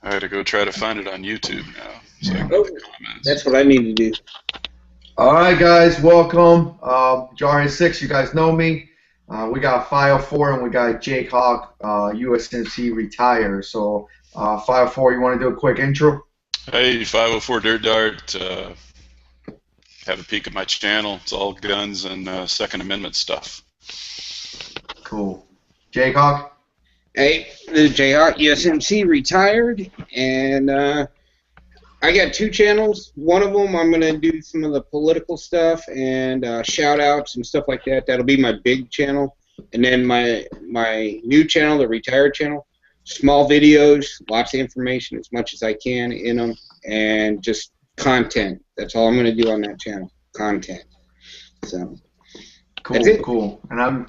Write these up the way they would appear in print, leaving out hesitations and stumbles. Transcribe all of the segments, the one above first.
I had to go try to find it on YouTube now. So I can Oh, get the comments. that's what I need to do. All right, guys, welcome. Jarhead6, you guys know me. We got 504 and we got Jake Hawk, USMC retired. So 504, you want to do a quick intro? Hey, 504 Dirt Dart. Have a peek at my channel. It's all guns and Second Amendment stuff. Cool. Jake Hawk? Hey, this is JH, USMC retired, and I got two channels. One of them I'm going to do some of the political stuff and shout-outs and stuff like that. That'll be my big channel. And then my new channel, the retired channel, small videos, lots of information, as much as I can in them, and just content. That's all I'm going to do on that channel, content. So, Cool, cool. And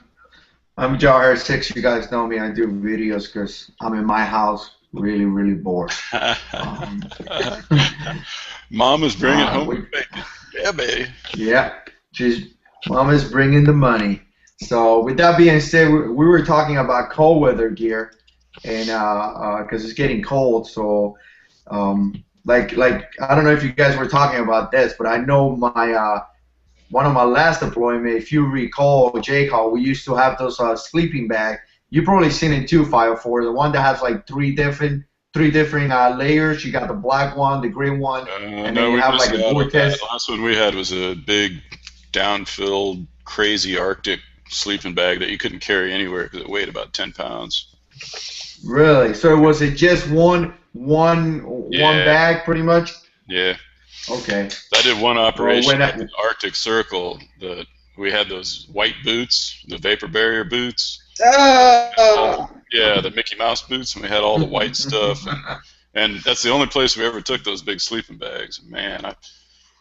I'm Jarhead6. You guys know me. I do videos because I'm in my house, really bored. Mom is bringing home bacon. Yeah, baby. Yeah, Mom is bringing the money. So with that being said, we were talking about cold weather gear, and because it's getting cold. So like I don't know if you guys were talking about this, but I know my one of my last deployment, if you recall, Jake Hall, we used to have those sleeping bag. You probably seen it too, 504. The one that has like three different layers. You got the black one, the green one, and then you have like a vortex. The last one we had was a big, down-filled, crazy Arctic sleeping bag that you couldn't carry anywhere because it weighed about 10 pounds. Really? So was it just one bag, pretty much? Yeah. Okay. I did one operation in the Arctic Circle. We had those white boots, the vapor barrier boots. Yeah, the Mickey Mouse boots, and we had all the white stuff. And that's the only place we ever took those big sleeping bags. Man,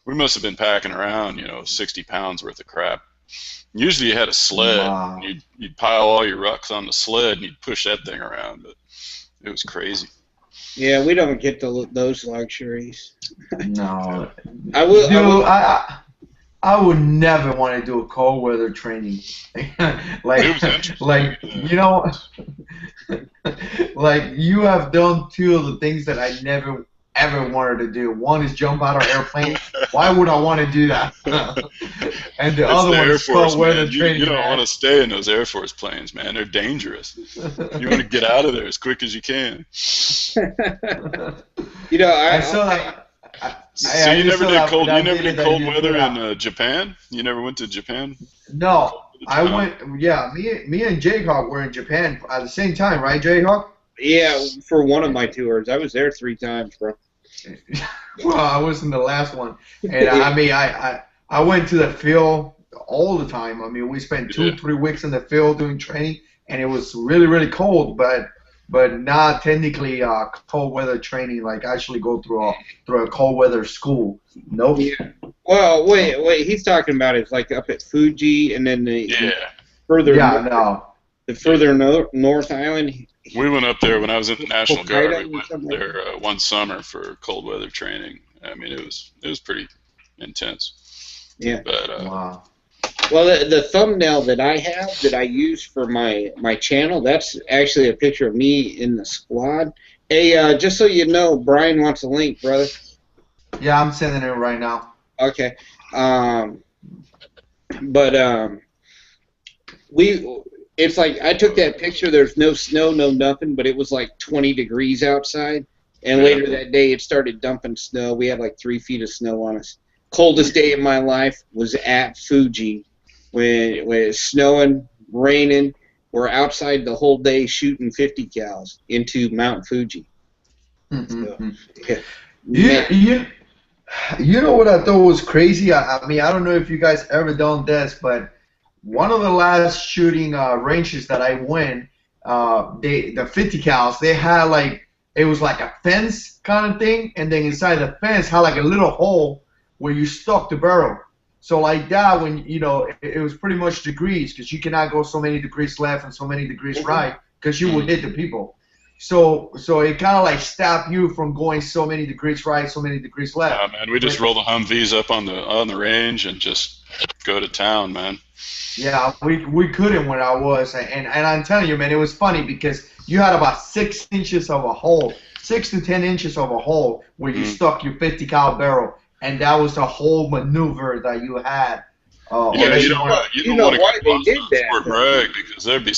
we must have been packing around, 60 pounds worth of crap. Usually you had a sled. Wow. You'd pile all your rucks on the sled, and you'd push that thing around. But it was crazy. Yeah, we don't get those luxuries. No. I would never want to do a cold weather training. like you have done two of the things that I never ever wanted to do. One is jump out of airplane. Why would I want to do that? And the other one is cold weather training. You don't want to stay in those Air Force planes, man. They're dangerous. You want to get out of there as quick as you can. So you never did cold weather in Japan? You never went to Japan? No, I went. Yeah, me and Jayhawk were in Japan at the same time, right, Jayhawk? Yeah, for one of my tours. I was there 3 times, bro. Well, I was in the last one, and I went to the field all the time. I mean, we spent 2-3 weeks in the field doing training, and it was really cold, but not technically cold weather training, like actually go through a cold weather school. Nope. Yeah. Well, wait. He's talking about it's like up at Fuji, and then the further north island. We went up there when I was in the National Guard. We went there one summer for cold weather training. I mean, it was pretty intense. Yeah. But, wow. Well, the thumbnail that I have that I use for my channel, that's actually a picture of me in the squad. Hey, just so you know, Brian wants a link, brother. Yeah, I'm sending it right now. Okay. It's like I took that picture. There's no snow, no nothing, but it was like 20 degrees outside. And later that day, it started dumping snow. We had like 3 feet of snow on us. Coldest day of my life was at Fuji when it's snowing, raining. We're outside the whole day shooting 50 cals into Mount Fuji. Mm-hmm. So, yeah. You know what I thought was crazy? I mean, I don't know if you guys ever done this, but one of the last shooting ranges that I went, the 50 cals, they had like, it was like a fence kind of thing, and then inside the fence had like a little hole where you stuck the barrel. So like that, when it was pretty much degrees, because you cannot go so many degrees left and so many degrees right, because you would hit the people. So it kind of like stopped you from going so many degrees right, so many degrees left. Yeah, man, we just roll the Humvees up on the range and just go to town, man. Yeah, we couldn't when I was, and I'm telling you, man, it was funny because you had about 6 inches of a hole 6 to 10 inches of a hole where you stuck your 50 cal barrel, and that was the whole maneuver that you had. Yeah, you don't want to get lost on Fort Bragg, because there'd be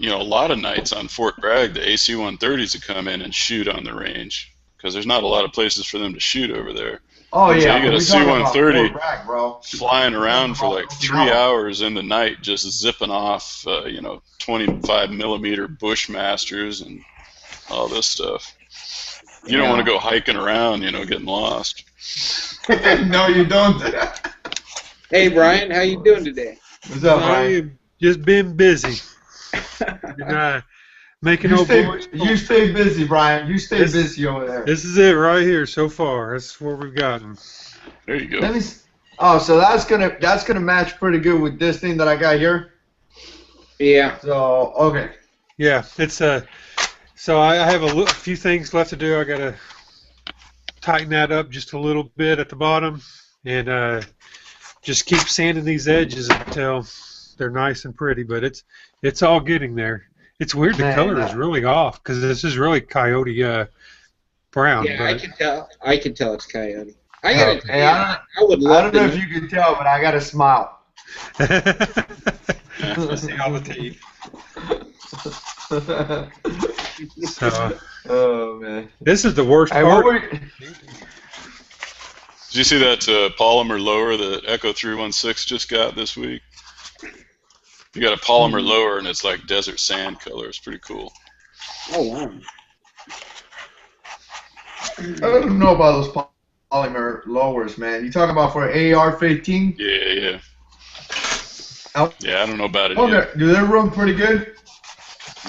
a lot of nights on Fort Bragg the AC-130s would come in and shoot on the range, because there's not a lot of places for them to shoot over there. Oh yeah, so you got a C-130 flying around for like 3 hours in the night, just zipping off, 25 millimeter Bushmasters and all this stuff. You don't want to go hiking around, getting lost. No, you don't. Hey Brian, how you doing today? What's up, Brian? Just been busy. Making you stay busy, Brian. You stay busy over there. This is it right here so far. That's what we've gotten. There you go. So that's gonna match pretty good with this thing that I got here. Yeah. So okay. Yeah, it's so I have a few things left to do. I gotta tighten that up just a little bit at the bottom, and just keep sanding these edges until they're nice and pretty. But it's all getting there. It's weird. The color is really off because this is really coyote brown. Yeah, but I can tell it's coyote. I gotta. Hey, I don't know if you can tell, but I got a smile. I see all the teeth. So, oh man, this is the worst part. Did you see that polymer lower that Echo 316 just got this week? You got a polymer lower, and it's like desert sand color. It's pretty cool. Oh wow. I don't know about those polymer lowers, man. You talking about for AR-15? Yeah. Oh. Yeah, I don't know about it yet. Do they run pretty good?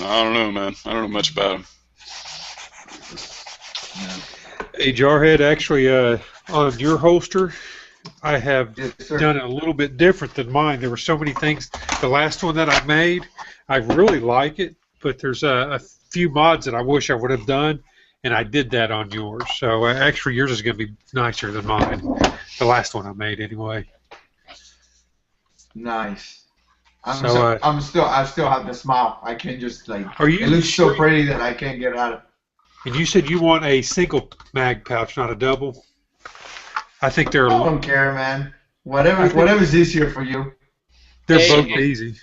No, I don't know, man. I don't know much about them. Hey, Jarhead, actually, on your holster, I have done it a little bit different than mine. There were so many things. The last one that I made, I really like it, but there's a few mods that I wish I would have done, and I did that on yours. So actually, yours is going to be nicer than mine. The last one I made, anyway. Nice. I still have the smile. I can't just like. It looks so pretty that I can't get out of it. And you said you want a single mag pouch, not a double. I think they're. I don't care, man. Whatever's easier for you. They're both easy.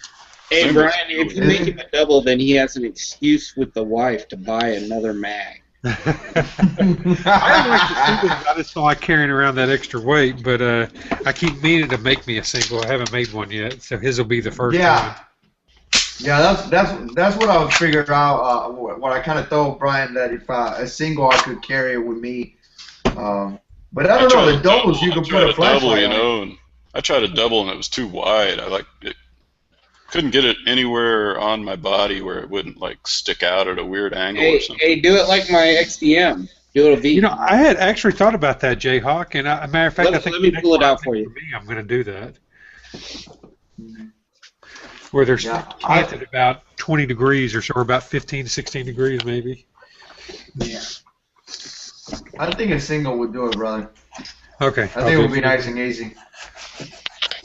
Hey, Brian, if you make him a double, then he has an excuse with the wife to buy another mag. I like the singles. I just don't like carrying around that extra weight, but I keep meaning to make me a single. I haven't made one yet, so his will be the first one. Yeah, that's what I would figure out. What I kind of told Brian, that if a single I could carry it with me. But I don't know, the doubles you can put a flashlight on. I tried a double and it was too wide. Couldn't get it anywhere on my body where it wouldn't like stick out at a weird angle or something. Hey, do it like my XDM. Do it a V. I had actually thought about that, Jayhawk, and a matter of fact, I think let me pull it out for you. I'm going to do that. Where they're canted about 20 degrees or so, or about 15, 16 degrees maybe. Yeah. I think a single would do it, brother. Okay. I think it would be nice and easy.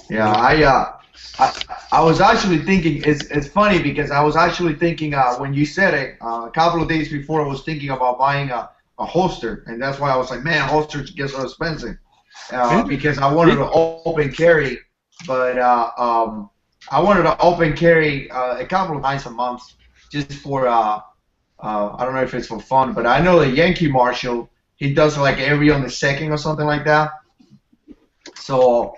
Yeah, I was actually thinking, it's funny because I was actually thinking when you said it, a couple of days before I was thinking about buying a holster, and that's why I was like, man, holsters get so expensive. Because I wanted to open carry, but I wanted to open carry a couple of times a month just for, I don't know if it's for fun, but I know the Yankee Marshal, he does like every on the second or something like that. So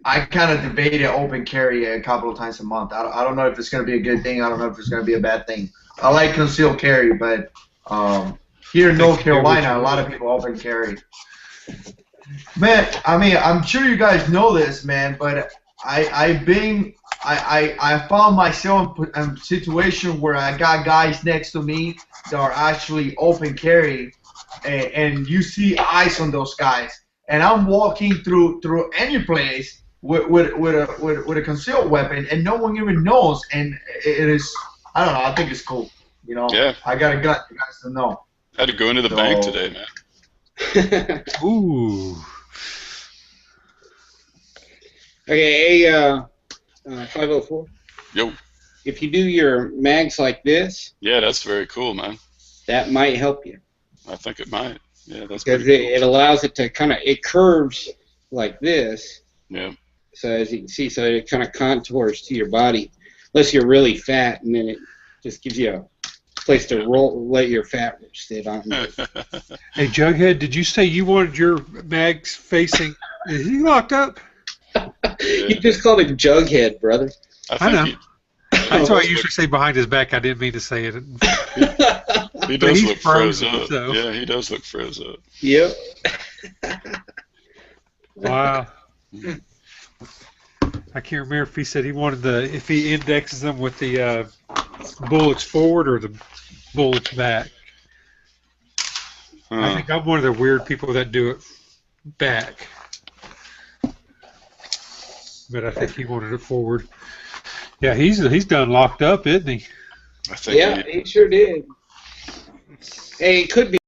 I kind of debated open carry a couple of times a month. I don't know if it's going to be a good thing. I don't know if it's going to be a bad thing. I like concealed carry, but here in North Carolina, a lot of people open carry. Man, I mean, I'm sure you guys know this, man, but I found myself in a situation where I got guys next to me that are actually open carry, and you see eyes on those guys. And I'm walking through any place with a concealed weapon, and no one even knows. And it is, I don't know. I think it's cool. Yeah. I got a gut. You guys to know. I had to go into the bank today, man. Ooh. Okay, 504. Yo. If you do your mags like this. Yeah, that's very cool, man. That might help you. I think it might. Yeah, that's because pretty cool. it allows it to it curves like this. Yeah. So as you can see, so it kind of contours to your body, unless you're really fat, and then it just gives you a place to let your fat sit on. Hey, Jughead, did you say you wanted your mags facing? Is he locked up? You just called him Jughead, brother. I know. That's why I usually say behind his back. I didn't mean to say it. He does look froze up. So. Yeah, he does look froze up. Yep. Wow. I can't remember if he said he wanted if he indexes them with the bullets forward or the bullets back. I think I'm one of the weird people that do it back. But I think he wanted it forward. Yeah, he's done locked up, isn't he? I think he sure did. Hey, it could be.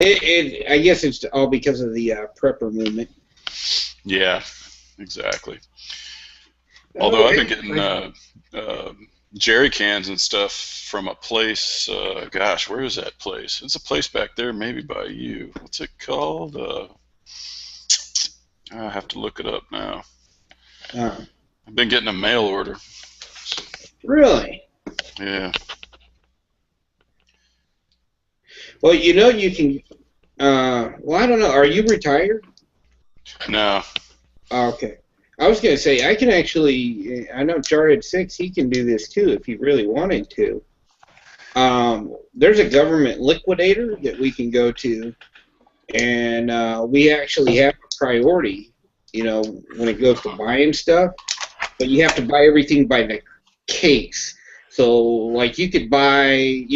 I guess it's all because of the prepper movement. Yeah, exactly. Although I've been getting jerry cans and stuff from a place, gosh, where is that place? It's a place back there maybe by you. What's it called? I have to look it up now. I've been getting a mail order. Really? Yeah. Well, you know you can. Well, I don't know. Are you retired? No. Oh, okay. I was going to say, I can actually. I know Jarhead6, he can do this too if he really wanted to. There's a government liquidator that we can go to, and we actually have a priority, you know, when it goes to buying stuff. But you have to buy everything by the case. So, like, you could buy,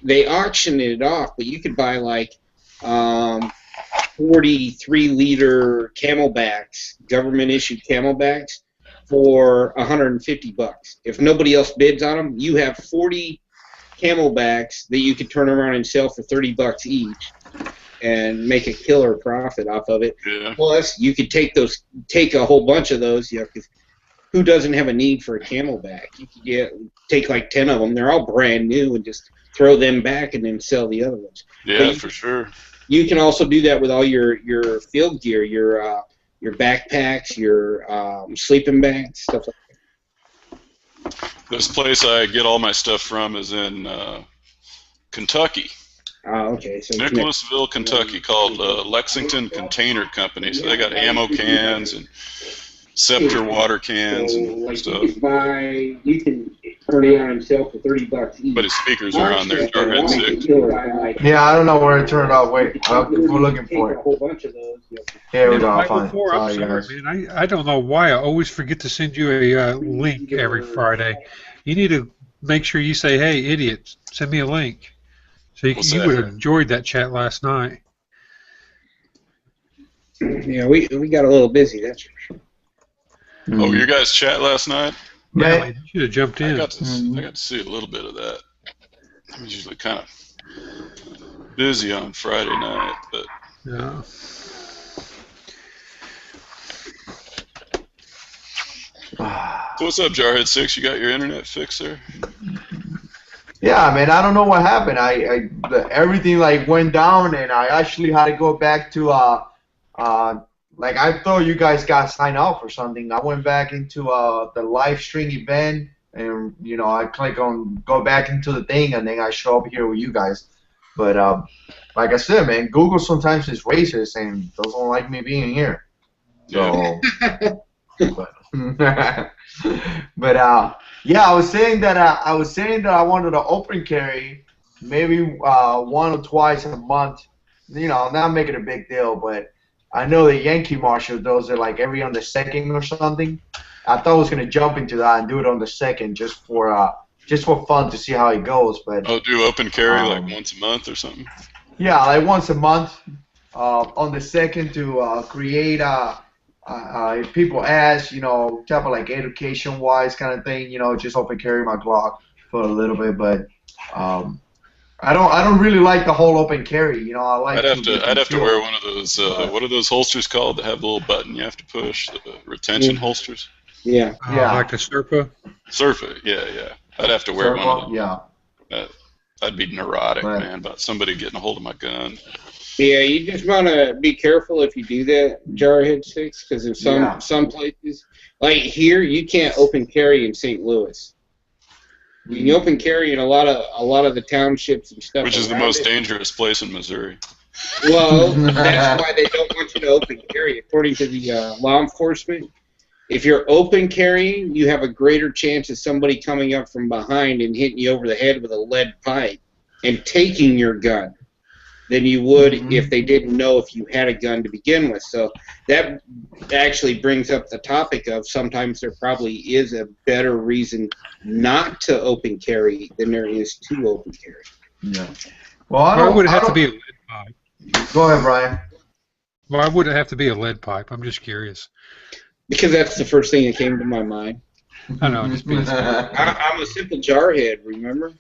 they auction it off, but you could buy, like, 43-liter Camelbacks, government-issued Camelbacks, for $150. If nobody else bids on them, you have 40 Camelbacks that you could turn around and sell for $30 each, and make a killer profit off of it. Yeah. Plus, you could take a whole bunch of those. You know, 'cause who doesn't have a need for a Camelback? You could take like 10 of them. They're all brand new, and just throw them back and then sell the other ones. Yeah, for sure. You can also do that with all your field gear, your backpacks, your sleeping bags, stuff like that. This place I get all my stuff from is in Kentucky. Okay. So Nicholasville, Kentucky, called Lexington Container Company. So they got ammo cans and Scepter water cans and stuff. You can turn it on and sell for $30 each. But his speakers are on there, Jarhead6. Yeah, I don't know where to turn it off. Wait, we're looking for it. A whole bunch of those. Here we go. I'll find it. I'm sorry, man. I don't know why I always forget to send you a link every Friday. You need to make sure you say, "Hey, idiot, send me a link." So you would have enjoyed that chat last night. Yeah, we got a little busy. That's for sure. Oh, your guys' chat last night? Yeah, you should have jumped in. I got to see a little bit of that. I'm usually kind of busy on Friday night, but yeah. So what's up, Jarhead6? You got your internet fixed there? Yeah, man. I don't know what happened. Everything like went down, and I actually had to go back to like I thought you guys got signed out for something. I went back into the live stream event, and I click on go back into the thing, and then I show up here with you guys. But like I said, man, Google sometimes is racist and doesn't like me being here. So, but yeah, I was saying that I wanted to open carry maybe 1 or twice a month. Not making a big deal, but I know the Yankee Marshal does it like every on the second or something. I thought I was gonna jump into that and do it on the second just for fun to see how it goes. But do open carry like once a month or something? Yeah, like once a month on the second to create if people ask, type of like education wise kind of thing, just open carry my Glock for a little bit, but I don't really like the whole open carry. I like. I'd have to wear one of those. What are those holsters called that have the little button you have to push? The retention holsters. Yeah. Like a Serpa. Serpa. Yeah. I'd have to wear one of them. Yeah. I'd be neurotic, man, about somebody getting a hold of my gun. Yeah, you just want to be careful if you do that, Jarhead6, because in some places, like here, you can't open carry in St. Louis. You can open carry in a lot of the townships and stuff. Which is the most dangerous place in Missouri. Well, that's why they don't want you to open carry. According to the law enforcement, if you're open carrying, you have a greater chance of somebody coming up from behind and hitting you over the head with a lead pipe and taking your gun than you would if they didn't know if you had a gun to begin with. So that actually brings up the topic of sometimes there probably is a better reason not to open carry than there is to open carry. Yeah. Why would it have to be a lead pipe? Go ahead, Brian. Why would it have to be a lead pipe? I'm just curious. Because that's the first thing that came to my mind. I know, just being I'm a simple jarhead, remember?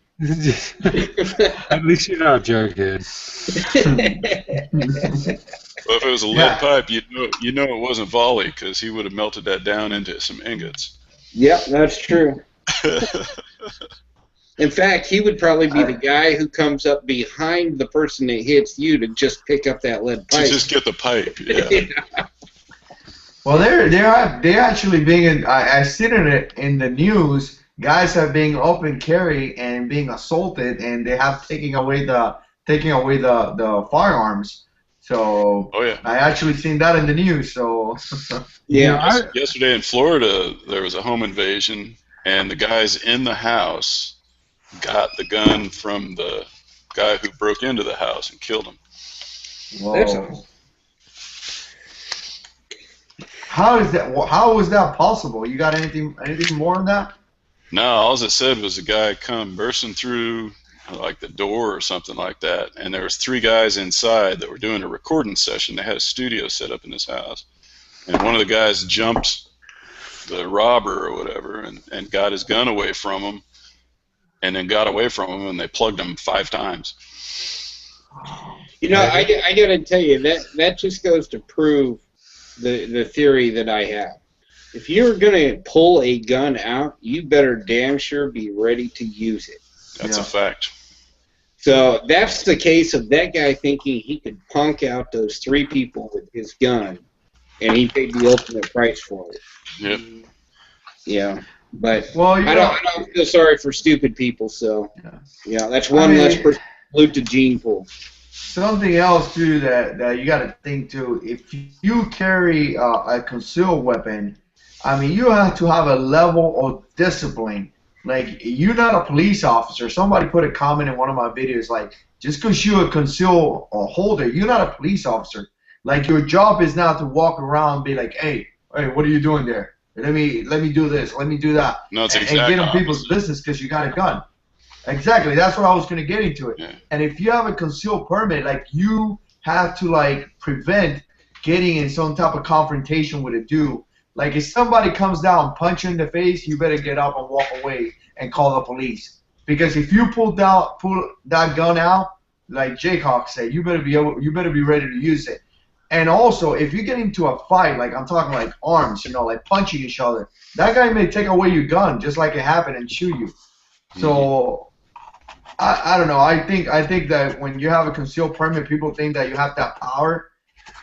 At least you're not a jarhead. Well, if it was a lead pipe, you know it wasn't volley because he would have melted that down into some ingots. Yep, that's true. In fact, he would probably be the guy who comes up behind the person that hits you to just pick up that lead pipe. To just get the pipe, yeah. Well, they're actually being. I seen it in the news. Guys have been open carry and being assaulted, and they have taking away the firearms. So I actually seen that in the news. So yesterday in Florida, there was a home invasion, and the guys in the house got the gun from the guy who broke into the house and killed him. Whoa. How is that? How was that possible? You got anything more on that? No, all it said was a guy come bursting through like the door or something like that, and there was 3 guys inside that were doing a recording session. They had a studio set up in this house, and one of the guys jumped the robber or whatever and got his gun away from him, and then got away from him, and they plugged him 5 times. You know, I got to tell you, that just goes to prove the theory that I have. If you're going to pull a gun out, you better damn sure be ready to use it. That's a fact. So that's the case of that guy thinking he could punk out those 3 people with his gun, and he paid the ultimate price for it. Yep. Yeah. But I don't feel sorry for stupid people, so that's one less person to gene pool. Something else too that you got to think too. If you carry a concealed weapon, I mean, you have to have a level of discipline. Like, you're not a police officer. Somebody put a comment in one of my videos like, just because you're a concealed holder, you're not a police officer. Like, your job is not to walk around and be like, hey, what are you doing there? Let me do this. Let me do that. No, it's and get in people's business because you got a gun. Exactly. That's what I was going to get into it. Yeah. And if you have a concealed permit, like, you have to, like, prevent getting in some type of confrontation with a dude. Like, if somebody comes down, punch you in the face, you better get up and walk away and call the police. Because if you pull that gun out, like Jayhawk said, you better be ready to use it. And also, if you get into a fight, like I'm talking like arms, like punching each other, that guy may take away your gun just like it happened and shoot you. So I don't know. I think that when you have a concealed permit, people think that you have that power.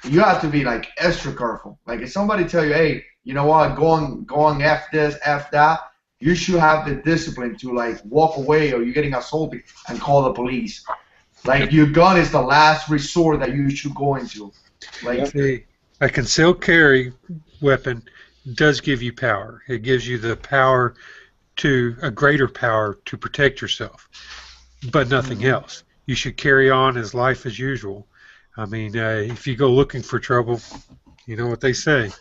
You have to be like extra careful. Like, if somebody tell you, hey, you know what, going F this, F that, you should have the discipline to, like, walk away, or you're getting assaulted and call the police. Like, your gun is the last resort that you should go into. Like, see, a concealed carry weapon does give you power. It gives you the power a greater power to protect yourself, but nothing else. You should carry on as life as usual. I mean, if you go looking for trouble, you know what they say.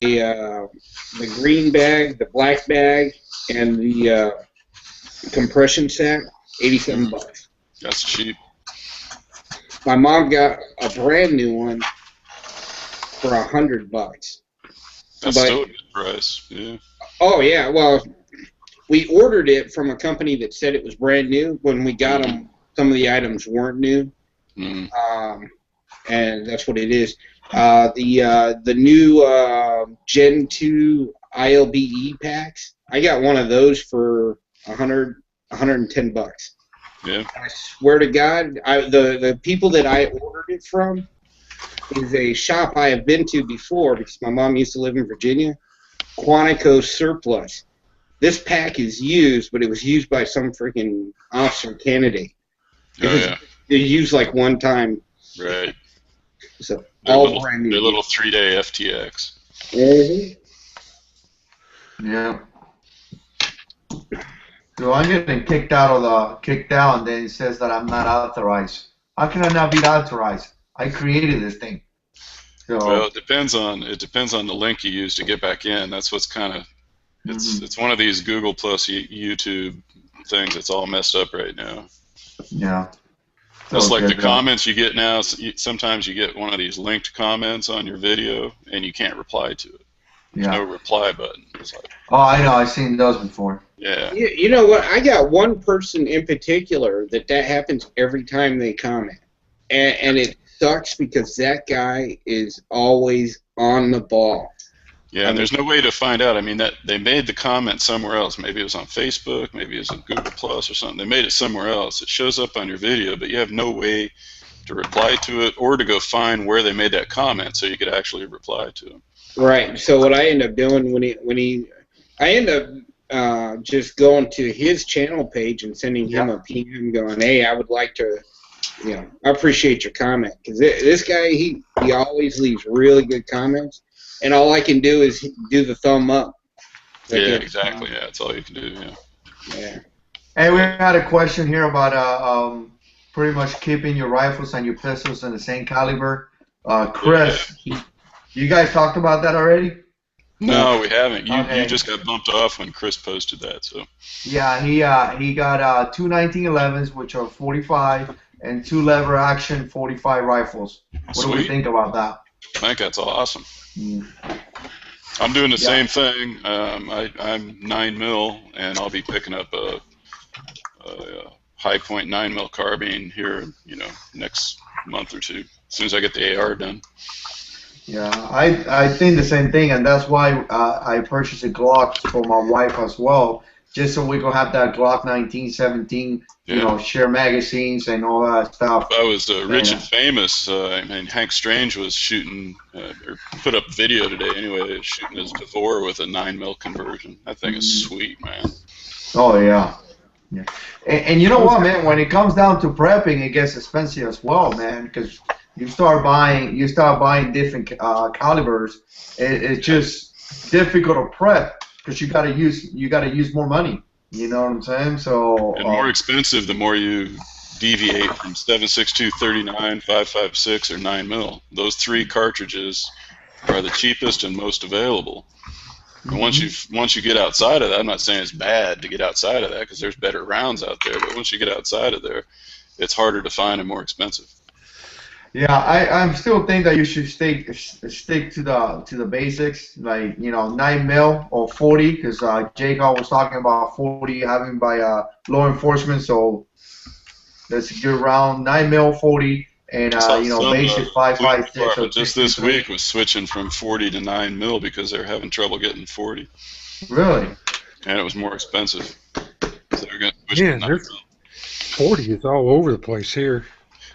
The green bag, the black bag, and the compression sack, $87. That's cheap. My mom got a brand new one for $100. That's still a good price. Yeah. Oh yeah. Well, we ordered it from a company that said it was brand new. When we got them, some of the items weren't new. And that's what it is. The new Gen 2 ILBE packs. I got one of those for $110. Yeah. I swear to God, the people that I ordered it from is a shop I have been to before because my mom used to live in Virginia. Quantico Surplus. This pack is used, but it was used by some freaking officer candidate. It used like one time. Right. So Their little 3-day FTX. Mm-hmm. Yeah. So I'm getting kicked out, and then it says that I'm not authorized. How can I not be authorized? I created this thing. So, well, it depends on the link you use to get back in. That's what's kind of it's one of these Google plus YouTube things that's all messed up right now. Yeah. Just like the comments you get now, sometimes you get one of these linked comments on your video and you can't reply to it. There's no reply button. It's like, oh, I know. I've seen those before. Yeah. You know what? I got one person in particular that happens every time they comment. And it sucks because that guy is always on the ball. Yeah, and there's no way to find out. I mean, that they made the comment somewhere else. Maybe it was on Facebook, maybe it was on Google Plus or something. They made it somewhere else. It shows up on your video, but you have no way to reply to it or to go find where they made that comment so you could actually reply to them. Right. So what I end up doing I end up just going to his channel page and sending him a PM going, hey, I would like to, I appreciate your comment, because this guy he always leaves really good comments. And all I can do is do the thumb up. Yeah, exactly. Yeah, that's all you can do. Yeah. Hey, we had a question here about pretty much keeping your rifles and your pistols in the same caliber. Chris, you guys talked about that already? No, we haven't. You just got bumped off when Chris posted that. So. Yeah, he got two 1911s, which are 45, and two lever action 45 rifles. What do we think about that? I think that's awesome. I'm doing the same thing. I'm 9mm, and I'll be picking up a high point 9mm carbine here, next month or two, as soon as I get the AR done. Yeah, I think the same thing, and that's why I purchased a Glock for my wife as well, just so we could have that Glock 1917, share magazines and all that stuff. I was rich and famous. I mean, Hank Strange was shooting, or put up video today anyway, shooting his DeVore with a 9mm conversion. That thing is sweet, man. Oh, yeah. And you know what, man? When it comes down to prepping, it gets expensive as well, man, because you start buying different calibers. It's just difficult to prep because you gotta use more money. You know what I'm saying? So and more expensive the more you deviate from 7.62, 39, 5.56, or 9mm. Those three cartridges are the cheapest and most available. And once you get outside of that, I'm not saying it's bad to get outside of that because there's better rounds out there. But once you get outside of there, it's harder to find and more expensive. Yeah, I still think that you should stick to the basics, like 9mm or 40, because Jacob was talking about 40 having by law enforcement, so that's a good round. 9mm, 40, and basic 5.56. But just this week was switching from 40 to 9mm because they're having trouble getting 40. Really? And it was more expensive. So they're going to switch to 9mm. 40 is all over the place here.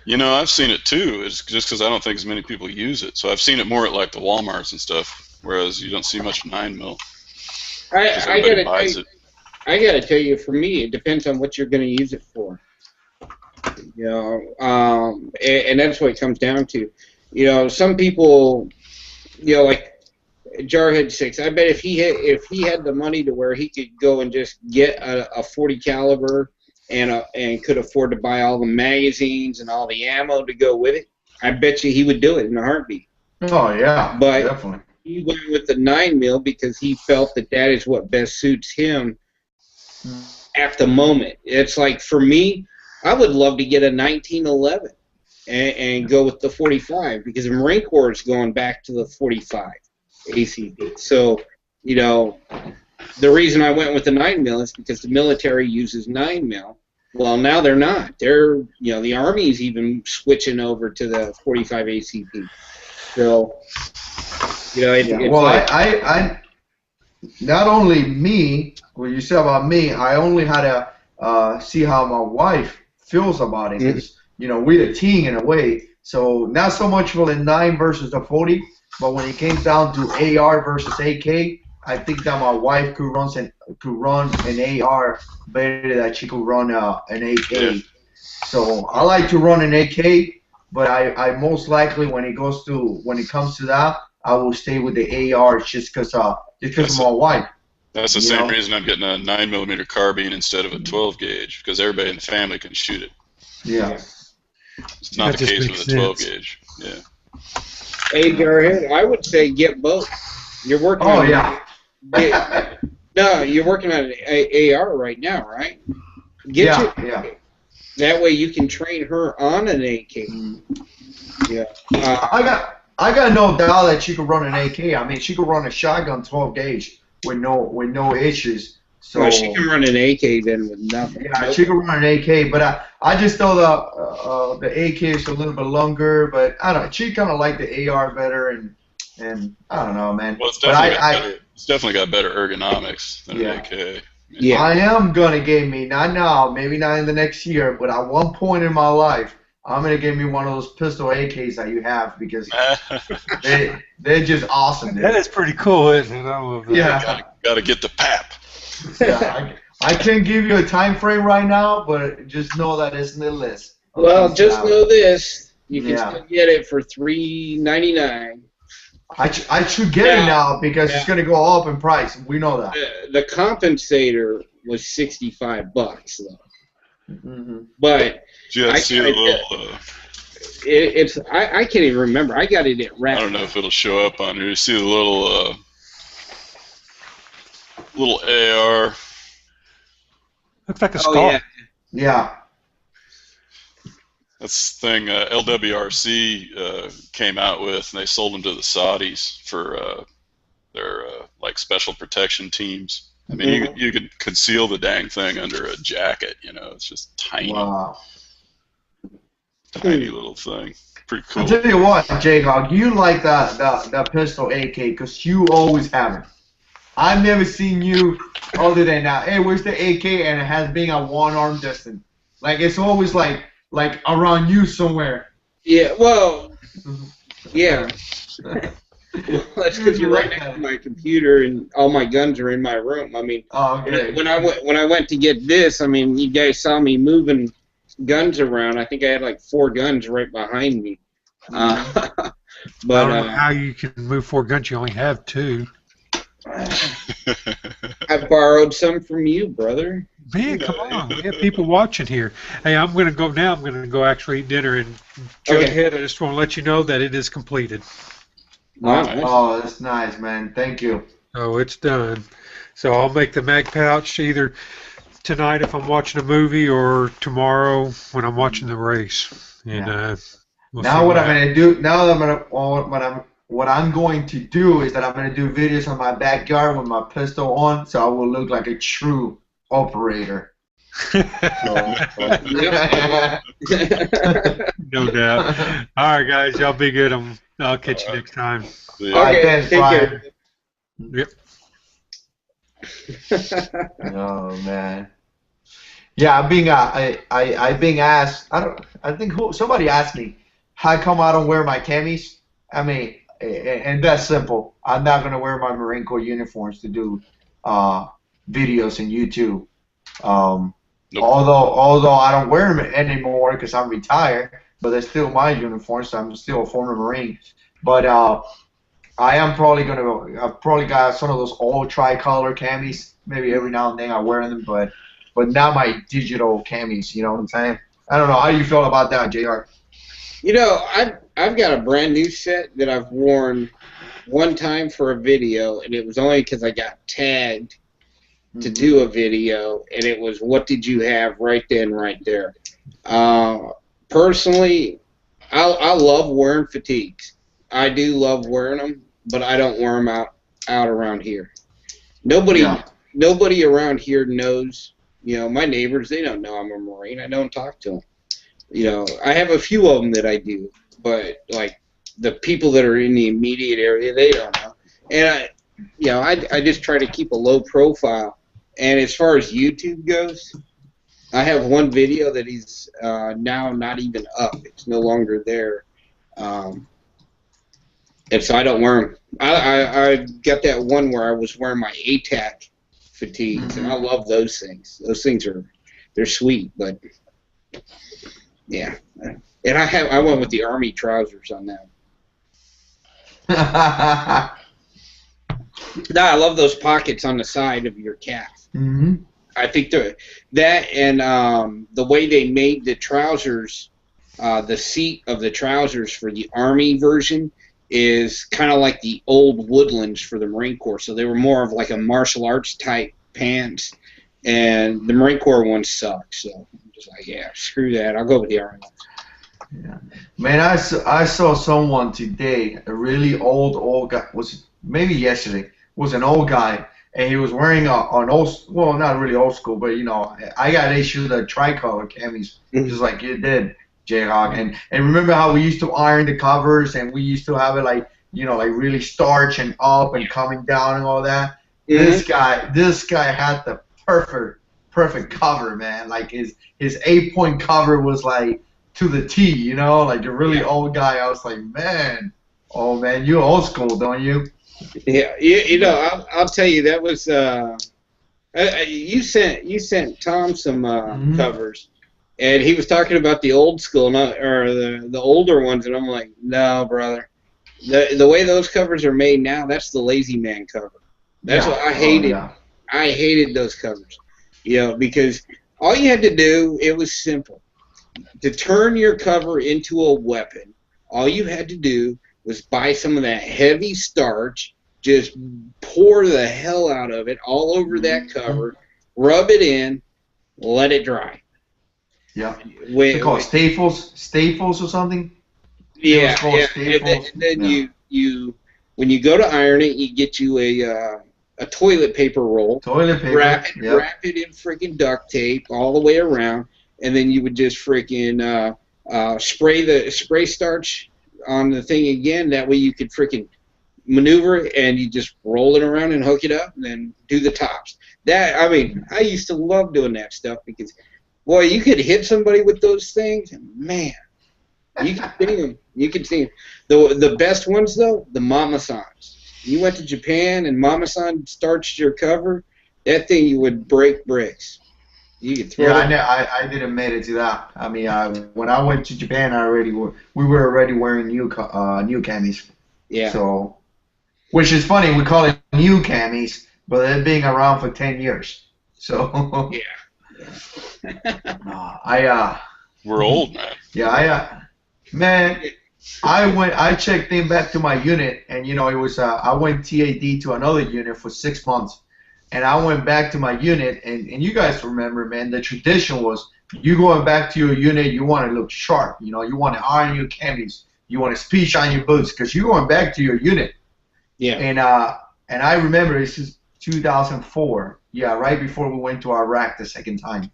I've seen it too. It's just because I don't think as many people use it. So I've seen it more at like the Walmarts and stuff, whereas you don't see much 9mm. I gotta tell you, for me, it depends on what you're going to use it for. And that's what it comes down to. Some people, like Jarhead6. I bet if he had the money to where he could go and just get a 40 caliber. And could afford to buy all the magazines and all the ammo to go with it, I bet you he would do it in a heartbeat. Oh, yeah, but definitely. He went with the 9mm because he felt that is what best suits him at the moment. It's like, for me, I would love to get a 1911 and go with the 45 because the Marine Corps is going back to the 45 ACP. So, the reason I went with the 9mm is because the military uses 9mm. Well, now they're not. They're, the Army's even switching over to the 45 ACP. So, well, I not only me, what you said about me, I only had to see how my wife feels about it. Because, we're a team in a way. So not so much for the 9 versus the 40, but when it came down to AR versus AK, I think that my wife could run an AR better than she could run an AK. Yeah. So I like to run an AK, but I most likely when it comes to that, I will stay with the AR just because of my wife. That's the same reason I'm getting a 9mm carbine instead of a 12 gauge, because everybody in the family can shoot it. Yeah. It's not the case with a 12 gauge. Yeah. Hey, Jarhead, I would say get both. You're working. Oh yeah. No, you're working on an AR right now, right? Yeah. That way you can train her on an AK. Yeah. I got no doubt that she could run an AK. I mean, she could run a shotgun 12 gauge with no issues. So well, she can run an AK then with nothing. Yeah, she can run an AK, but I just know the AK is a little bit longer, but I don't know. She kind of like the AR better, and I don't know, man. Well, it's definitely got better ergonomics than an AK. Yeah. I am gonna get me, not now, maybe not in the next year, but at one point in my life, I'm gonna get me one of those pistol AKs that you have, because they're just awesome. Dude. That is pretty cool, isn't it? I love that. Yeah. Gotta get the PAP. Yeah, I can't give you a time frame right now, but just know that it's in the list. Well, just know this: you can still get it for $3.99. I should get it now because it's going to go up in price. We know that. The compensator was $65 though. Mm-hmm. But I see the little. I can't even remember. I got it at Rapid. I don't know if it'll show up on here. You see the little AR. Looks like a skull. Yeah. That's the thing LWRC came out with, and they sold them to the Saudis for their like special protection teams. I mean, you could conceal the dang thing under a jacket. It's just tiny. Wow. Tiny little thing. Pretty cool. I'll tell you what, J-Hog, you like that pistol AK because you always have it. I've never seen you other than that. Hey, where's the AK? And it has been at one arm distance. Like it's always like around you somewhere. Yeah. Well. Yeah. That's because you're right next to my computer and all my guns are in my room. I mean, when I went to get this, I mean, you guys saw me moving guns around. I think I had like 4 guns right behind me. But I don't know how you can move 4 guns. You only have 2. I borrowed some from you, brother. Man, come on. We have people watching here. Hey, I'm going to go now. I'm going to go actually eat dinner. And Jarhead, I just want to let you know that it is completed. Wow. Oh, that's nice, man. Thank you. Oh, it's done. So I'll make the mag pouch either tonight if I'm watching a movie or tomorrow when I'm watching the race. And now what I'm going to do, what I'm going to do is that I'm going to do videos on my backyard with my pistol on, so I will look like a true operator. No doubt. All right, guys, y'all be good. I'll catch you next time. Okay, take care. Yep. Oh man. Yeah, I've been asked. I think somebody asked me how come I don't wear my cammies. I mean, and that's simple. I'm not gonna wear my Marine Corps uniforms to do videos on YouTube. Nope. Although I don't wear them anymore because I'm retired, but they're still my uniforms. So I'm still a former Marine. But I am probably I've probably got some of those old tricolor cammies. Maybe every now and then I wear them, but not my digital cammies. You know what I'm saying? I don't know how you feel about that, JR. You know, I've got a brand new set that I've worn one time for a video, and it was only because I got tagged to do a video, and it was what did you have right then, right there. Personally, I love wearing fatigues. I do love wearing them, but I don't wear them out around here. Nobody around here knows. You know, my neighbors, they don't know I'm a Marine. I don't talk to them. You know, I have a few of them that I do, but like the people that are in the immediate area, they don't know. And I just try to keep a low profile. And as far as YouTube goes, I have one video that is now not even up. It's no longer there. And so I don't wear them. I got that one where I was wearing my ATAC fatigues, and I love those things. Those things they're sweet, but yeah. And I went with the Army trousers on that. No, I love those pockets on the side of your calf. Mm-hmm. I think that and the way they made the trousers, the seat of the trousers for the Army version is kind of like the old Woodlands for the Marine Corps. So they were more of like a martial arts type pants, and the Marine Corps ones suck. So I'm just like, yeah, screw that. I'll go with the Army ones. Yeah, man, I saw someone today, a really old guy. Was maybe yesterday? Was an old guy, and he was wearing an old, well, not really old school, but you know, I got issued the tricolor camis, just like you did, Jayhawk. And remember how we used to iron the covers, and we used to have it like, you know, like really starch and up and coming down and all that. This guy had the perfect cover, man. Like his 8-point cover was like to the T, you know, like a really old guy. I was like, man, oh man, you old school, don't you? Yeah, you know, I'll tell you, that was you sent Tom some covers, and he was talking about the old school, or the older ones, and I'm like, no, brother, the way those covers are made now, that's the lazy man cover. That's what I hated. I hated those covers, you know, because all you had to do, it was simple. To turn your cover into a weapon, all you had to do was buy some of that heavy starch, just pour the hell out of it all over that cover, rub it in, let it dry. Yeah. What's it called? Staples or something? Yeah. And then you when you go to iron it, you get you a toilet paper roll. Toilet paper. Wrap it in freaking duct tape all the way around, and then you would just freaking spray starch on the thing again. That way you could freaking maneuver it, and you just roll it around and hook it up, and then do the tops. I used to love doing that stuff because, boy, you could hit somebody with those things, and man, you could see them. You could see them. The best ones though, the Mama-sans. You went to Japan and Mama-san starched your cover. That thing, you would break bricks. You could throw it. I didn't make it to that. I mean, when I went to Japan, we were already wearing new camis. Yeah. So, which is funny, we call it new camis, but they're being around for 10 years. So. Yeah. We're old, man. Yeah, man. I checked in back to my unit, and you know, it was I went TAD to another unit for 6 months. And I went back to my unit, and you guys remember, man, the tradition was you going back to your unit, you want to look sharp, you know, you want to iron your camis, you want to speech on your boots, because you're going back to your unit. Yeah. And I remember this is 2004, right before we went to Iraq the second time.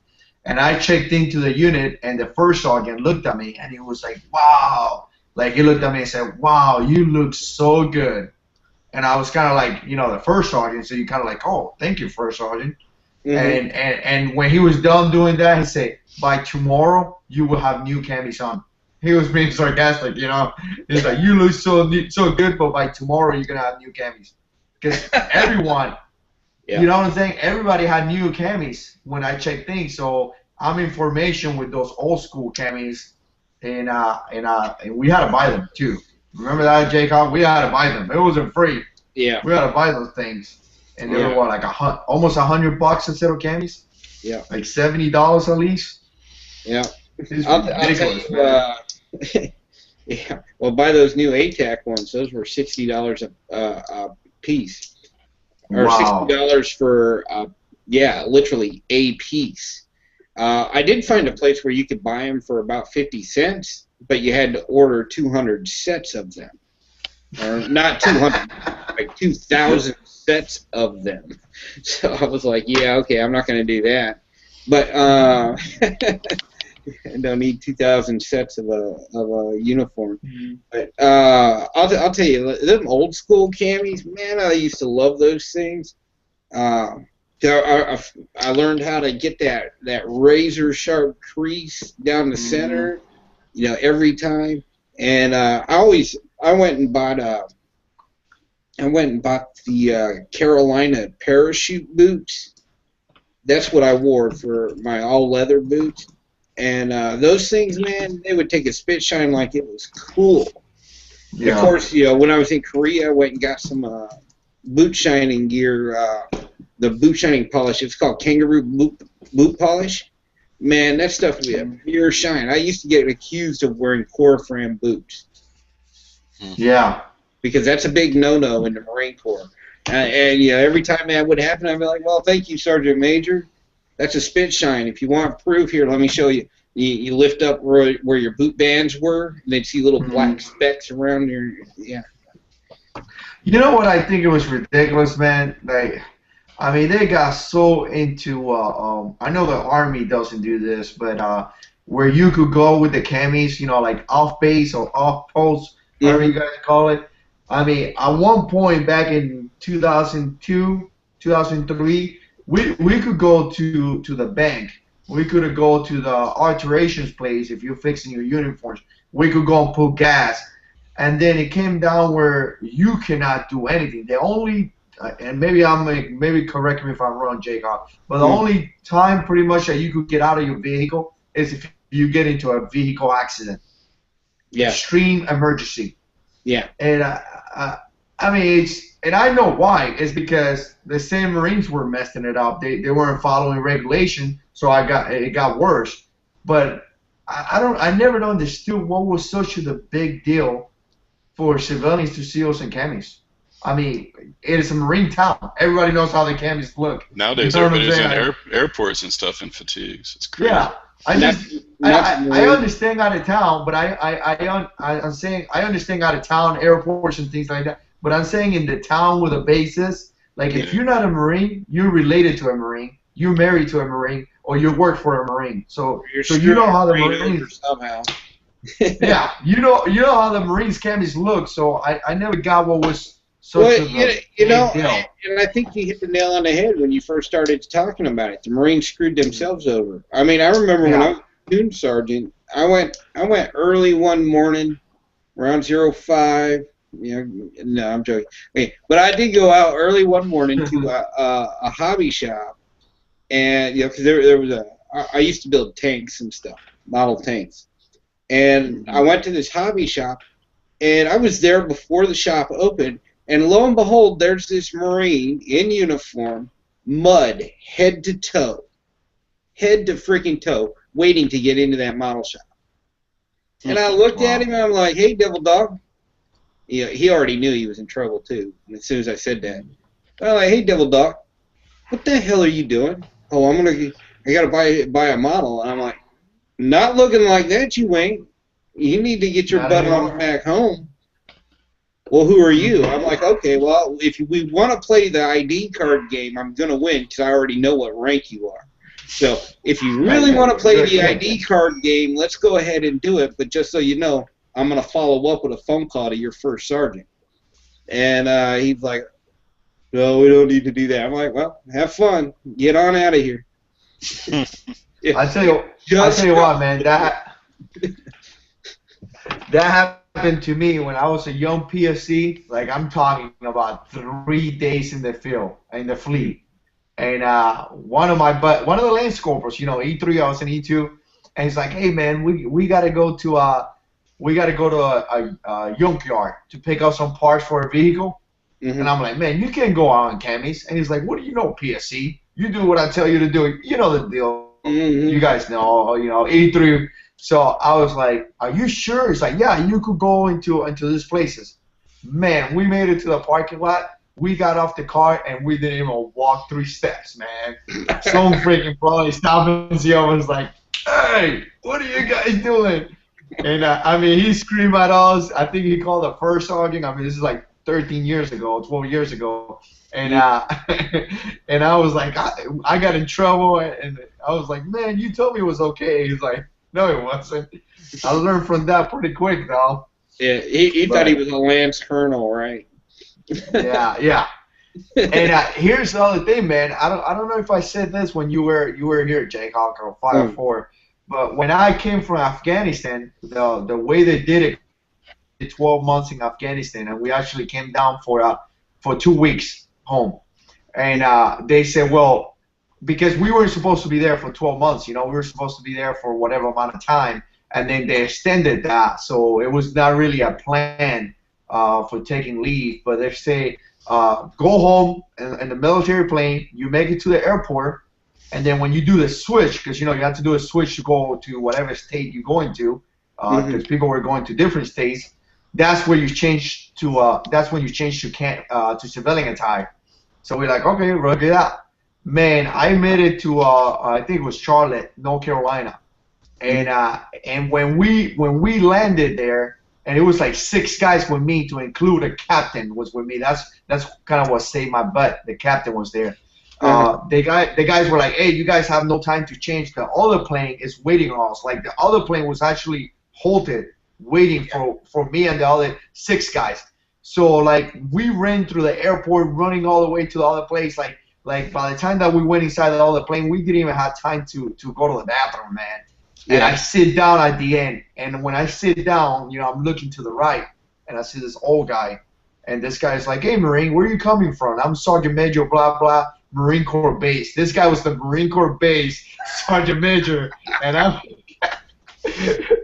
And I checked into the unit, and the first sergeant looked at me, and he was like, wow. Like, he looked at me and said, wow, you look so good. And I was kind of like, you know, the first sergeant, so you kind of like, oh, thank you, first sergeant. Mm-hmm. And when he was done doing that, he said, by tomorrow, you will have new camis on. He was being sarcastic, you know. He's like, you look so good, but by tomorrow, you're going to have new camis. Because everyone, you know what I'm saying? Everybody had new camis when I checked things. So I'm in formation with those old school camis, and we had to buy them, too. Remember that, Jacob? We had to buy them. It wasn't free. Yeah. We had to buy those things, and they were what, like almost $100 instead of camis. Yeah. Like $70 at least. Yeah. I'll tell you, yeah. Well, buy those new ATAC ones. Those were $60 a piece, or $60 for literally a piece. I did find a place where you could buy them for about 50 cents. But you had to order 200 sets of them. Or not 200, like 2,000 sets of them. So I was like, yeah, okay, I'm not going to do that. But I don't need 2,000 sets of a uniform. But I'll tell you, them old school camis, man, I used to love those things. I learned how to get that razor sharp crease down the center, you know, every time. And I went and bought the Carolina parachute boots. That's what I wore for my all leather boots. And those things, man, they would take a spit shine like it was cool. Yeah. Of course, you know, when I was in Korea, I went and got some boot shining gear, the boot shining polish. It's called kangaroo boot polish. Man, that stuff would be a pure shine. I used to get accused of wearing Corfram boots. Yeah. Because that's a big no-no in the Marine Corps. And you know, every time that would happen, I'd be like, well, thank you, Sergeant Major. That's a spit shine. If you want proof, here, let me show you. You lift up where your boot bands were, and they'd see little black specks around your, yeah. You know what I think it was ridiculous, man? Like, I mean, they got so into, I know the Army doesn't do this, but where you could go with the camis, you know, like off base or off post, whatever you guys call it. I mean, at one point back in 2002, 2003, we could go to the bank. We could go to the alterations place if you're fixing your uniforms. We could go and put gas. And then it came down where you cannot do anything. The only, and maybe correct me if I'm wrong, Jacob, but the only time pretty much that you could get out of your vehicle is if you get into a vehicle accident. Yeah. Extreme emergency. Yeah. And I mean, and I know why. It's because the same Marines were messing it up. They weren't following regulation, so it got worse. But I never understood what was such a big deal for civilians to see us in camis. I mean, it is a Marine town. Everybody knows how the camis look. Nowadays, everybody's in airports and stuff in fatigues. It's crazy. Yeah. I understand out of town, but I'm saying I understand out of town, airports and things like that. But I'm saying in the town with a basis, like if you're not a Marine, you're related to a Marine, you're married to a Marine, or you work for a Marine. So you know how the Marines somehow. Yeah, you know how the Marines camis look. So I never got what was such a you know, and I think you hit the nail on the head when you first started talking about it. The Marines screwed themselves over. I mean, I remember when I was a platoon sergeant, I went early one morning around 05. You know, no, I'm joking. Okay, but I did go out early one morning to a hobby shop, and you know, because there was I used to build tanks and stuff, model tanks, and I went to this hobby shop, and I was there before the shop opened. And lo and behold, there's this Marine in uniform, mud, head to freaking toe, waiting to get into that model shop. And I looked at him and I'm like, hey, devil dog. Yeah, he already knew he was in trouble too. And as soon as I said that, I'm like, hey, devil dog, what the hell are you doing? Oh, I gotta buy a model. And I'm like, not looking like that, you ain't. You need to get your butt on back home. Well, who are you? I'm like, okay, well, if we want to play the ID card game, I'm going to win because I already know what rank you are. So if you really want to play the ID card game, let's go ahead and do it. But just so you know, I'm going to follow up with a phone call to your first sergeant. And he's like, no, we don't need to do that. I'm like, well, have fun. Get on out of here. I tell you what, man, that happened to me when I was a young PSC. Like, I'm talking about 3 days in the field, in the fleet. And one of the lance corporals, you know, E3, I was in E2, and he's like, hey man, we gotta go to a junkyard to pick up some parts for a vehicle. And I'm like, man, you can't go out in camis. And he's like, what do you know, PSC? You do what I tell you to do. You know the deal. You guys know, you know, E3. So I was like, are you sure? He's like, yeah, you could go into these places. Man, we made it to the parking lot. We got off the car, and we didn't even walk 3 steps, man. Some freaking probably stopped and see. I was like, hey, what are you guys doing? And, I mean, he screamed at us. I think he called the first sergeant. I mean, this is like 13 years ago, 12 years ago. And and I was like, I got in trouble. And I was like, man, you told me it was okay. He's like, No, it wasn't. I learned from that pretty quick, though. Yeah, he thought he was a Lance Colonel, right? Yeah, yeah. And here's the other thing, man. I don't know if I said this when you were here, Jayhawk or 504, but when I came from Afghanistan, the way they did it, 12 months in Afghanistan, and we actually came down for 2 weeks home, and they said, well, because we weren't supposed to be there for 12 months, we were supposed to be there for whatever amount of time, and then they extended that, so it was not really a plan for taking leave, but they say, go home in the military plane, you make it to the airport, and then when you do the switch, because you have to do a switch to go to whatever state you're going to, because people were going to different states, that's where you change to to civilian attire. So we're like, okay, we'll do that. Man, I made it to I think it was Charlotte, North Carolina, and when we landed there. And it was like 6 guys with me, to include a captain was with me. That's kind of what saved my butt. The captain was there. The guys were like, hey, you guys have no time to change. The other plane is waiting on us. Like the other plane was actually halted, waiting for me and the other 6 guys. So like we ran through the airport, running all the way to the other place. Like by the time that we went inside the other plane, we didn't even have time to go to the bathroom, man. And I sit down at the end, and when I sit down, I'm looking to the right, and I see this old guy, and this guy's like, hey, Marine, where are you coming from? I'm Sergeant Major, blah, blah, Marine Corps Base. This guy was the Marine Corps Base Sergeant Major, and I'm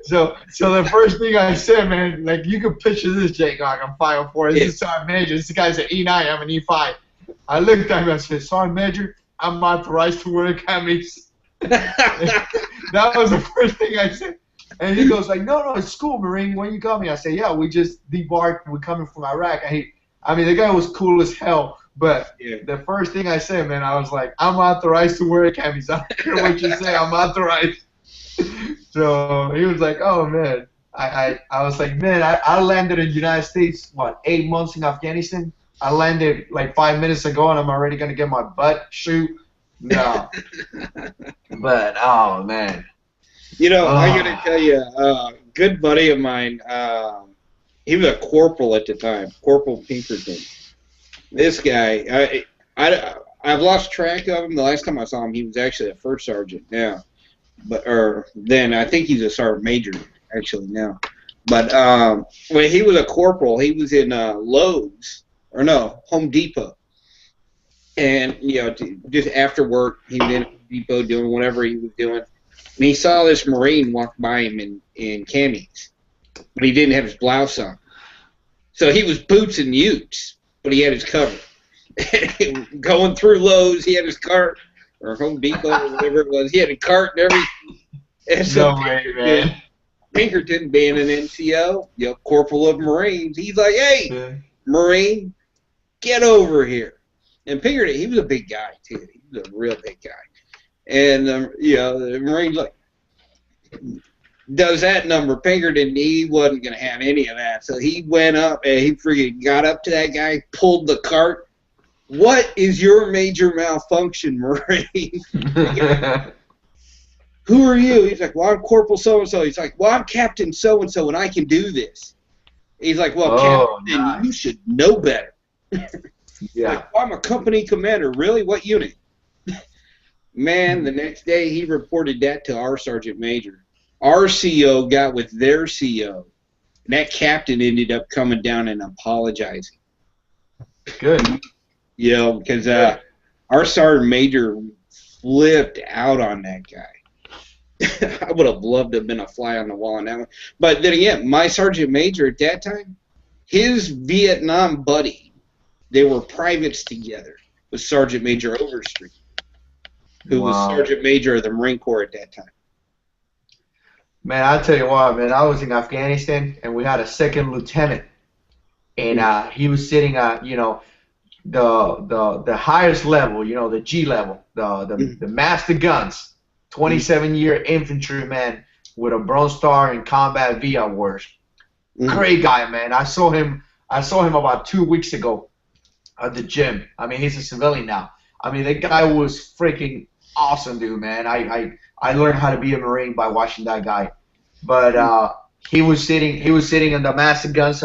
so the first thing I said, man, like you can picture this, Jayhawk, I'm 504, this is Sergeant Major, this guy's an E9, I'm an E5. I looked at him and I said, Sergeant Major, I'm authorized to wear cammies. That was the first thing I said. And he goes like, no, it's school, Marine. When you coming? I say, yeah, we just debarked. We're coming from Iraq. And the guy was cool as hell. But the first thing I said, man, I was like, I'm authorized to wear cammies. I don't care what you say. I'm authorized. So he was like, oh, man. I was like, man, I landed in the United States, 8 months in Afghanistan? I landed like 5 minutes ago, and I'm already going to get my butt shoot. No. But, oh, man. I'm going to tell you, a good buddy of mine, he was a corporal at the time, Corporal Pinkerton. This guy, I've lost track of him. The last time I saw him, he was actually a first sergeant now. Then I think he's a sergeant major, actually, now. But when he was a corporal, he was in Home Depot. And, just after work, he was in Home Depot doing whatever he was doing. And he saw this Marine walk by him in cammies. But he didn't have his blouse on. So he was boots and utes, but he had his cover. Going through Lowe's, he had his cart, or Home Depot, or whatever it was. He had a cart and everything. And so no way, man. Pinkerton, being an NCO, corporal of Marines, he's like, hey, Marine, get over here. And Pinkerton, he was a big guy, too. He was a real big guy. And, the Marine's like, does that number. Pinkerton, he wasn't going to have any of that. So he went up, and he freaking got up to that guy, pulled the cart. What is your major malfunction, Marine? Who are you? He's like, well, I'm Corporal so-and-so. He's like, well, I'm Captain so-and-so, and I can do this. He's like, well, Captain, nice. You should know better. Yeah. Like, well, I'm a company commander. Really? What unit? Man, the next day he reported that to our sergeant major. Our CO got with their CO, and that captain ended up coming down and apologizing. Good. Because our sergeant major flipped out on that guy. I would have loved to have been a fly on the wall on that one. But then again, my sergeant major at that time, his Vietnam buddy, they were privates together with Sergeant Major Overstreet, who was Sergeant Major of the Marine Corps at that time. Man, I'll tell you what, man, I was in Afghanistan, and we had a second lieutenant, and he was sitting at, the highest level, the G level, the master guns, 27-year infantryman with a Bronze Star and Combat V awards. Great guy, man. I saw him about 2 weeks ago at the gym. I mean, he's a civilian now. I mean, the guy was freaking awesome dude, man. I learned how to be a Marine by watching that guy. But he was sitting on the Master Gun's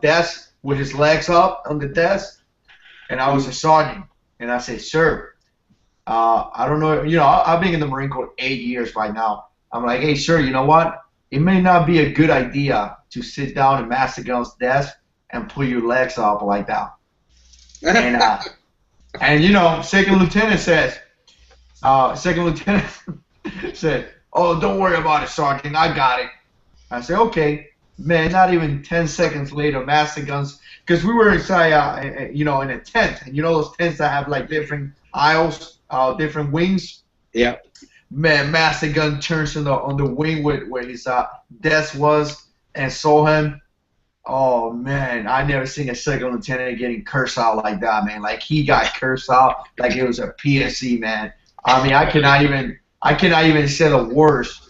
desk with his legs up on the desk, and I was a sergeant, and I said, sir, I don't know, I've been in the Marine Corps 8 years right now. I'm like, hey, sir, you know what? It may not be a good idea to sit down at Master Gun's desk and put your legs up like that. And second lieutenant said, oh, don't worry about it, sergeant, I got it. I said, okay. Man, not even 10 seconds later, Master Guns, because we were inside, in a tent, and those tents that have like different aisles, different wings. Yeah. Man, Master Gun turns on the wing where his desk was and saw him. Oh man, I never seen a second lieutenant getting cursed out like that, man. Like he got cursed out like it was a PSC, man. I mean, I cannot even say the words.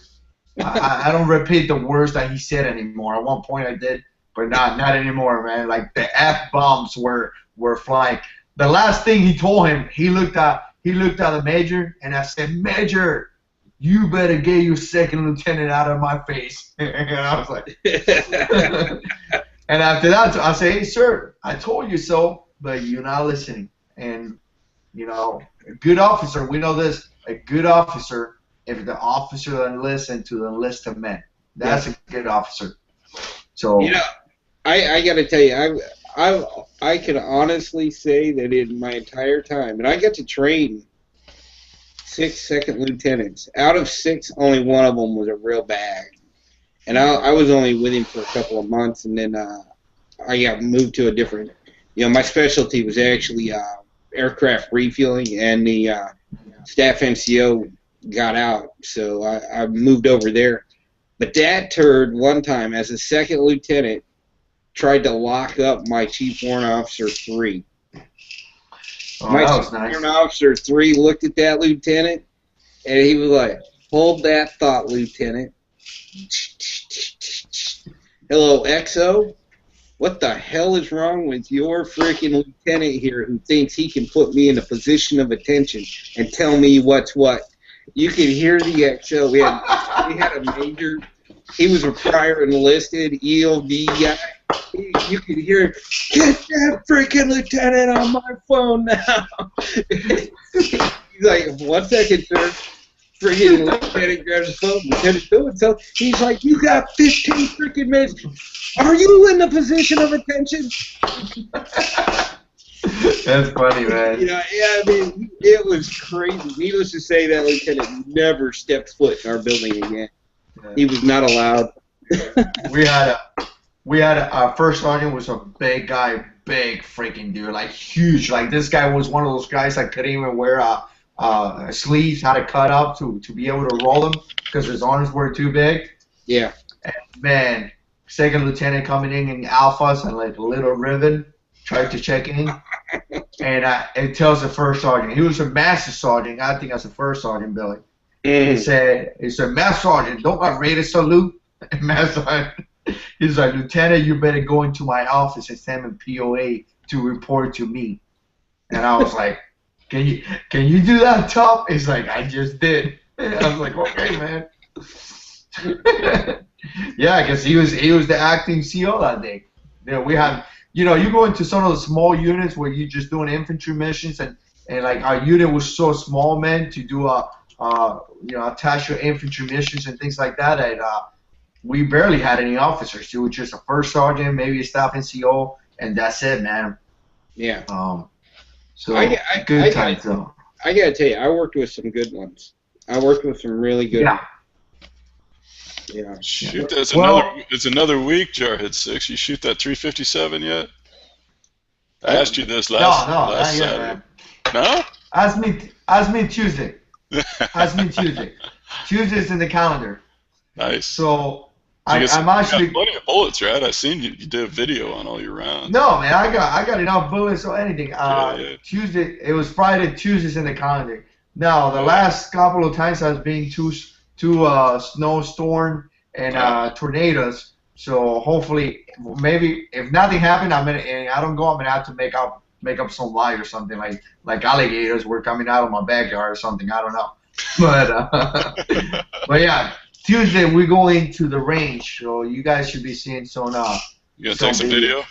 I don't repeat the words that he said anymore. At one point I did, but not anymore, man. Like the F-bombs were flying. The last thing he told him, he looked at the major, and I said, Major, you better get your second lieutenant out of my face. And I was like, and after that I say, hey sir, I told you so, but you're not listening. And a good officer, we know this, a good officer, if the officer doesn't listen to the enlisted men, that's a good officer. So I got to tell you, I can honestly say that in my entire time, and I got to train 6 second lieutenants. Out of 6, only one of them was a real bag, and I was only with him for a couple of months, and then I got moved to a different. My specialty was actually aircraft refueling, and the staff NCO got out, so I moved over there. But that turd one time, as a second lieutenant, tried to lock up my Chief Warrant Officer 3. My Chief Warrant Officer 3 looked at that lieutenant, and he was like, hold that thought, Lieutenant. Hello, XO? What the hell is wrong with your freaking lieutenant here who thinks he can put me in a position of attention and tell me what's what? You could hear the XO. We had a major. He was a prior enlisted EOD guy. You could hear him, get that freaking lieutenant on my phone now. He's like, 1 second, sir. Freaking lieutenant grabs his phone. Lieutenant so-and-so. He's like, you got 15 freaking minutes. Are you in the position of attention? That's funny, man. I mean, it was crazy. Needless to say, that lieutenant never stepped foot in our building again. Yeah. He was not allowed. we had our first sergeant was a big guy, big freaking dude, like huge. Like this guy was one of those guys that couldn't even wear sleeves, had to cut up to be able to roll them because his arms were too big. Yeah. And man, second lieutenant coming in alphas and like a little ribbon. Tried to check in, and it tells the first sergeant. He was a master sergeant, I think, as a first sergeant, Billy. He said, Master Sergeant, don't I ready to salute? And Master Sergeant, he's like, Lieutenant, you better go into my office and send him POA to report to me. And I was like, can you do that, Top? He's like, I just did. And I was like, okay, man. Yeah, because he was the acting CO that day. We had. You go into some of the small units where you're just doing infantry missions, and like our unit was so small, man, to do attach your infantry missions and things like that. And we barely had any officers. It was just a first sergeant, maybe a staff NCO, and that's it, man. Yeah. So good times though. I gotta tell you, I worked with some good ones. I worked with some really good. Yeah. Yeah. Shoot, it's another week, Jarhead6. You shoot that 357 yet? I asked you this last Saturday. No? Ask me Tuesday. Ask me Tuesday. Tuesday's in the calendar. Nice. So I'm actually got plenty of bullets, right? I seen you did a video on all your rounds. No, man, I got enough bullets or anything. Yeah. Tuesday, it was Friday. Tuesday's in the calendar. Now the last couple of times I've been to snowstorm and tornadoes. So hopefully, maybe if nothing happened, I don't go. I'm gonna have to make up make up some lie or something like alligators were coming out of my backyard or something. I don't know. But yeah, Tuesday we go into the range, so you guys should be seeing some. You gonna take some video?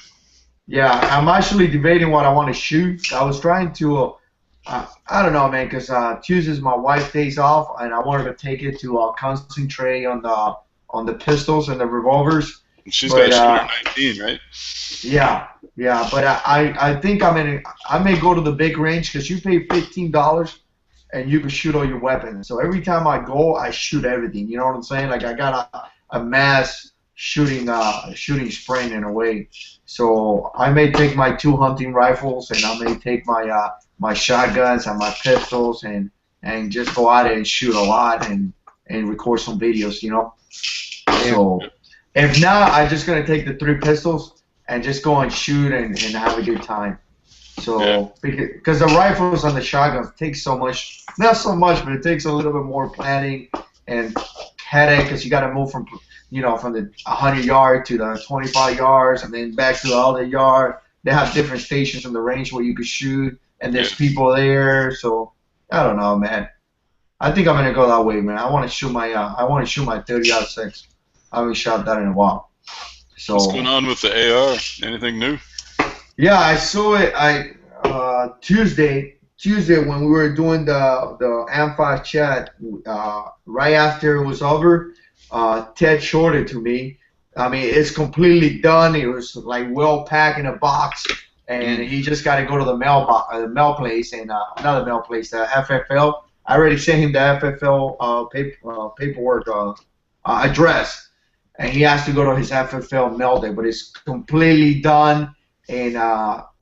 Yeah, I'm actually debating what I want to shoot. I was trying to. I don't know, man, because Tuesday's my wife's days off, and I wanted to take it to concentrate on the pistols and the revolvers. She's got a shooter 19, right? Yeah, but I think I may go to the big range because you pay $15 and you can shoot all your weapons. So every time I go, I shoot everything. You know what I'm saying? Like I got a mass shooting spraying in a way. So I may take my 2 hunting rifles and I may take my shotguns and my pistols and just go out and shoot a lot and record some videos, you know. So if not, I'm just gonna take the 3 pistols and just go and shoot and have a good time. So because the rifles and the shotguns take so much, not so much, but it takes a little bit more planning and headache because you got to move from the 100 yard to the 25 yards and then back to the other yard. They have different stations in the range where you can shoot, and there's people there. So I don't know, man. I think I'm gonna go that way, man. I want to shoot my 30-06. I haven't shot that in a while. So what's going on with the AR? Anything new? Yeah, I saw it. Tuesday when we were doing the AM5 chat, right after it was over, Ted showed it to me. I mean, it's completely done. It was like well packed in a box, and he just got to go to the mail place, and not the mail place, the FFL. I already sent him the FFL paperwork address, and he has to go to his FFL mail day. But it's completely done and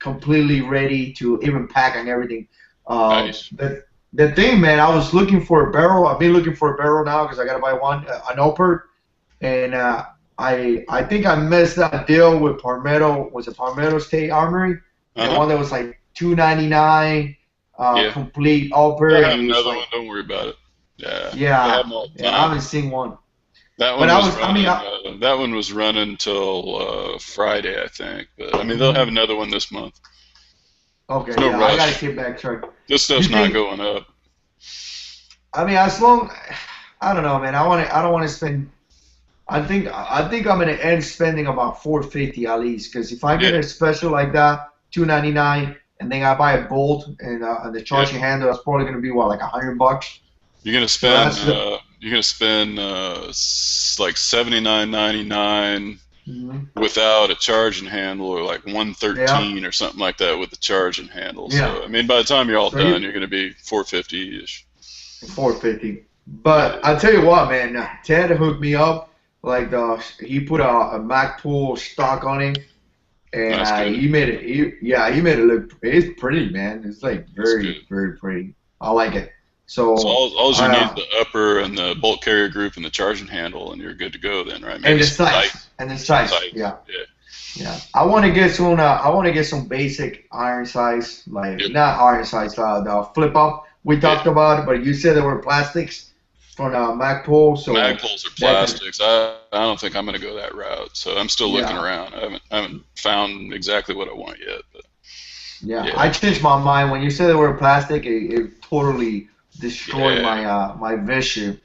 completely ready to even pack and everything. Nice. The thing, man, I was looking for a barrel. I've been looking for a barrel now because I gotta buy one, an Opert, and I think I missed that deal with Palmetto. Was it Palmetto State Armory? The one that was like $299, complete Opert. I have another one. Don't worry about it. Yeah. I haven't seen one. That one that one was running till Friday, I think. But I mean, they'll have another one this month. Okay, no rush. I gotta get back to it. This stuff's not going up. I mean, as long, I don't know, man. I don't want to spend. I think I'm gonna end spending about $450 at least, because if I get a special like that, $299, and then I buy a bolt and the charging handle, that's probably gonna be what, like $100. You're gonna spend like $79.99 without a charging handle, or like $113 or something like that with the charging handle. So I mean, by the time you're all done, you're gonna be $450-ish. $450. But I tell you what, man, Ted hooked me up. Like he put a Magpul stock on him, and he made it. He made it look. It's pretty, man. It's like very pretty. I like it. So all you need is the upper and the bolt carrier group and the charging handle, and you're good to go then, right? Maybe and the sights. And the sights. Yeah. I want to get some. I want to get some basic iron sights, like not iron sights. The flip up we talked about, but you said they were plastics from Magpul. So Magpuls are plastics. I don't think I'm going to go that route. So I'm still looking around. I haven't found exactly what I want yet. But I changed my mind when you said they were plastic. It totally destroyed my vision.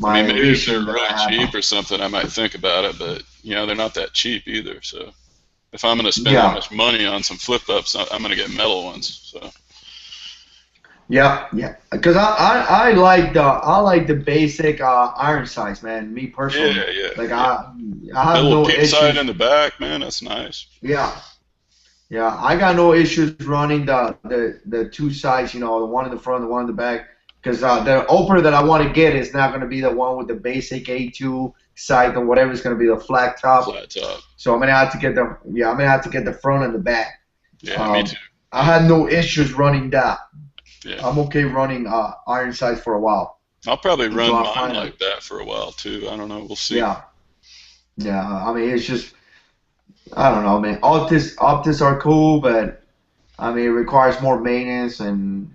I mean, maybe if they're really cheap or something, I might think about it, but they're not that cheap either. So if I'm going to spend that much money on some flip ups, I'm going to get metal ones. So because I like the basic iron sights, man. Me personally, like I have no issues. Side in the back, man, that's nice. I got no issues running the 2 sides, the one in the front, the one in the back. Because the opener that I want to get is not going to be the one with the basic A2 sight or whatever. It's going to be the flat top. So I'm going to have to get the I'm going to have to get the front and the back. Yeah, me too. I had no issues running that. Yeah. I'm okay running iron sights for a while. I'll probably run mine like that for a while too. I don't know. We'll see. Yeah. I mean, it's just, I don't know, man. Optics are cool, but I mean, it requires more maintenance and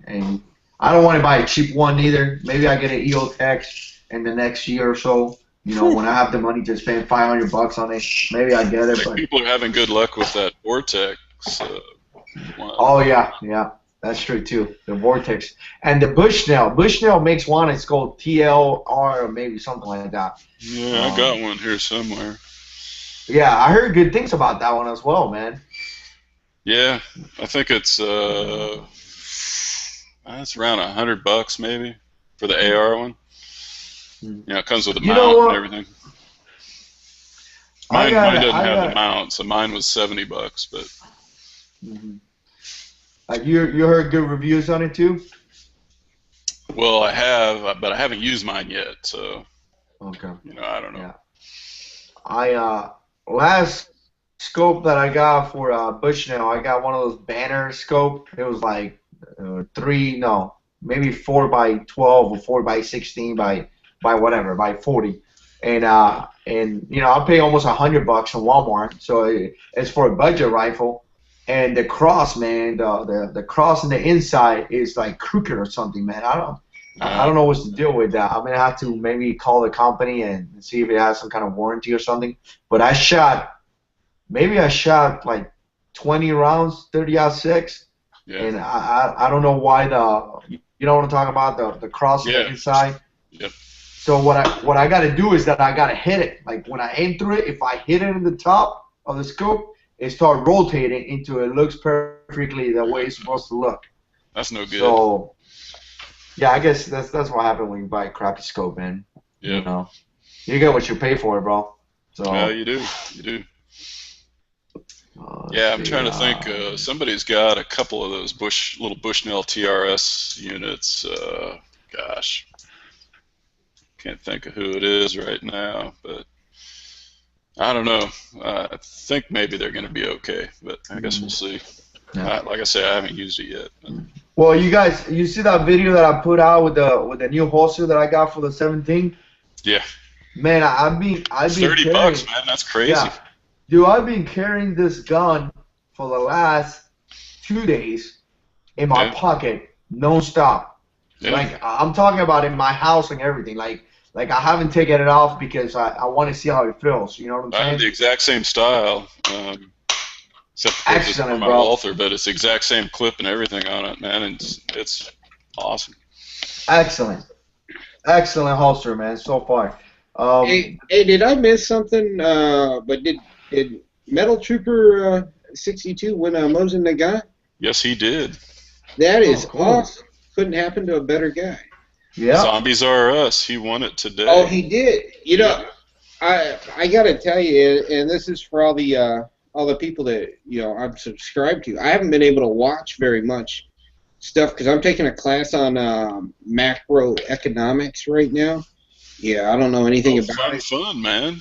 I don't want to buy a cheap one either. Maybe I get an EOTech in the next year or so. When I have the money to spend $500 on it, maybe I get it. But people are having good luck with that Vortex Oh yeah, yeah, that's true too. The Vortex and the Bushnell. Bushnell makes one. It's called TLR or maybe something like that. Yeah, I got one here somewhere. Yeah, I heard good things about that one as well, man. Yeah, I think it's around $100 maybe for the AR one. Yeah, it comes with a mount and everything. Mine doesn't have the mount, so mine was $70, but. You heard good reviews on it too? Well, I have, but I haven't used mine yet, so. Okay. I don't know. Yeah. I last scope that I got for Bushnell, I got one of those banner scope. It was like maybe 4x12 or 4x16 by whatever, by 40. And I pay almost $100 in Walmart, so it's for a budget rifle. And the cross, man, the cross on the inside is like crooked or something, man. I don't know what's the deal with that. I'm gonna have to maybe call the company and see if it has some kind of warranty or something. But I shot like 20 rounds, 30-06, and I don't know why you know what I'm talking about, the cross on the inside. Yep. So what I got to do is that I got to hit it. Like when I aim through it, if I hit it in the top of the scope, it starts rotating into it looks perfectly the way it's supposed to look. That's no good. So yeah, I guess that's what happens when you buy a crappy scope, man. Yeah. You get what you pay for, bro. So. Yeah, you do. Yeah, I'm trying to think. Somebody's got a couple of those little Bushnell TRS units. Gosh, can't think of who it is right now, but I don't know. I think maybe they're going to be okay, but I guess we'll see. Yeah. Like I say, I haven't used it yet. Well, you see that video that I put out with the new holster that I got for the 17? Yeah. Man, I've been $30, man. That's crazy. Yeah. Dude, I've been carrying this gun for the last 2 days in my pocket, non-stop. Yeah. Like, I'm talking about in my house and everything. Like I haven't taken it off because I want to see how it feels. You know what I'm saying? I have the exact same style, except for my Walther, but it's the exact same clip and everything on it, man. And it's awesome. Excellent holster, man, so far. Hey, did I miss something? But did Metal Trooper 62 win a Mosin Nagant? Yes, he did. That is awesome. Couldn't happen to a better guy. Yeah. Zombies Are Us. He won it today. Oh, he did. I gotta tell you, and this is for all the people that I'm subscribed to. I haven't been able to watch very much stuff because I'm taking a class on macroeconomics right now. Yeah, I don't know anything about it. Fun, man.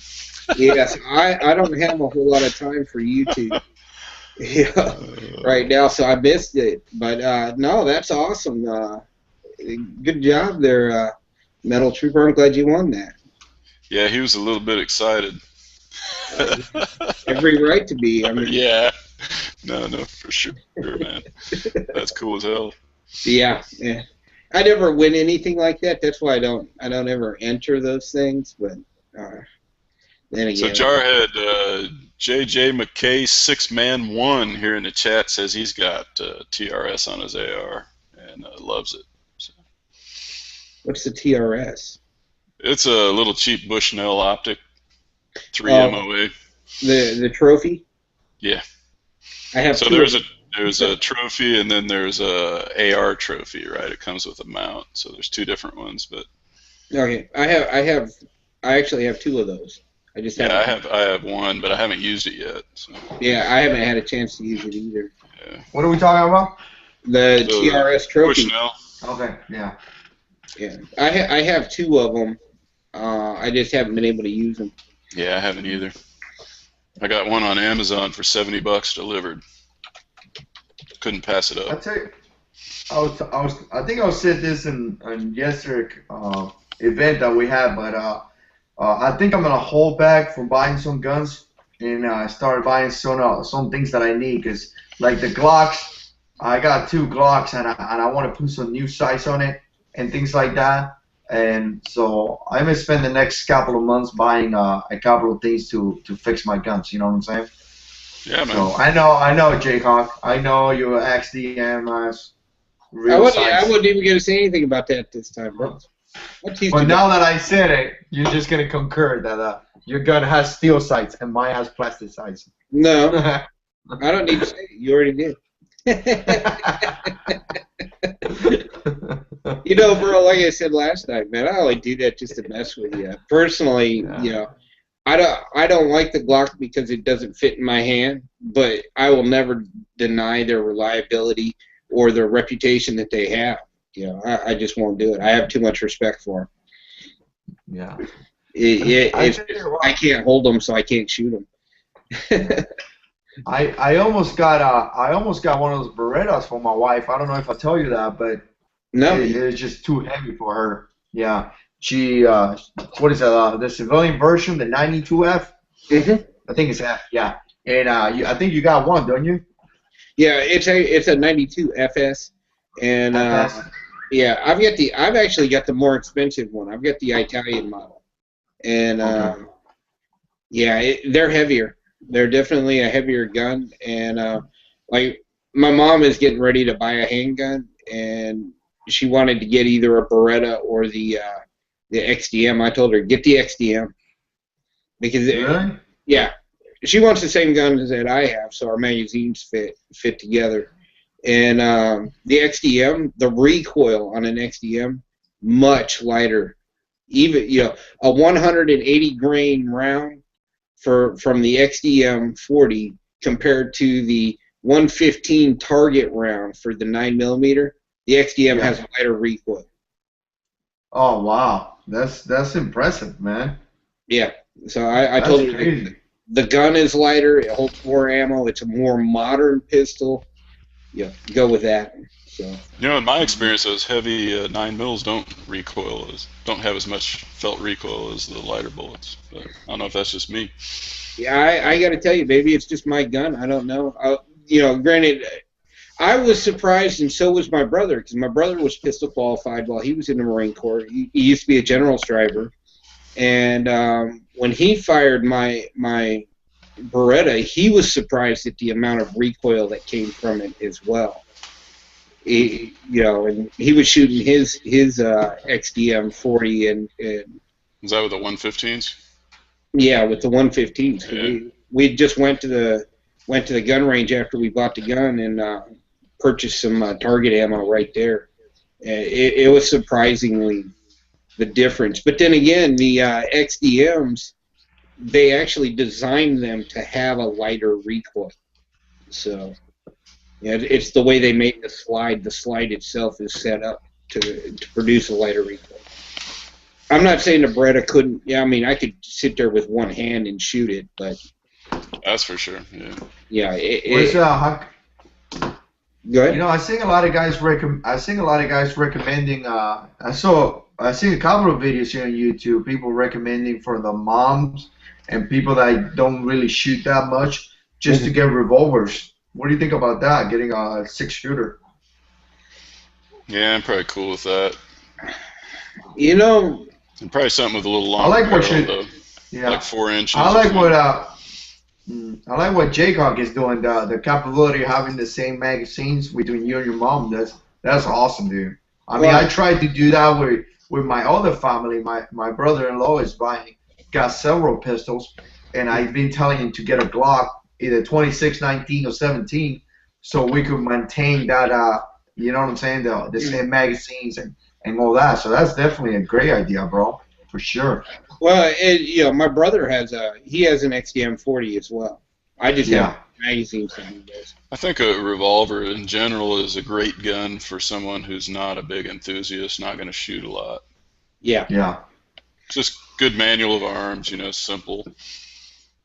Yes, I don't have a whole lot of time for YouTube right now, so I missed it. But no, that's awesome. Good job there, Metal Trooper. I'm glad you won that. Yeah, he was a little bit excited. Every right to be. I mean, yeah. No, for sure, man. That's cool as hell. Yeah. I never win anything like that. That's why I don't ever enter those things. But then again. So Jarhead, JJ McKay 6-man-1 here in the chat says he's got TRS on his AR and loves it. So. What's the TRS? It's a little cheap Bushnell optic, 3 MOA. The trophy. Yeah. I have. So there's a trophy and then there's a AR trophy, right? It comes with a mount. So there's 2 different ones, but. Okay, I actually have 2 of those. I just I have one, but I haven't used it yet. So. Yeah, I haven't had a chance to use it either. Yeah. What are we talking about? The TRS trophy. Bushnell. Okay, yeah. Yeah, I have 2 of them. I just haven't been able to use them. Yeah, I haven't either. I got one on Amazon for $70 delivered. Couldn't pass it up. I tell you, I think I said this in yesterday's event that we had, but I think I'm gonna hold back from buying some guns and start buying some things that I need, because like the Glocks, I got 2 Glocks and I want to put some new sights on it and things like that. And so I'm gonna spend the next couple of months buying a couple of things to fix my guns. You know what I'm saying? Yeah, man. So I know, Jayhawk. I know your XDM real size. I wouldn't even get to say anything about that this time, bro. But now that I said it, you're just gonna concur that your gun has steel sights and mine has plastic sights. No, I don't need to say it. You already did. You know, bro, like I said last night, man, I only do that just to mess with you. Personally, you know, I don't like the Glock because it doesn't fit in my hand, but I will never deny their reliability or their reputation that they have. You know, I just won't do it. I have too much respect for them. Yeah. I can't hold them, so I can't shoot them. I almost got one of those Berettas for my wife. I don't know if I tell you that, but no, it's just too heavy for her. Yeah, she what is that? The civilian version, the 92F. Mm-hmm. I think it's F. Yeah, and I think you got one, don't you? Yeah, it's a 92 FS, and yeah, I've actually got the more expensive one. I've got the Italian model, and yeah, they're heavier. They're definitely a heavier gun, and like my mom is getting ready to buy a handgun, and she wanted to get either a Beretta or the XDM. I told her get the XDM because yeah, she wants the same guns that I have, so our magazines fit together. And the XDM, the recoil on an XDM, much lighter. Even a 180 grain round from the XDM 40 compared to the 115 target round for the 9mm, the XDM has a lighter recoil. Oh wow, that's impressive, man. Yeah, so I told her the gun is lighter, it holds more ammo, it's a more modern pistol. Yeah, go with that. So. In my experience, those heavy 9mm don't have as much felt recoil as the lighter bullets. But I don't know if that's just me. Yeah, I got to tell you, maybe it's just my gun. I don't know. Granted, I was surprised, and so was my brother, because my brother was pistol qualified while he was in the Marine Corps. He used to be a general's driver, and when he fired my Beretta, he was surprised at the amount of recoil that came from it as well. And he was shooting his XDM 40 and was that with the 115s? Yeah, with the 115s. Yeah. We just went to the gun range after we bought the gun and purchased some target ammo right there. It was surprisingly the difference. But then again, the XDMs, they actually designed them to have a lighter recoil. So, yeah, it's the way they make the slide. The slide itself is set up to produce a lighter recoil. I'm not saying the Beretta couldn't. Yeah, I mean, I could sit there with one hand and shoot it, but that's for sure. Yeah. Yeah. Go ahead. I see a lot of guys recommending. I seen a couple of videos here on YouTube. People recommending for the moms and people that don't really shoot that much just to get revolvers. What do you think about that? Getting a 6-shooter? Yeah, I'm probably cool with that. And probably something with a little longer barrel, though. Yeah. Like 4 inches. I like what Jayhawk is doing. The capability of having the same magazines between you and your mom. That's awesome, dude. I mean, I tried to do that with my other family. My brother-in-law got several pistols, and I've been telling him to get a Glock, either 26, 19, or 17, so we could maintain that. You know what I'm saying? The same magazines and all that. So that's definitely a great idea, bro, for sure. Well, my brother has an XDM 40 as well. I just have magazines that he does. I think a revolver in general is a great gun for someone who's not a big enthusiast, not going to shoot a lot. Yeah. Yeah. Just good manual of arms, simple,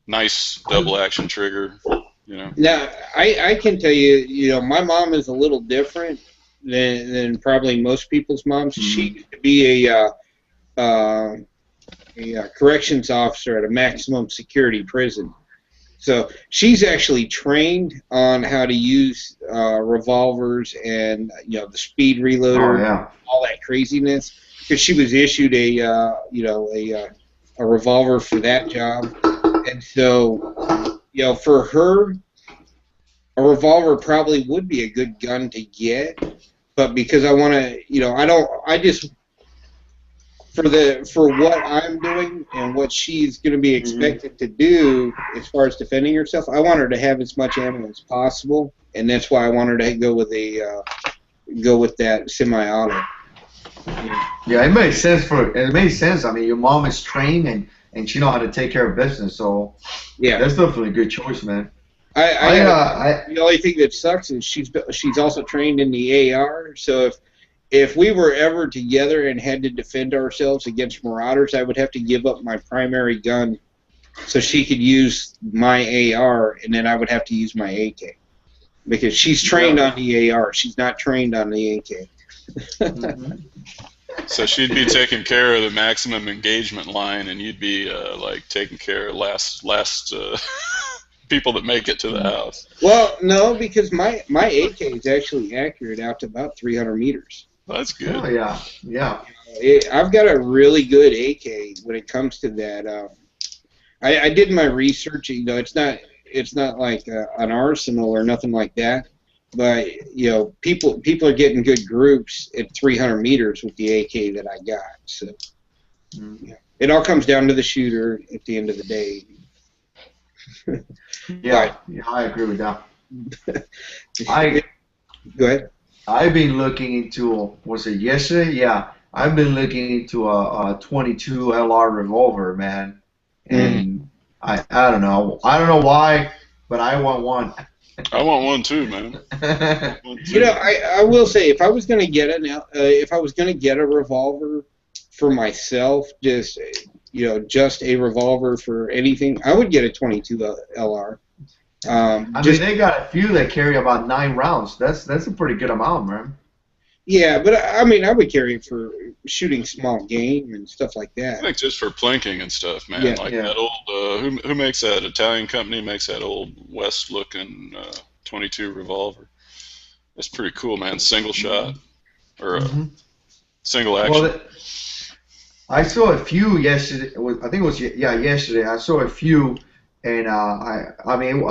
nice double action trigger, Now, I can tell you, my mom is a little different than probably most people's moms. Mm-hmm. She used to be a corrections officer at a maximum security prison. So she's actually trained on how to use revolvers and the speed reloader, all that craziness, because she was issued a revolver for that job, and so for her, a revolver probably would be a good gun to get, but because I want to, I just for what I'm doing and what she's going to be expected to do as far as defending herself, I want her to have as much ammo as possible, and that's why I want her to go with that semi-auto. Yeah, it makes sense. It makes sense. I mean, your mom is trained and she know how to take care of business, so yeah, that's definitely a good choice, man. The only thing that sucks is she's also trained in the AR, so if we were ever together and had to defend ourselves against marauders, I would have to give up my primary gun so she could use my AR, and then I would have to use my AK. Because she's trained on the AR. She's not trained on the AK. So she'd be taking care of the maximum engagement line, and you'd be like taking care of last people that make it to the house. Well, no, because my AK is actually accurate out to about 300 meters. That's good. Oh, yeah, yeah. I've got a really good AK when it comes to that. I did my research. It's not like an arsenal or nothing like that, but people are getting good groups at 300 meters with the AK that I got. So it all comes down to the shooter at the end of the day. Yeah, I agree with that. Go ahead. I've been looking into, was it yesterday? Yeah, I've been looking into a 22 LR revolver, man. And I don't know why, but I want one. I want one too, man. I will say, if I was going to get a revolver for myself, just a revolver for anything, I would get a 22 LR. They got a few that carry about 9 rounds. That's a pretty good amount, man. Yeah, but I would carry it for shooting small game and stuff like that. I think just for plinking and stuff, man. Yeah, that old who makes that Italian company makes that old West-looking 22 revolver. That's pretty cool, man. Single shot or single action. Well, I saw a few yesterday. I think it was yesterday. I saw a few. And I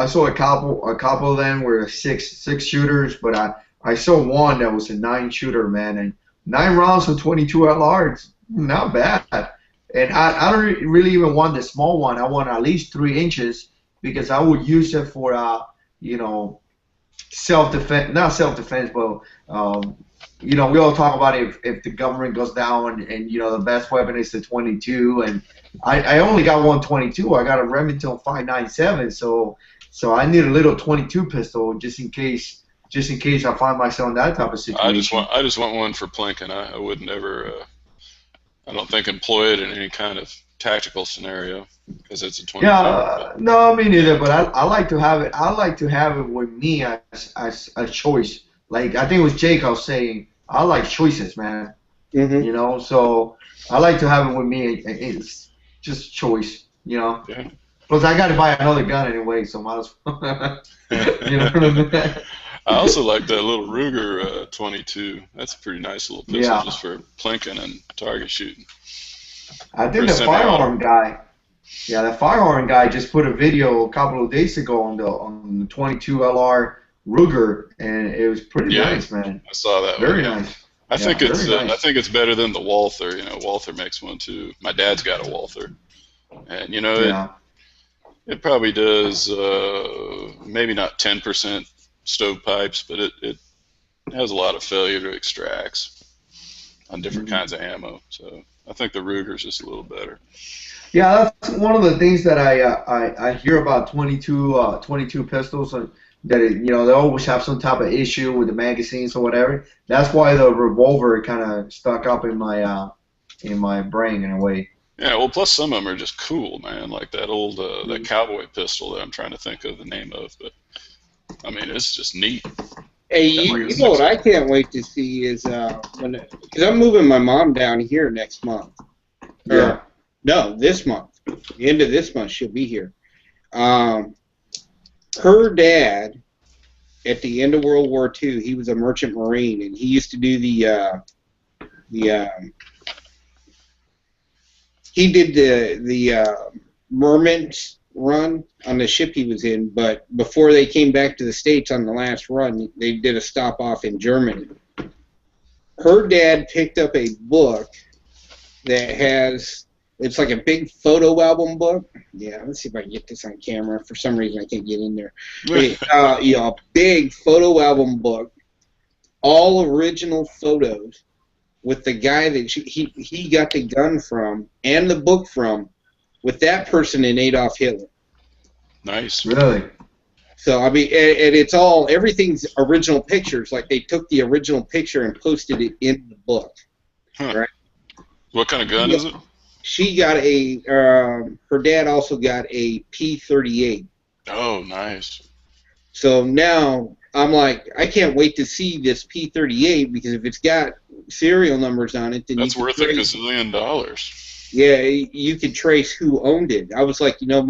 saw a couple of them were six shooters, but I saw one that was a 9 shooter, man, and 9 rounds of 22 LR, not bad. And I don't really even want the small one. I want at least 3 inches because I would use it for self-defense, not self-defense, but we all talk about if the government goes down and the best weapon is the 22, and I only got one 22. I got a Remington 597, so I need a little 22 pistol just in case I find myself in that type of situation. I just want one for plinking. I wouldn't ever. I don't think employ it in any kind of tactical scenario because it's a 22. Yeah, no, me neither. But I like to have it. I like to have it with me as a choice. Like I think it was Jake I was saying. I like choices, man. So I like to have it with me. It's just choice, Yeah. Plus, I got to buy another gun anyway, so might as well. I also like that little Ruger 22. That's a pretty nice little pistol just for plinking and target shooting. I think the firearm guy just put a video a couple of days ago on the 22 LR Ruger, and it was pretty nice, man. I saw that. Very nice. I think it's better than the Walther. Walther makes one too. My dad's got a Walther, and it probably does maybe not 10% stovepipes, but it has a lot of failure to extracts on different kinds of ammo. So I think the Ruger's just a little better. Yeah, that's one of the things that I hear about 22 pistols. That they always have some type of issue with the magazines or whatever. That's why the revolver kind of stuck up in my brain in a way. Yeah, well, plus some of them are just cool, man. Like that old that cowboy pistol that I'm trying to think of the name of, but I mean it's just neat. Hey, you know what I can't wait to see is because I'm moving my mom down here next month. No, this month. The end of this month she'll be here. Her dad, at the end of World War II, he was a merchant marine, and he used to do he did the mermaids run on the ship he was in, but before they came back to the States on the last run, they did a stop off in Germany. Her dad picked up a book that has, it's like a big photo album book. Yeah, let's see if I can get this on camera. For some reason, I can't get in there. A big photo album book, all original photos with the guy that he got the gun from and the book from, with that person in Adolf Hitler. Nice. Really? So, I mean, and it's all, everything's original pictures. Like, they took the original picture and posted it in the book. Huh. Right? What kind of gun is it? She got a, her dad also got a P-38. Oh, nice. So now, I'm like, I can't wait to see this P-38, because if it's got serial numbers on it, then that's worth a gazillion dollars. Yeah, you could trace who owned it. I was like, you know,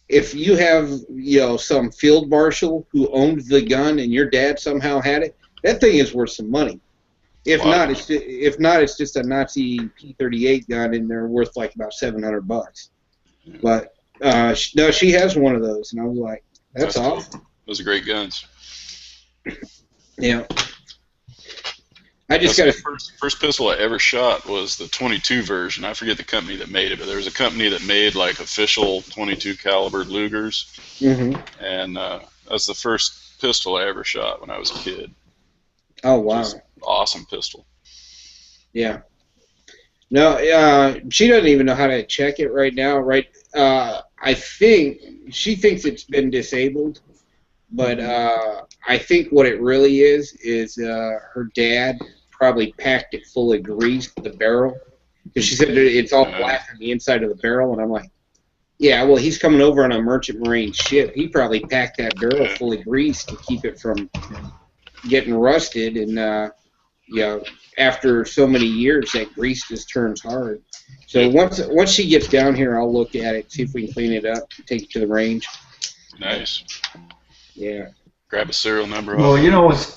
if you have, you know, some field marshal who owned the gun and your dad somehow had it, that thing is worth some money. If not, it's just a Nazi P-38 gun, and they're worth like about $700. Yeah. But no, she has one of those, and I was like, that's awesome. Cool. Those are great guns. Yeah. I just got the first pistol I ever shot was the 22 version. I forget the company that made it, but there was a company that made like official 22 caliber Lugers, and that's the first pistol I ever shot when I was a kid. Oh wow! Awesome pistol. Yeah. No, she doesn't even know how to check it right now. Right? I think she thinks it's been disabled, but I think what it really is her dad probably packed it full of grease, the barrel, because she said it's all black on the inside of the barrel, and I'm like, yeah, well, he's coming over on a Merchant Marine ship. He probably packed that barrel full of grease to keep it from getting rusted, and you know, after so many years, that grease just turns hard. So once she gets down here, I'll look at it, see if we can clean it up, take it to the range. Nice. Yeah. Grab a serial number. Well, you know what's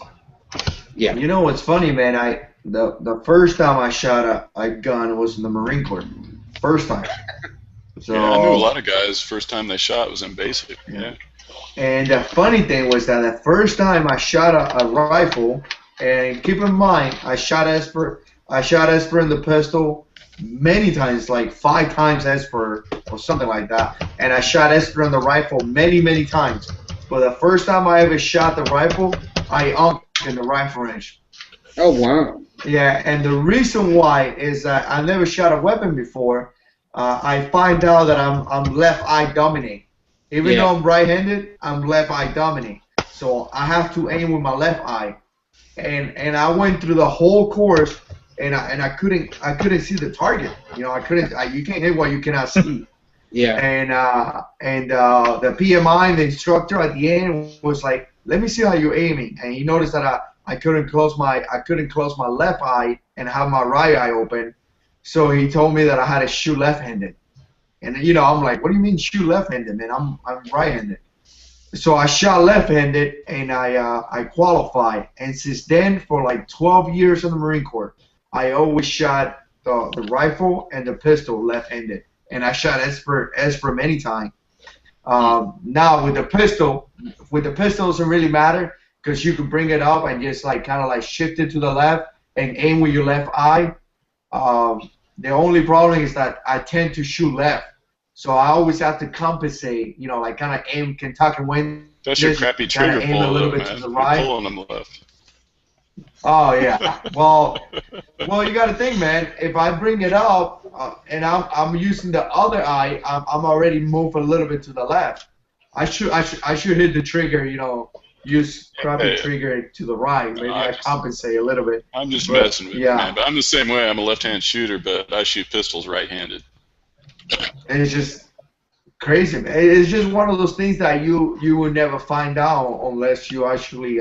Yeah. You know what's funny, man? The first time I shot a gun was in the Marine Corps. First time. So yeah, I knew a lot of guys. First time they shot was in basic. Yeah. And the funny thing was that the first time I shot a rifle, and keep in mind, I shot Esper in the pistol many times, like 5 times Esper or something like that, and I shot Esper in the rifle many times. But the first time I ever shot the rifle, I unked in the rifle range. Oh wow! Yeah, and the reason why is that I never shot a weapon before. I find out that I'm left eye dominant. Even though I'm right-handed, I'm left eye dominant. So I have to aim with my left eye. And I went through the whole course, and I couldn't see the target. You know, you can't hit what you cannot see. Yeah. And the PMI, the instructor at the end was like, "Let me see how you're aiming." And he noticed that I couldn't close my left eye and have my right eye open. So he told me that I had to shoot left-handed. And you know, I'm like, "What do you mean shoot left-handed, man? I'm right-handed." So I shot left-handed, and I qualified. And since then, for like 12 years in the Marine Corps, I always shot the rifle and the pistol left-handed. And I shot Esper many times. Now with the pistol doesn't really matter, because you can bring it up and just like kind of like shift it to the left and aim with your left eye. The only problem is that I tend to shoot left, so I always have to compensate. You know, like kind of aim Kentucky wind. That's your crappy trigger pull, a little bit man. to the right. You're pulling them left. Oh yeah. Well, you got to think, man. If I bring it up and I'm using the other eye, I'm already moved a little bit to the left. I should hit the trigger. You know, use crappy trigger to the right. Maybe I compensate a little bit. I'm just messing with you, man. But I'm the same way. I'm a left-hand shooter, but I shoot pistols right-handed. And it's just crazy, man. It's just one of those things that you will never find out unless you actually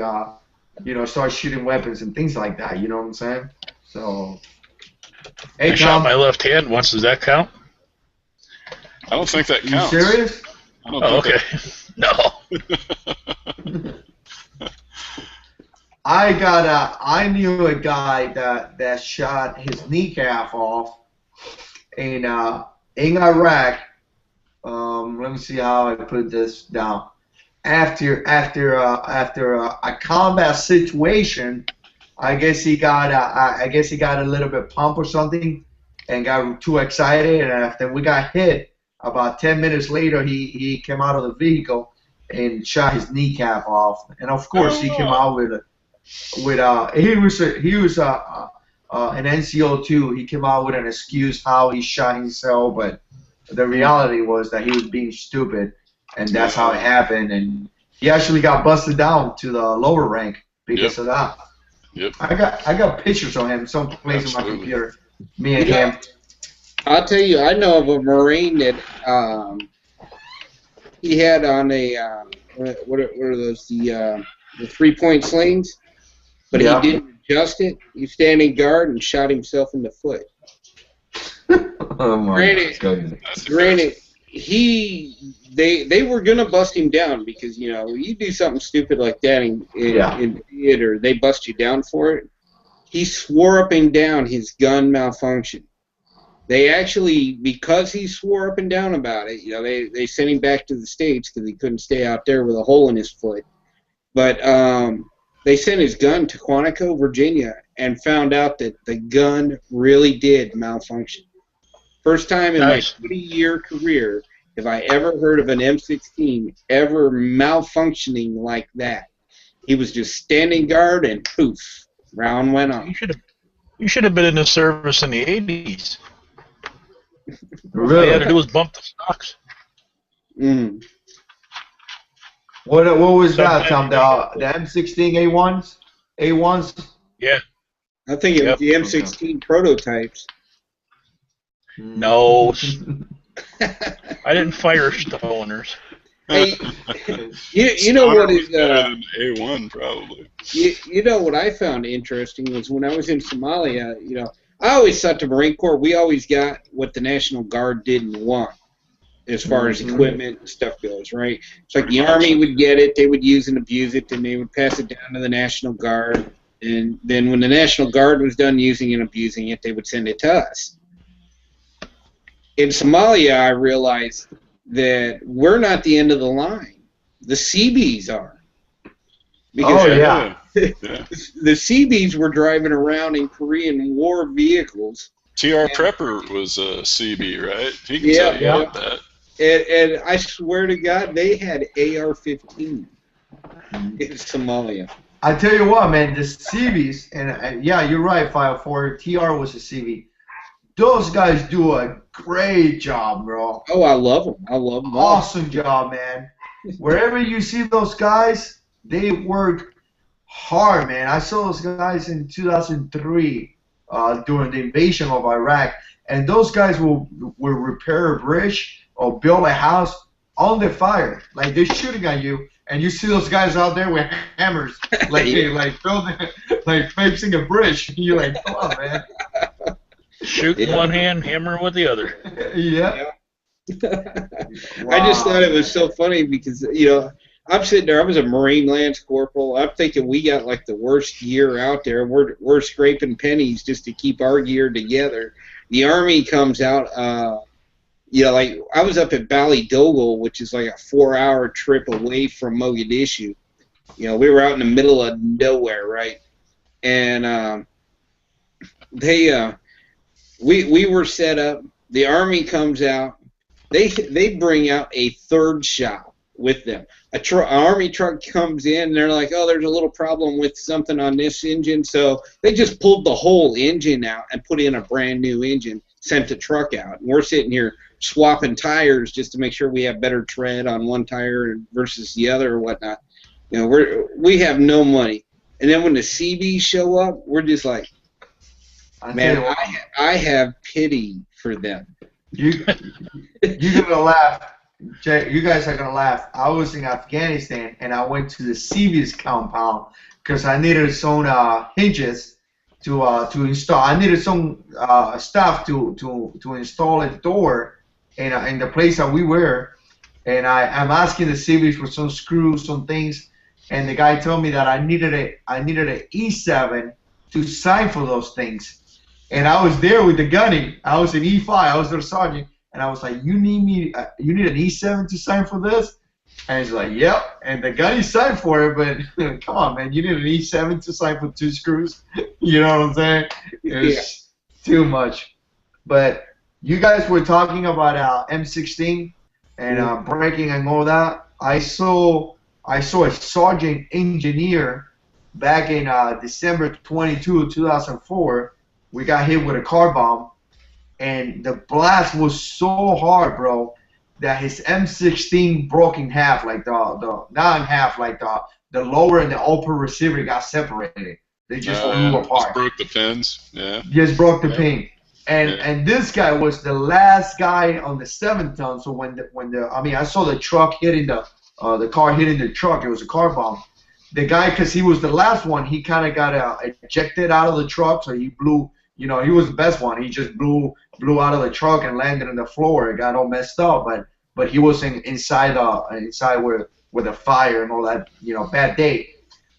start shooting weapons and things like that. You know what I'm saying? So. Hey, I shot my left hand once. Does that count? I don't think that counts. You serious? I don't think okay. No. I knew a guy that shot his kneecap off in Iraq, Let me see how I put this down. After a combat situation, I guess he got a little bit pumped or something, and got too excited. And after we got hit, about 10 minutes later, he came out of the vehicle and shot his kneecap off. And of course, he came out with he was an NCO too. He came out with an excuse how he shot himself, but the reality was that he was being stupid, and that's how it happened. And he actually got busted down to the lower rank because of that. Yep. I got pictures of him someplace on my computer. Me and him. I'll tell you, I know of a Marine that he had on a what are those, the 3-point slings, but he didn't adjust it. He standing guard and shot himself in the foot. Oh my goodness. Granted, they were gonna bust him down because you do something stupid like that in theater, they bust you down for it. He swore up and down his gun malfunctioned. They actually, because he swore up and down about it, they sent him back to the States because he couldn't stay out there with a hole in his foot. But they sent his gun to Quantico, Virginia, and found out that the gun really did malfunction. First time in my 20-year career have I ever heard of an M16 ever malfunctioning like that. He was just standing guard and poof, round went on. You should have been in the service in the 80s. Really? All you had to do was bump the stocks. Mm. What was that, Tom? The M16 A1s? A1s? Yeah. I think it was the M16 prototypes. No. I didn't fire stoners. Hey, you know what is A1 probably. You know what I found interesting was when I was in Somalia. I always thought the Marine Corps, we always got what the National Guard didn't want as far as equipment and stuff goes, right? It's like the Army would get it, they would use and abuse it, and they would pass it down to the National Guard, and then when the National Guard was done using and abusing it, they would send it to us. In Somalia, I realized that we're not the end of the line. The Seabees are. Because the Seabees were driving around in Korean War vehicles. TR Prepper was a CB, right? He can tell you about that. And I swear to God, they had AR-15 in Somalia. I tell you what, man, the Seabees, and yeah, you're right, 504, TR was a CB. Those guys do a great job, bro. Oh, I love them. I love them. Awesome job, man. Wherever you see those guys, they work hard, man. I saw those guys in 2003 during the invasion of Iraq, and those guys will repair a bridge or build a house on the fire. Like, they're shooting at you, and you see those guys out there with hammers, like building, like fixing a bridge. You're like, come on, man. Shoot in one hand, hammer with the other. Yeah. Wow. I just thought it was so funny because, I'm sitting there, I was a Marine Lance Corporal. I'm thinking we got like the worst gear out there. We're scraping pennies just to keep our gear together. The Army comes out, like I was up at Ballydogle, which is like a 4-hour trip away from Mogadishu. We were out in the middle of nowhere, right? And we were set up. The Army comes out. They bring out a third shop with them. An Army truck comes in, and they're like, oh, there's a little problem with something on this engine. So they just pulled the whole engine out and put in a brand new engine, sent the truck out. And we're sitting here swapping tires just to make sure we have better tread on one tire versus the other or whatnot. We have no money. And then when the CBs show up, we're just like, man, I have pity for them. You're gonna laugh. Jay, you guys are gonna laugh. I was in Afghanistan and I went to the CB's compound because I needed some hinges to install. I needed some stuff to install a door in the place that we were, and I'm asking the CB's for some screws, some things, and the guy told me that I needed an E7 to sign for those things. And I was there with the gunny. I was an E5. I was their sergeant. And I was like, you need an E7 to sign for this? And he's like, yep. And the guy signed for it, but come on, man, you need an E7 to sign for 2 screws? You know what I'm saying? It's too much. But you guys were talking about M16 and braking and all that. I saw a sergeant engineer back in December 22, 2004. We got hit with a car bomb, and the blast was so hard, bro, that his M16 broke in half, like not in half, like the lower and the upper receiver got separated. They just flew apart. Just broke the pins. Yeah. Just broke the pin. And this guy was the last guy on the 7-ton. So when I saw the truck hitting the car hitting the truck. It was a car bomb. The guy, because he was the last one, he kind of got ejected out of the truck. So he blew. You know, he was the best one. He just blew out of the truck and landed on the floor. It got all messed up, but he was inside where the fire and all that, you know, bad day.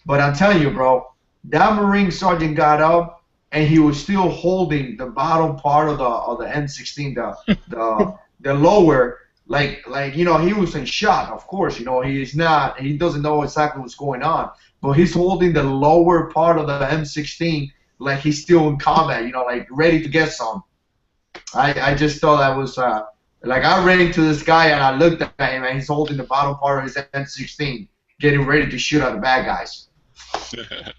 But I'm telling you, bro, that Marine sergeant got up and he was still holding the bottom part of the M16, the lower, like you know, he was in shock. Of course, you know, he doesn't know exactly what's going on, but he's holding the lower part of the M16. Like he's still in combat, you know, like ready to get some. I just thought that was like I ran into this guy and I looked at him and he's holding the bottom part of his M16, getting ready to shoot at the bad guys.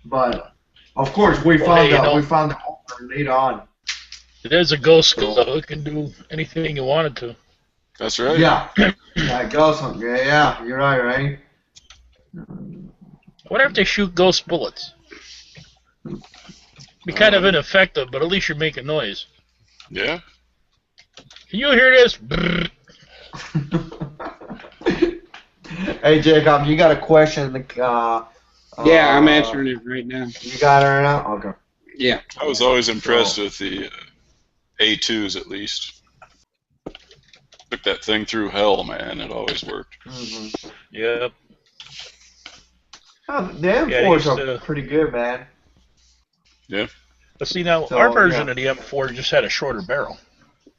But of course we found the owner later on. There's a ghost so it can do anything you want it to. That's right. Yeah, ghost. Yeah, you're right. What if they shoot ghost bullets? Be kind of ineffective, but at least you're making noise. Yeah. Can you hear this? Hey, Jacob, you got a question? Yeah, I'm answering it right now. You got it right now? Okay. Yeah. I was always impressed with the A2s, at least. Took that thing through hell, man. It always worked. Mm-hmm. Yep. Oh, the M4s are pretty good, man. Yeah. But see, now, our version of the M4 just had a shorter barrel.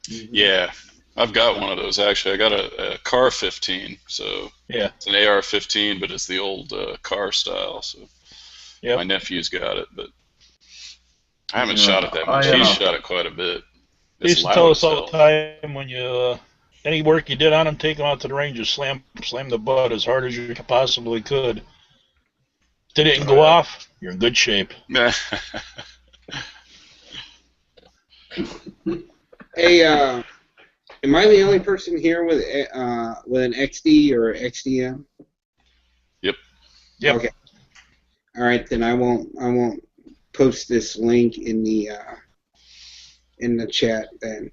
Yeah. I've got one of those, actually. I got a Car 15, so yeah, it's an AR-15, but it's the old car style, so my nephew's got it, but I haven't shot it that much. He's shot it quite a bit. He used to tell us all the time when you, any work you did on him, take him out to the range and slam the butt as hard as you possibly could. Did it go off? You're in good shape. Hey, am I the only person here with an XD or XDM? Yep. Okay. All right, then I won't post this link in the chat then.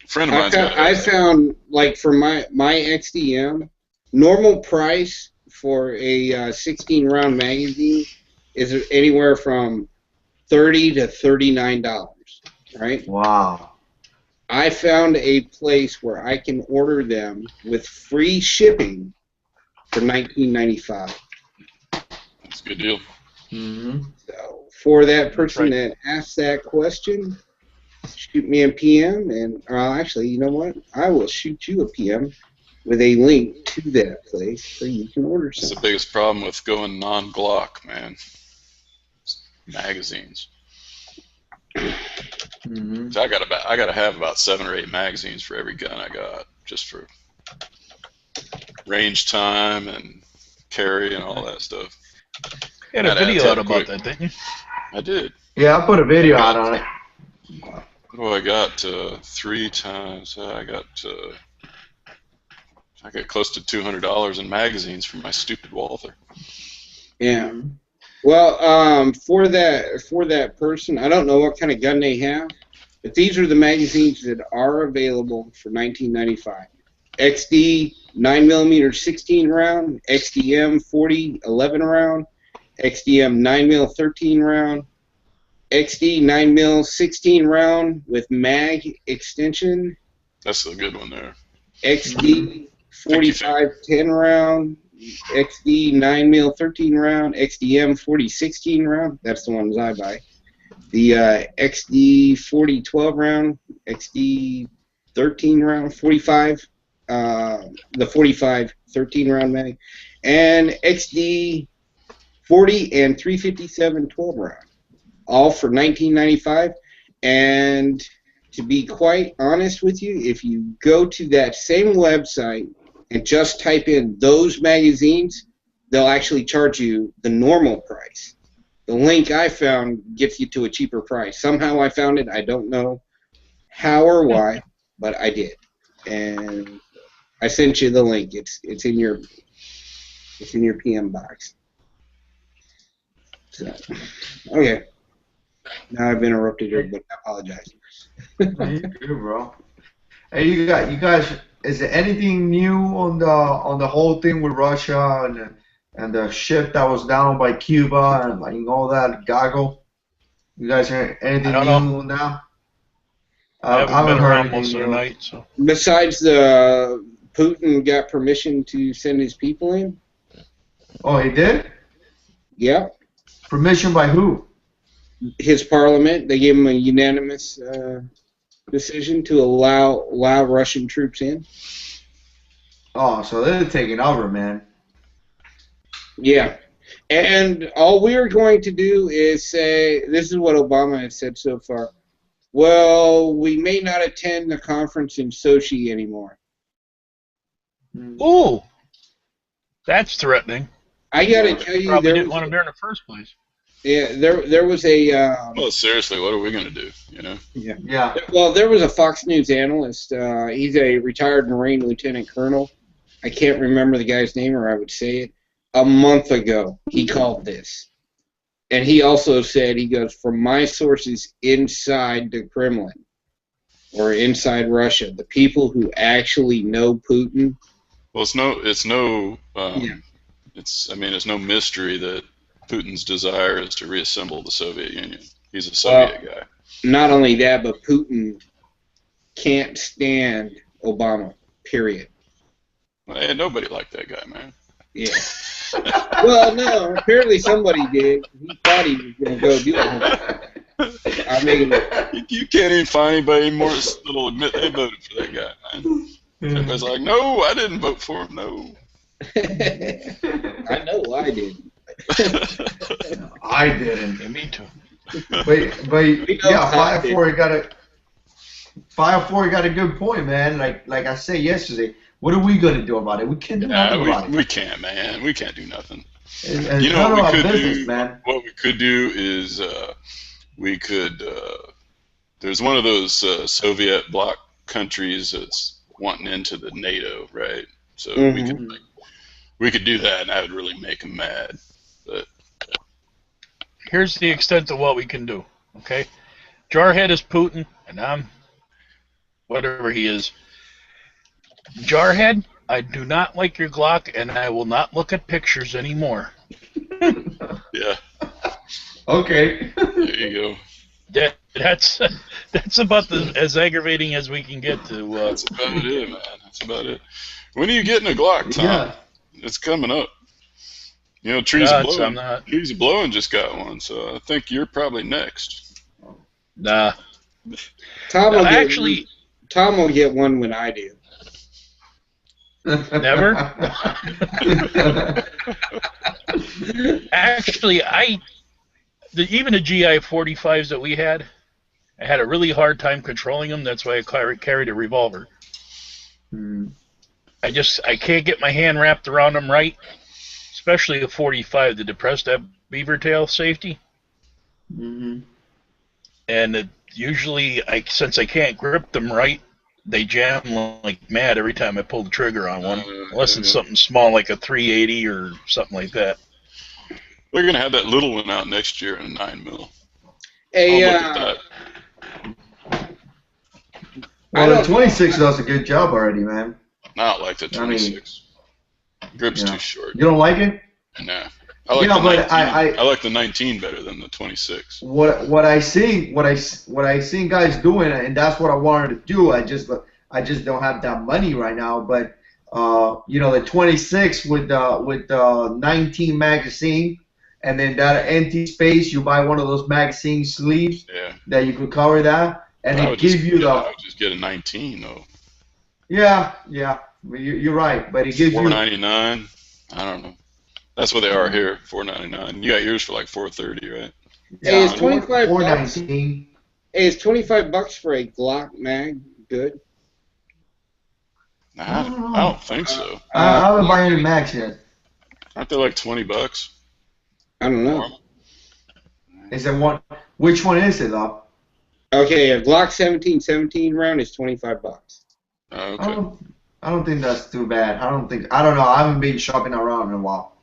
Friend of mine's I found, like, for my XDM, normal price for a 16-round magazine is anywhere from $30 to $39, right? Wow. I found a place where I can order them with free shipping for $19.95. That's a good deal. Mm-hmm. So for that person that asked that question, shoot me a PM, and actually, you know what? I will shoot you a PM with a link to that place so you can order something. That's the biggest problem with going non-Glock, man. Magazines. Mm-hmm. So I gotta have about 7 or 8 magazines for every gun I got, just for range time and carry and all that stuff. You had a video out about that, didn't you? I did. Yeah, I put a video out on it. What do I got? 3 times. I got close to $200 in magazines for my stupid Walther. Yeah. Well, for that person, I don't know what kind of gun they have, but these are the magazines that are available for $19.95. XD 9mm 16 round, XDM 40 11 round, XDM 9mm 13 round, XD 9mm 16 round with mag extension. That's a good one there. XD 45 10 round. XD 9mm 13 round, XDM 40 16 round. That's the ones I buy. The XD 40 12 round, XD 13 round 45, the 45 13 round mag, and XD 40 and 357 12 round, all for $19.95. And to be quite honest with you, if you go to that same website and just type in those magazines, they'll actually charge you the normal price. The link I found gets you to a cheaper price. Somehow I found it. I don't know how or why, but I did. And I sent you the link. It's in your PM box. So, okay. Now I've interrupted everybody. I apologize. You're good, bro. Hey, you guys. Is there anything new on the whole thing with Russia and the ship that was down by Cuba and like all that goggle? You guys heard anything new on that? I haven't heard anything most of the night. So. Besides Putin got permission to send his people in. Oh, he did? Yeah. Permission by who? His parliament. They gave him a unanimous decision to allow Russian troops in. Oh, so they're taking over, man. Yeah. And all we're going to do is say, this is what Obama has said so far, well, we may not attend the conference in Sochi anymore. Ooh, that's threatening. I got to tell you, probably didn't want him there in the first place. Yeah, there was a. Well, seriously, what are we gonna do? You know? Yeah. Well, there was a Fox News analyst. He's a retired Marine lieutenant colonel. I can't remember the guy's name, or I would say it. A month ago, he called this, and he also said, he goes, from my sources inside the Kremlin or inside Russia, the people who actually know Putin. Well, it's no mystery that Putin's desire is to reassemble the Soviet Union. He's a Soviet guy. Not only that, but Putin can't stand Obama, period. Well, nobody liked that guy, man. Yeah. Well, no, apparently somebody did. He thought he was going to go do it. I mean, you can't even find anybody anymore that'll admit they voted for that guy, man. Everybody's like, no, I didn't vote for him, no. I know I didn't. I didn't. Yeah, me too. But yeah, 5-4 got a good point, man. Like I said yesterday, what are we gonna do about it? We can't do nothing about it. We can't, man. We can't do nothing. It's you know what we could business, do? Man. What we could do is we could. There's one of those Soviet bloc countries that's wanting into the NATO, right? So we could do that, and that would really make them mad. But here's the extent of what we can do. Okay, Jarhead is Putin, and I'm whatever he is. Jarhead, I do not like your Glock, and I will not look at pictures anymore. Yeah. Okay. There you go. That's about as aggravating as we can get to. That's about it, man. That's about it. When are you getting a Glock, Tom? Yeah. It's coming up. You know, Trees Blowing just got one, so I think you're probably next. Nah. Tom will get one when I do. Never? Actually, even the GI 45s that we had, I had a really hard time controlling them. That's why I carried a revolver. I can't get my hand wrapped around them right, especially a 45 to depress that beaver tail safety. And usually, since I can't grip them right, they jam like mad every time I pull the trigger on one, unless it's something small like a 380 or something like that. We're gonna have that little one out next year in a 9mm. Well, the 26 does a good job already, man. Not like the 26. Grip's too short. You don't like it? Nah. I like the 19. I like the 19 better than the 26. What I see guys doing, and that's what I wanted to do. I just don't have that money right now. But the 26 with the 19 magazine, and then that empty space, you buy one of those magazine sleeves that you could cover that, and it gives you the. I would just get a 19 though. Yeah, yeah. You're right, but it gives you $4.99. I don't know. That's what they are here. $4.99. You got yours for like $4.30, right? Hey, it's 25 bucks. $4.19. Hey, it's 25 bucks for a Glock mag. Good. Nah, I don't think so. I haven't bought any mags yet. Aren't they like 20 bucks? I don't know. Is it one? Which one is it, though? Okay, a Glock 17 round is 25 bucks. Oh, okay. I don't think that's too bad. I don't know. I haven't been shopping around in a while.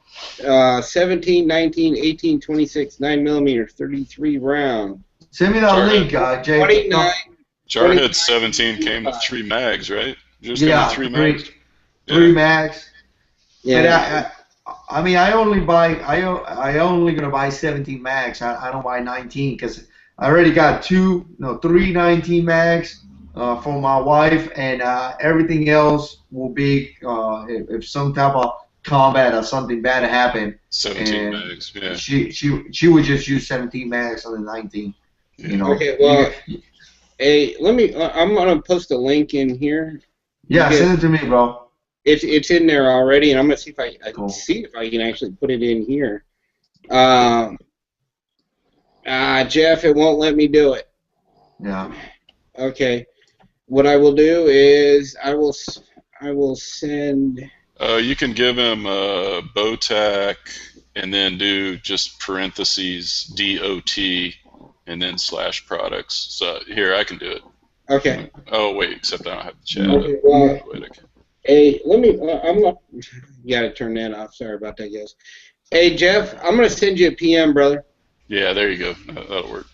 17, 19, 18, 26, 9mm, 33 round. Send me that link, Jay. 29. Jarhead 17 came with 3 mags, right? Just Yeah, 3 mags. Three mags. Yeah. But I mean, I only gonna buy 17 mags. I don't buy 19 because I already got 3 19 mags for my wife, and everything else will be if some type of combat or something bad happened. 17 mags. Yeah. She would just use 17 mags on the 19. Yeah. You know. Okay. Well, hey, let me. I'm gonna post a link in here. Yeah, send it to me, bro. It's in there already, and I'm gonna see if I Cool. see if I can actually put it in here. Jeff, it won't let me do it. Yeah. Okay. What I will do is I will send. You can give him a BOTAC and then do just parentheses DOT and then /products. So here, I can do it. Okay. Oh wait, except I don't have the chat. Okay, well, Wait, okay. hey, let me. I'm not. You gotta turn that off. Sorry about that, guys. Hey, Jeff, I'm gonna send you a PM, brother. Yeah, there you go. That'll work.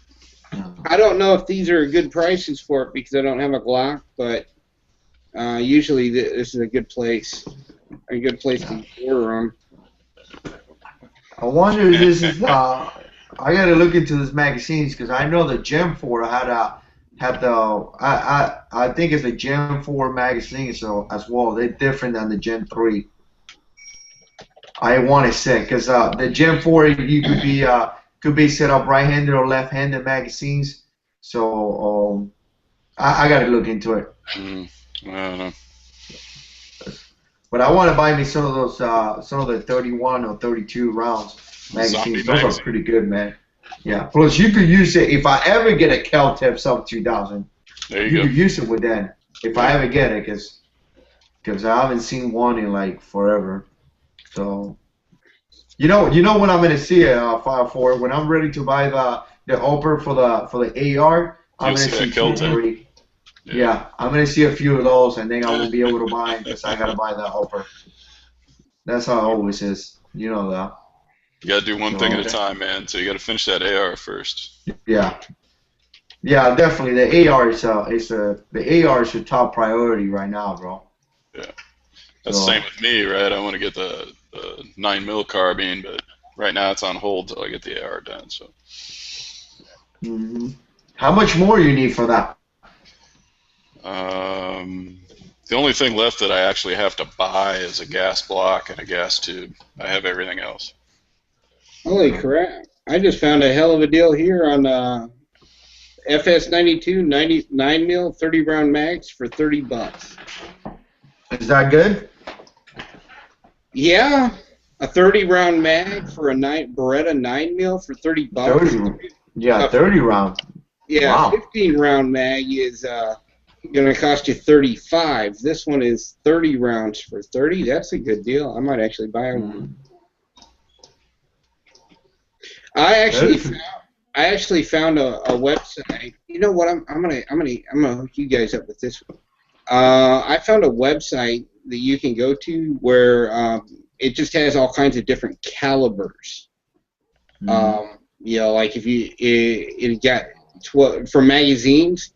I don't know if these are good prices for it because I don't have a Glock, but usually this is a good place. A good place to order them. I wonder if this is. I gotta look into this magazines because I know the Gen 4 had the. I think it's the Gen 4 magazine so as well. They're different than the Gen 3. I want to say because the Gen 4 you could be set up right-handed or left-handed magazines. So I gotta look into it. I don't know. But I want to buy me some of those, some of the 31 or 32 rounds magazines. Those are pretty good, man. Yeah. Plus, you could use it if I ever get a Kel-Tep Sub 2000. There you go. Could use it with that if I ever get it, because I haven't seen one in like forever. So, you know when I'm gonna see it, 5.4 when I'm ready to buy the upper for the AR, I'm gonna see 2 or 3. Yeah, I'm gonna see a few of those, and then I won't be able to buy it because I gotta buy the hopper. That's how it always is. You know that. You gotta do one thing at a time, man. So you gotta finish that AR first. Yeah. Yeah, definitely. The AR is the AR is your top priority right now, bro. Yeah. That's the same with me, right? I want to get the 9mm carbine, but right now it's on hold till I get the AR done. So. How much more you need for that? The only thing left that I actually have to buy is a gas block and a gas tube. I have everything else. Holy crap. I just found a hell of a deal here on FS92 9mm 30 round mags for 30 bucks. Is that good? Yeah. A 30 round mag for a Beretta 9mm for 30 bucks. 30, yeah, 30 round. Yeah, wow. 15 round mag is going to cost you 35. This one is 30 rounds for 30. That's a good deal. I might actually buy one. I actually found a website. You know what? I'm gonna hook you guys up with this one. I found a website that you can go to where it just has all kinds of different calibers. You know, like if it got 12 for magazines.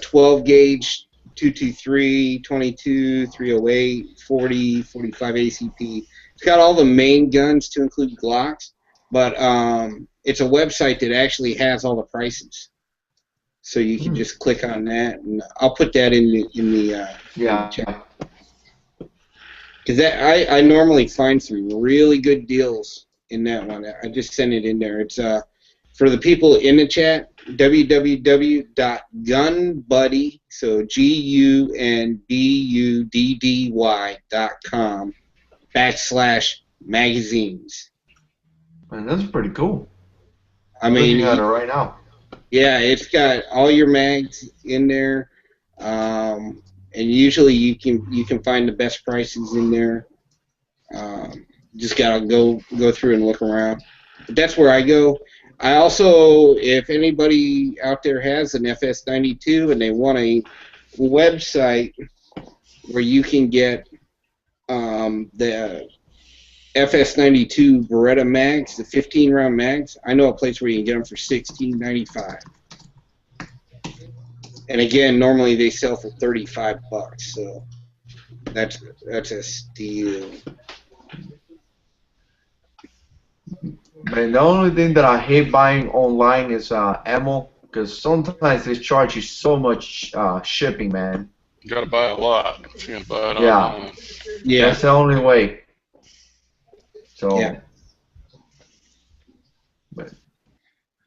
12 gauge, 223, 22, 308, 40, 45 ACP. It's got all the main guns to include Glocks, but it's a website that actually has all the prices. So you can just click on that, and I'll put that in the chat. Because I normally find some really good deals in that one. I just send it in there. It's for the people in the chat. www.gunbuddy, so GUNBUDDY.com/magazines. Man, that's pretty cool. I mean, looking at it right now. Yeah, it's got all your mags in there, and usually you can find the best prices in there. Just gotta go through and look around. But that's where I go. I also, if anybody out there has an FS92 and they want a website where you can get the FS92 Beretta mags, the 15-round mags, I know a place where you can get them for $16.95. And again, normally they sell for $35, so that's a steal. Man, the only thing that I hate buying online is ammo, because sometimes they charge you so much shipping, man. You gotta buy a lot if you're gonna buy it online. Yeah, that's the only way. So, yeah. But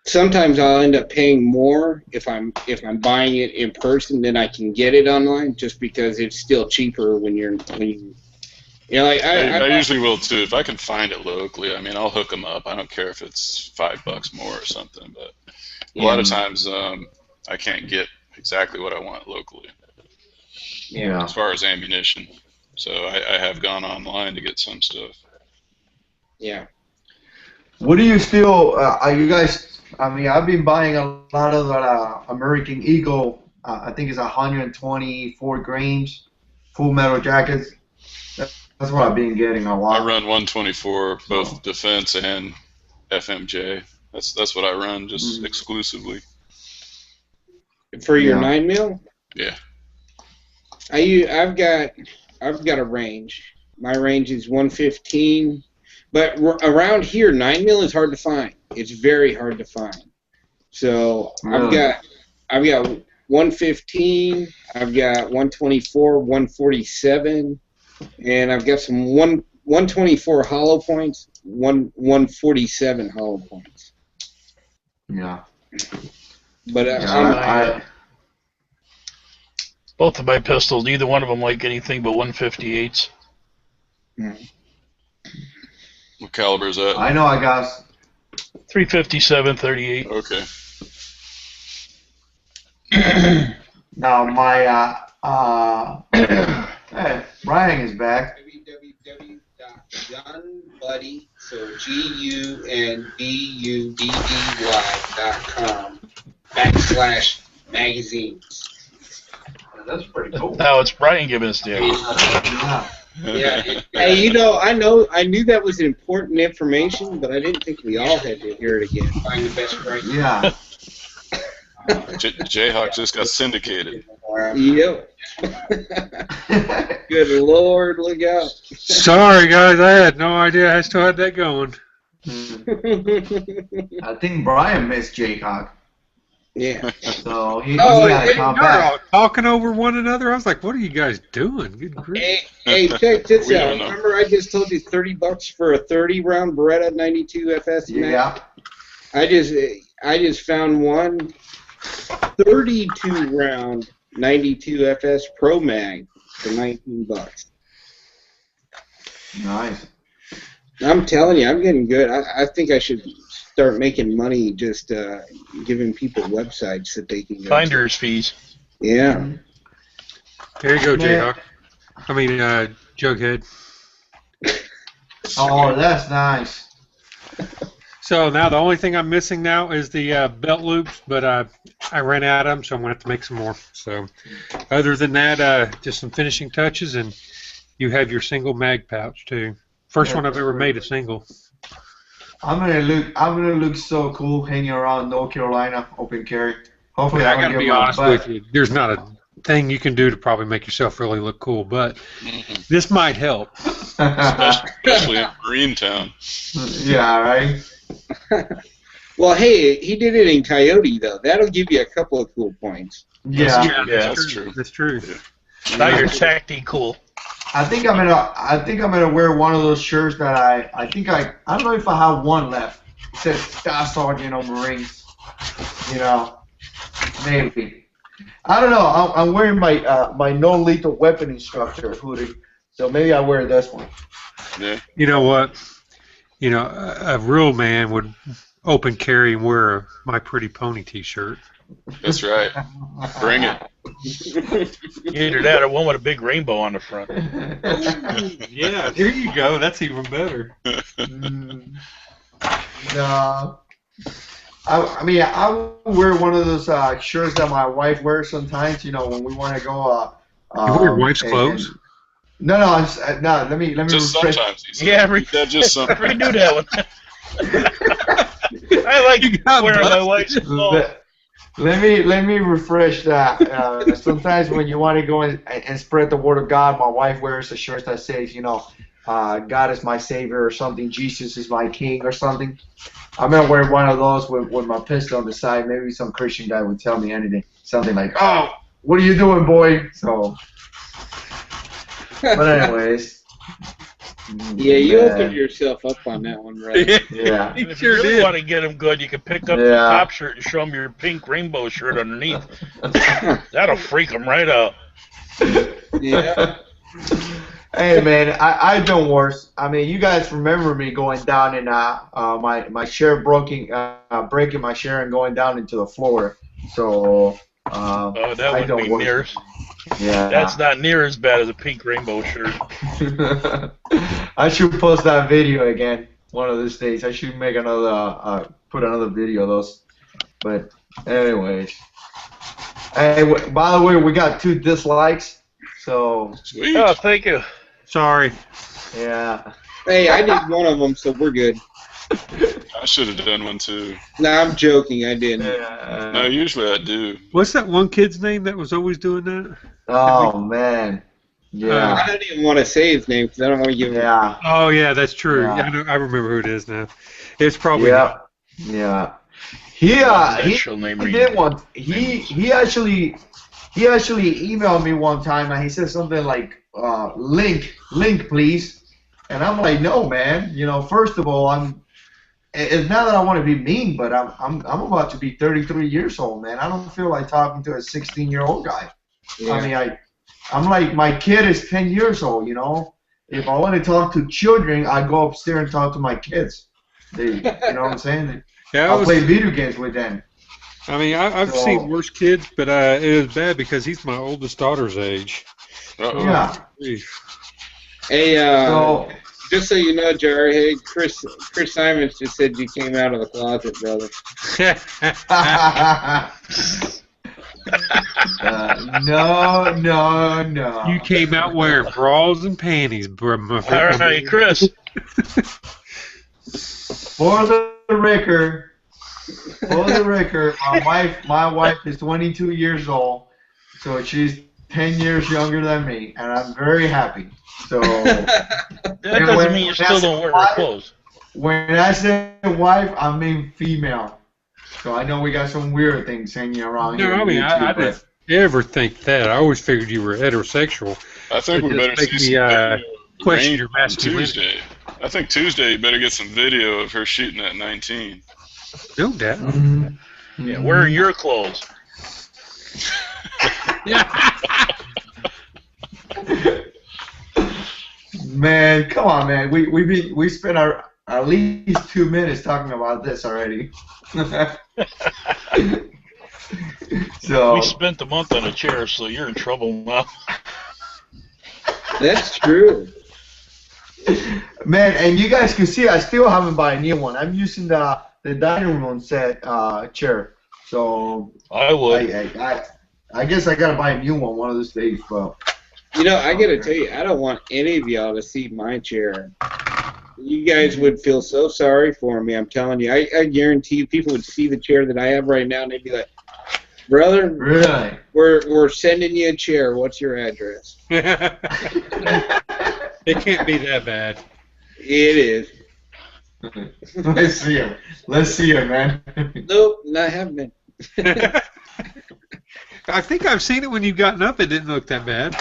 sometimes I'll end up paying more if I'm buying it in person than I can get it online, just because it's still cheaper when you like I usually will too. If I can find it locally, I mean, I'll hook them up. I don't care if it's $5 more or something, but a lot of times I can't get exactly what I want locally. Yeah. As far as ammunition, so I have gone online to get some stuff. Yeah. What do you still? Are you guys? I mean, I've been buying a lot of American Eagle. I think it's 124 grains, full metal jackets. That's what I've been getting a lot. I run 124, both defense and FMJ. That's what I run, just exclusively. For your 9mm? Yeah. I've got a range. My range is 115, but around here 9mm is hard to find. It's very hard to find. So I've got 115, I've got 124, 147. And I've got some 124 hollow points, 147 hollow points. Yeah. But both of my pistols, neither one of them like anything but 158s. What caliber is that? I know I got 357, 38. Okay. Now my hey, Ryan is back. www.gunbuddy, so GUNBUDDY.com/magazines. That's pretty cool. Now it's Brian giving us the Yeah. Hey, I knew that was important information, but I didn't think we all had to hear it again. Find the best price. Yeah. Jayhawk just got syndicated. Yep. Good Lord, look out. Sorry, guys, I had no idea I still had that going. I think Brian missed Jayhawk. Yeah. So he had to come back. Talking over one another. I was like, what are you guys doing? Good grief. Hey, check this out. Remember I just told you $30 for a 30-round Beretta 92 FS mag? Yeah. I just found one 32-round 92 FS Pro Mag for $19. Nice. I'm telling you, I'm getting good. I think I should start making money just giving people websites that they can go Finder's fees. Yeah. There you go, Jayhawk. I mean, Jughead. Oh, that's nice. So now the only thing I'm missing now is the belt loops, but I ran out of them, so I'm going to have to make some more. So other than that, just some finishing touches, and you have your single mag pouch, too. First one I've ever made a single. I'm gonna look so cool hanging around North Carolina open carry. Hopefully, I gotta be honest with you. There's not a thing you can do to probably make yourself really look cool, but this might help. Especially in Greentown. Yeah, right. Well, hey, he did it in Coyote though. That'll give you a couple of cool points. Yeah, that's true. That's true. Yeah. Now you're tacting cool. I think I'm gonna wear one of those shirts that I don't know if I have one left. It says Staff Sergeant on Marines. You know, maybe. I don't know. I'm wearing my my non-lethal weapon instructor hoodie, so maybe I wear this one. Yeah. You know what? You know, a real man would open carry and wear a My Pretty Pony T-shirt. That's right. Bring it. Either that or one with a big rainbow on the front. Yeah, there you go. That's even better. No. I mean, I wear one of those shirts that my wife wears sometimes. You know, when we want to go. You wear your wife's clothes? No. No. Let me. Just sometimes. Yeah, just sometimes. redo that one. I like wearing my wife's clothes. Let me refresh that. Sometimes when you want to go and spread the word of God, my wife wears a shirt that says, you know, God is my savior or something. Jesus is my king or something. I'm gonna wear one of those with my pistol on the side. Maybe some Christian guy would tell me anything, something like, "Oh, what are you doing, boy?" So, but anyways. Yeah, you opened yourself up on that one, right? Yeah. If you really want to get them good, you can pick up the top shirt and show them your pink rainbow shirt underneath. That'll freak them right out. Yeah. Hey man, I done worse. I mean, you guys remember me going down and my chair breaking my chair and going down into the floor. So that would be near. Yeah. That's not near as bad as a pink rainbow shirt. I should post that video again one of these days. I should make another put another video of those. But anyways, hey, by the way, we got 2 dislikes. So. Sweet. Oh, thank you. Sorry. Yeah. Hey, I did one of them, so we're good. I should have done one too. No, I'm joking. I didn't. No, usually I do. What's that one kid's name that was always doing that? Oh man. Yeah. I don't even want to say his name because I don't want to give him. Yeah. Oh yeah, that's true. Yeah. I remember who it is now. It's probably. Yeah. Yeah. He did one. He actually emailed me one time and he said something like link please, and I'm like, no man, you know, first of all, it's not that I want to be mean, but I'm about to be 33 years old, man. I don't feel like talking to a 16-year-old guy. Yeah. I mean, I'm like, my kid is 10 years old, you know. If I want to talk to children, I go upstairs and talk to my kids. You know what I'm saying? Yeah, I'll play video games with them. I mean, I've seen worse kids, but it was bad because he's my oldest daughter's age. Uh-oh. Yeah. Hey, just so you know, Jarhead, Chris Simons just said you came out of the closet, brother. No. You came out wearing bras and panties, bro. All right, Chris. For the record, my wife is 22 years old, so she's 10 years younger than me, and I'm very happy. So that doesn't mean you still don't wear her clothes. When I say wife, I mean female. So I know we got some weird things hanging around here. No, I mean, I didn't ever think that. I always figured you were heterosexual. I think we better see some question your masculinity. Tuesday. I think Tuesday you better get some video of her shooting at 19. No doubt. Mm-hmm. Yeah, wearing your clothes. Man, come on, man. We spent at least 2 minutes talking about this already. So we spent a month on a chair, so you're in trouble now. That's true. Man, and you guys can see I still haven't bought a new one. I'm using the dining room set chair. So I would. I guess I gotta buy a new one of these days, but. You know, I gotta tell you, I don't want any of y'all to see my chair. You guys would feel so sorry for me. I'm telling you. I guarantee you, people would see the chair that I have right now, and they'd be like, "Brother, really? We're sending you a chair. What's your address?" It can't be that bad. It is. Let's see him, man. Nope, not happening. I think I've seen it when you've gotten up. It didn't look that bad.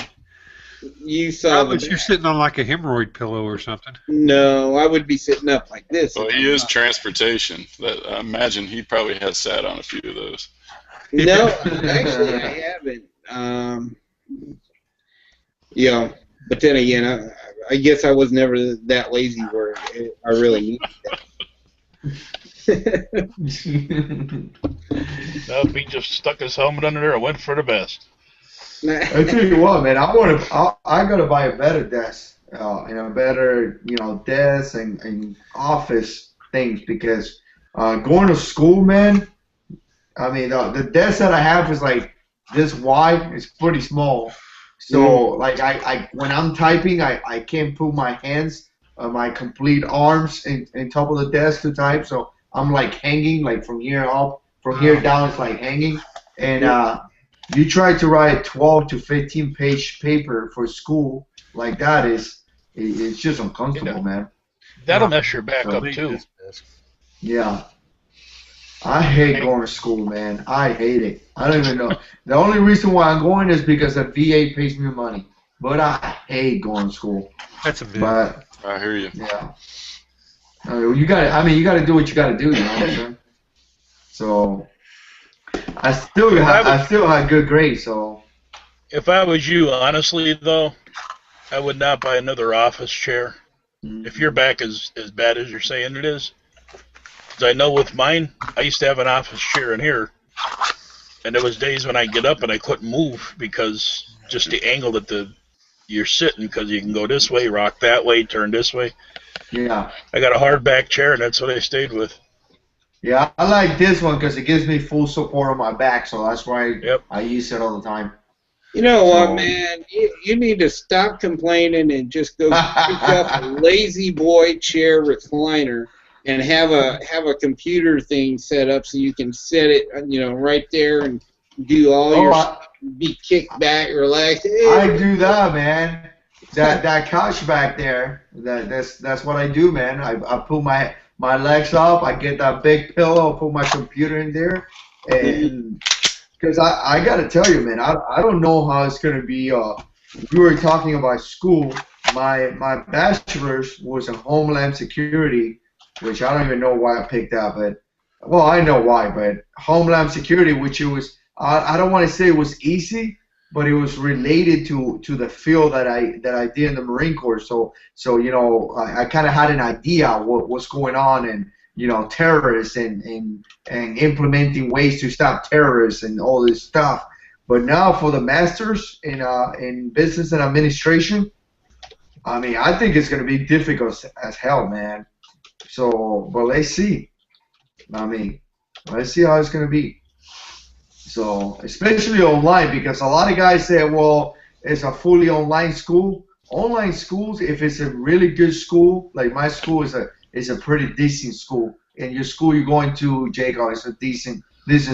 you saw Unless you're sitting on like a hemorrhoid pillow or something. No, I would be sitting up like this. Well, he is transportation. I imagine he probably has sat on a few of those. No, actually, I haven't. You know, but then again, I guess I was never that lazy where I really needed that. No, if he just stuck his helmet under there and went for the best. I tell you what, man, I gotta buy a better desk, and a better, desk and office things, because going to school, man. I mean, the desk that I have is like this wide. It's pretty small. So like I when I'm typing, I can't put my hands, my complete arms in top of the desk to type. So I'm like hanging, like from here up, from here down, it's like hanging. And you try to write 12 to 15 page paper for school like that, it's just uncomfortable, man. That'll mess your back up too. Yeah. I hate going to school, man. I hate it. I don't even know. The only reason why I'm going is because the VA pays me money. But I hate going to school. That's a bit. But I hear you. Yeah. You got to do what you got to do, you know what I'm saying? So I still had good grades, so. If I was you, honestly though, I would not buy another office chair. If your back is as bad as you're saying it is. I know with mine, I used to have an office chair in here, and there was days when I get up and I couldn't move because just the angle that you're sitting, because you can go this way, rock that way, turn this way. Yeah. I got a hard back chair, and that's what I stayed with. Yeah, I like this one because it gives me full support on my back, so that's why I use it all the time. You know what, man? You need to stop complaining and just go pick up a lazy boy chair recliner. And have a computer thing set up so you can set it, right there and do all your stuff, be kicked back, relaxed. I do that, man. That couch back there. That's what I do, man. I pull my legs up. I get that big pillow. Put my computer in there, and because I gotta tell you, man, I don't know how it's gonna be. You were talking about school. My bachelor's was in Homeland Security, which I don't even know why I picked that, but, well, I know why, but Homeland Security, which it was, I don't want to say it was easy, but it was related to the field that I did in the Marine Corps. So I kind of had an idea what's going on, and, terrorists and implementing ways to stop terrorists and all this stuff. But now for the masters in business and administration, I mean, I think it's going to be difficult as hell, man. So, but let's see. I mean, let's see how it's going to be. So, especially online, because a lot of guys say, well, it's a fully online school. Online schools, if it's a really good school, like my school is a pretty decent school. And your school you're going to, Jacob, is a decent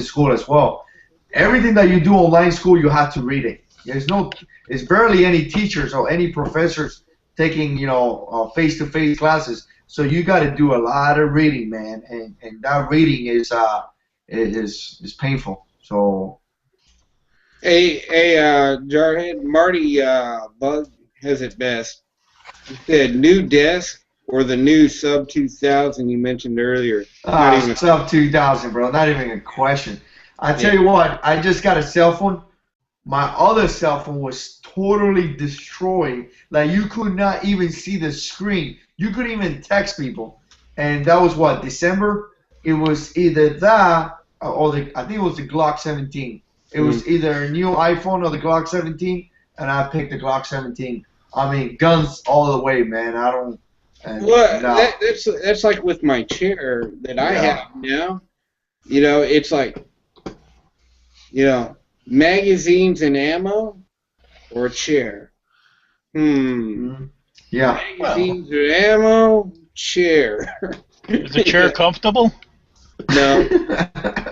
school as well. Everything that you do online school, you have to read it. There's barely any teachers or any professors taking, face-to-face classes. So you got to do a lot of reading, man, and that reading is painful. So, hey, Jarhead, Marty Bug has it best. He said new desk or the new sub 2000 you mentioned earlier. Sub 2000, bro, not even a question. I tell you what, I just got a cell phone. My other cell phone was totally destroyed. Like you could not even see the screen. You couldn't even text people, and that was what, December? It was either that or I think it was the Glock 17. It was either a new iPhone or the Glock 17, and I picked the Glock 17. I mean, guns all the way, man. I don't. Well, no. That's like with my chair that I have now. It's like, magazines and ammo or a chair. Yeah. Magazines or ammo, chair. Is the chair comfortable? No,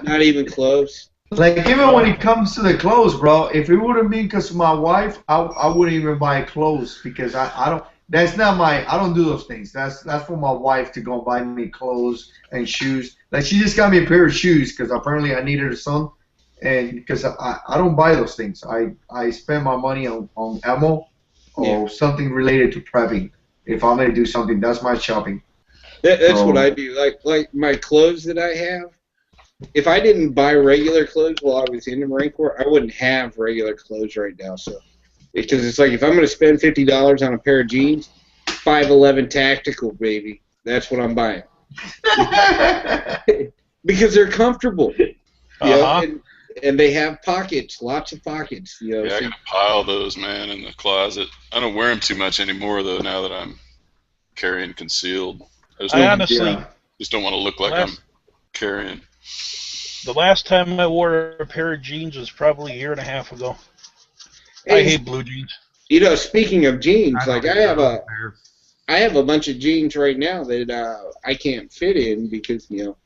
not even close. Like, even when it comes to the clothes, bro, if it wouldn't be because of my wife, I wouldn't even buy clothes, because I don't. That's not I don't do those things. That's for my wife to go buy me clothes and shoes. Like, she just got me a pair of shoes because apparently I needed some, and because I don't buy those things. I spend my money on ammo or something related to prepping. If I'm gonna do something, that's my shopping. That's what I do. Like my clothes that I have. If I didn't buy regular clothes while I was in the Marine Corps, I wouldn't have regular clothes right now. So, because it's like if I'm going to spend $50 on a pair of jeans, 511 tactical, baby. That's what I'm buying. Because they're comfortable. You know, and they have pockets, lots of pockets. You know, yeah, I got a pile of those, man, in the closet. I don't wear them too much anymore, though, now that I'm carrying concealed. I honestly just don't want to look like I'm carrying. The last time I wore a pair of jeans was probably a year and a half ago. I hate blue jeans. You know, speaking of jeans, like I have a bunch of jeans right now that I can't fit in because, you know,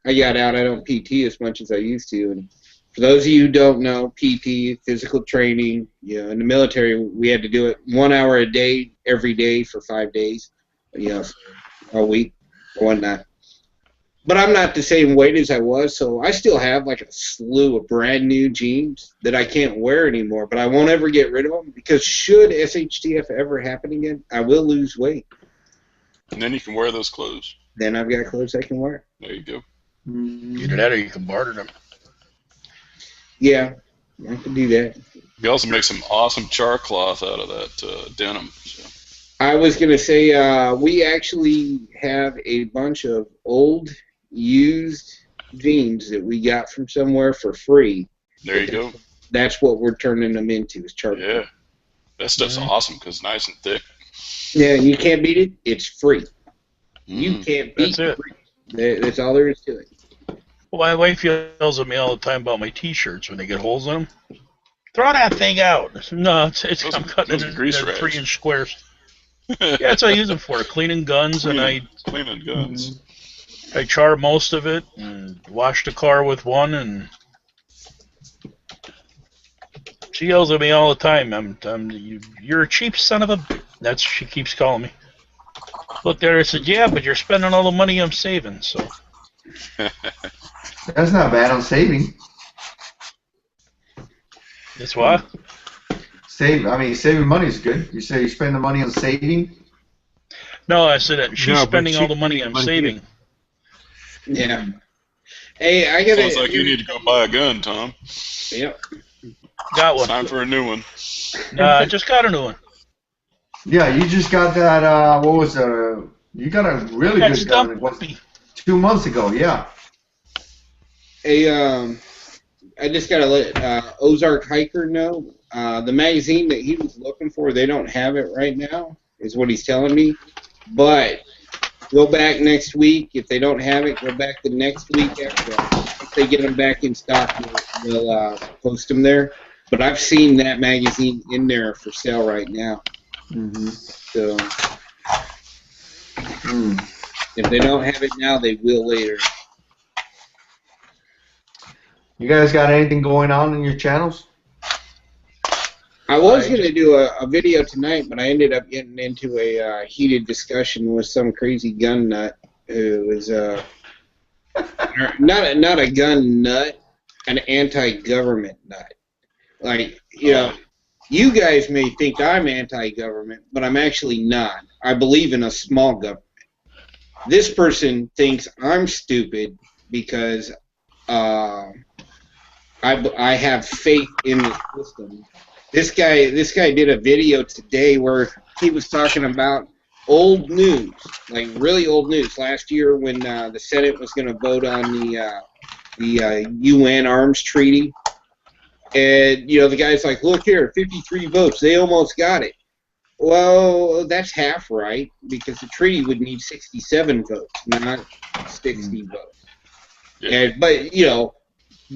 I got out. I don't PT as much as I used to. And for those of you who don't know, PT, physical training, you know, in the military, we had to do it 1 hour a day, every day for 5 days, you know, a week or whatnot. But I'm not the same weight as I was, so I still have like a slew of brand new jeans that I can't wear anymore, but I won't ever get rid of them because should SHTF ever happen again, I will lose weight. And then you can wear those clothes. Then I've got clothes I can wear. There you go. Either that or you can barter them. Yeah, I can do that. You also make some awesome char cloth out of that denim. So. I was going to say we actually have a bunch of old used jeans that we got from somewhere for free. There you go. That's what we're turning them into is char cloth. Yeah, that stuff's awesome because it's nice and thick. Yeah, and you can't beat it. It's free. You can't beat it. That's all there is to it. Well, my wife yells at me all the time about my T-shirts when they get holes in them. Throw that thing out. No, I'm cutting it in 3-inch squares. Yeah, that's what I use them for, cleaning guns, cleaning guns. I char most of it and wash the car with one, and she yells at me all the time. You're a cheap son of a. That's what she keeps calling me. Look there, I said, yeah, but you're spending all the money I'm saving, so. That's not bad on saving. That's what? Saving money is good. You say you spend the money on saving? No, I said that she's spending all the money I'm saving. Yeah. Hey, I got. Sounds like you need to go buy a gun, Tom. Yep. Got one. Time for a new one. I just got a new one. Yeah, you just got that. What was you got a really good gun. It was 2 months ago. Yeah. Hey, I just gotta let Ozark Hiker know the magazine that he was looking for. They don't have it right now, is what he's telling me. But go back next week. If they don't have it, go back the next week after. If they get them back in stock, we'll post them there. But I've seen that magazine in there for sale right now. So if they don't have it now, they will later. You guys got anything going on in your channels? I was going to do a video tonight, but I ended up getting into a heated discussion with some crazy gun nut who was not a gun nut, an anti-government nut. Like, you know, you guys may think I'm anti-government, but I'm actually not. I believe in a small government. This person thinks I'm stupid because I have faith in the system. This guy did a video today where he was talking about old news, like really old news. Last year when the Senate was going to vote on the UN arms treaty, and you know the guy's like, look here, 53 votes, they almost got it. Well, that's half right because the treaty would need 67 votes, not 60 votes. Yeah. But you know.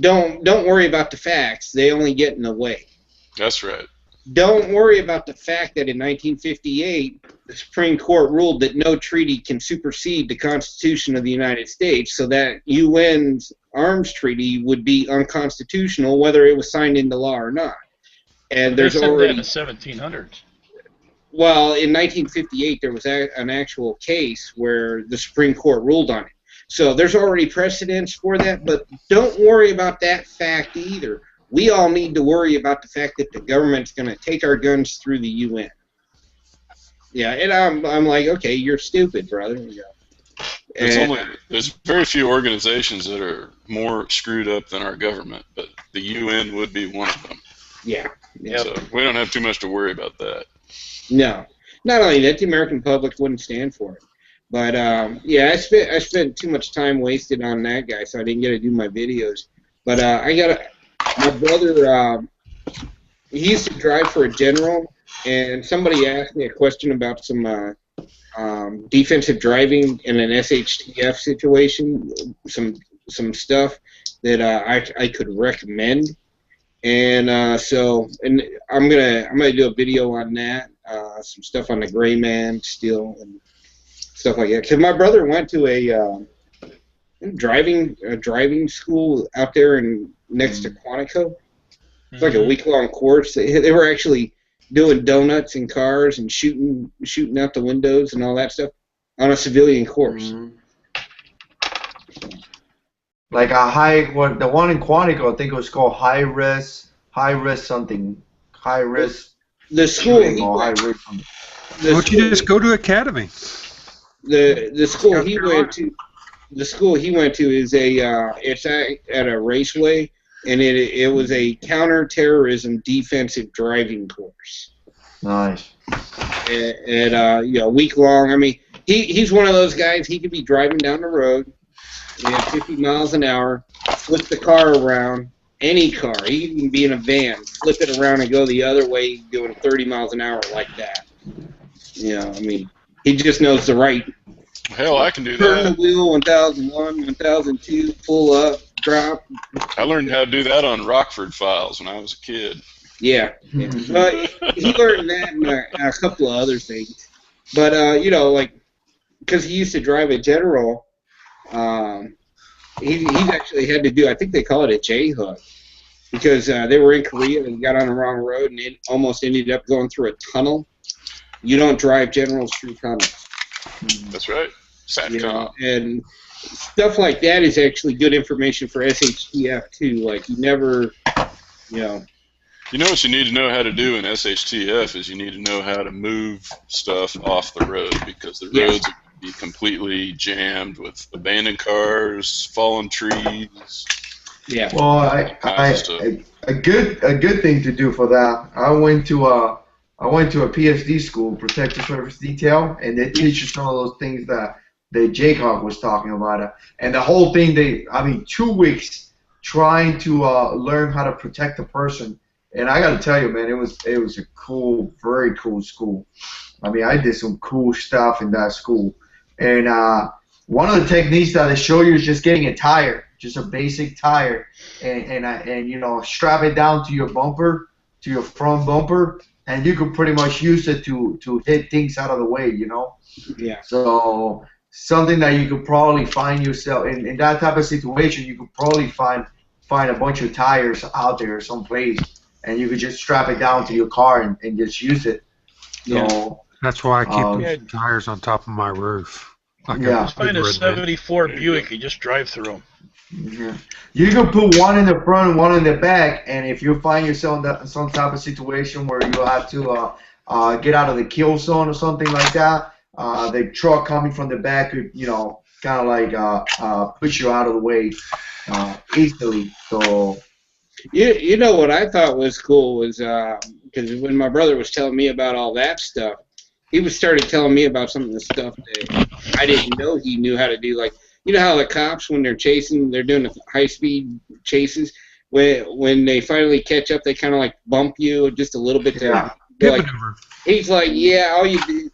Don't worry about the facts. They only get in the way. That's right. Don't worry about the fact that in 1958, the Supreme Court ruled that no treaty can supersede the Constitution of the United States, so that UN's arms treaty would be unconstitutional whether it was signed into law or not. And there's already in the 1700s. Well, in 1958, there was an actual case where the Supreme Court ruled on it. So there's already precedents for that, but don't worry about that fact either. We all need to worry about the fact that the government's going to take our guns through the UN. Yeah, and I'm like, okay, you're stupid, brother. Yeah. There's very few organizations that are more screwed up than our government, but the UN would be one of them. Yeah. So we don't have too much to worry about that. No. Not only that, the American public wouldn't stand for it. But yeah, I spent too much time wasted on that guy, so I didn't get to do my videos. But my brother. He used to drive for a general, and somebody asked me a question about some defensive driving in an SHTF situation, some stuff that I could recommend, and so I'm gonna do a video on that, some stuff on the gray man still and stuff like that. Because my brother went to a driving school out there next to Quantico. It's like a week-long course. They were actually doing donuts in cars and shooting out the windows and all that stuff on a civilian course. Like the one in Quantico, I think it was called high risk something, high risk. The school. Why don't you just go to academy? The school he went to. The school he went to is it's at a raceway. And it was a counterterrorism defensive driving course. Nice. And you know, week long. I mean, he's one of those guys. He could be driving down the road at 50 miles an hour, flip the car around, any car. He can be in a van, flip it around and go the other way, doing 30 miles an hour like that. You know, I mean, he just knows the right. Hell, I can do that. Turn the wheel, 1001, 1002, pull up, drop. I learned how to do that on Rockford Files when I was a kid. Yeah. But he learned that and a couple of other things. But, you know, like, because he used to drive a General, he's actually had to do, I think they call it a J-hook, because they were in Korea and got on the wrong road and it almost ended up going through a tunnel. You don't drive Generals through tunnels. That's right. SATCOM. You know, and stuff like that is actually good information for SHTF too. Like you never, you know. You know what you need to know how to do in SHTF is you need to know how to move stuff off the road because the roads are be completely jammed with abandoned cars, fallen trees. Yeah. Well, a good thing to do for that. I went to a PSD school, Protective Service Detail, and they teach you some of those things that Jacob was talking about. And the whole thing, 2 weeks trying to learn how to protect a person. And I got to tell you, man, it was a cool, very cool school. I mean, I did some cool stuff in that school. And one of the techniques that they show you is just getting a tire, just a basic tire, and you know, strap it down to your bumper, to your front bumper, and you could pretty much use it to hit things out of the way, you know. Yeah. So something that you could probably find yourself in that type of situation, you could probably find a bunch of tires out there someplace, and you could just strap it down to your car and just use it. Yeah. So, that's why I keep tires on top of my roof. Just find a 74 Buick and just drive through them. Yeah. You can put one in the front and one in the back, and if you find yourself in some type of situation where you have to get out of the kill zone or something like that, the truck coming from the back could, you know, kind of like push you out of the way easily. So, you know what I thought was cool was because when my brother was telling me about all that stuff, he started telling me about some of the stuff that I didn't know he knew how to do. Like, you know how the cops, when they're chasing, they're doing the high-speed chases. When they finally catch up, they kind of like bump you just a little bit. Like, he's like, yeah, all you do.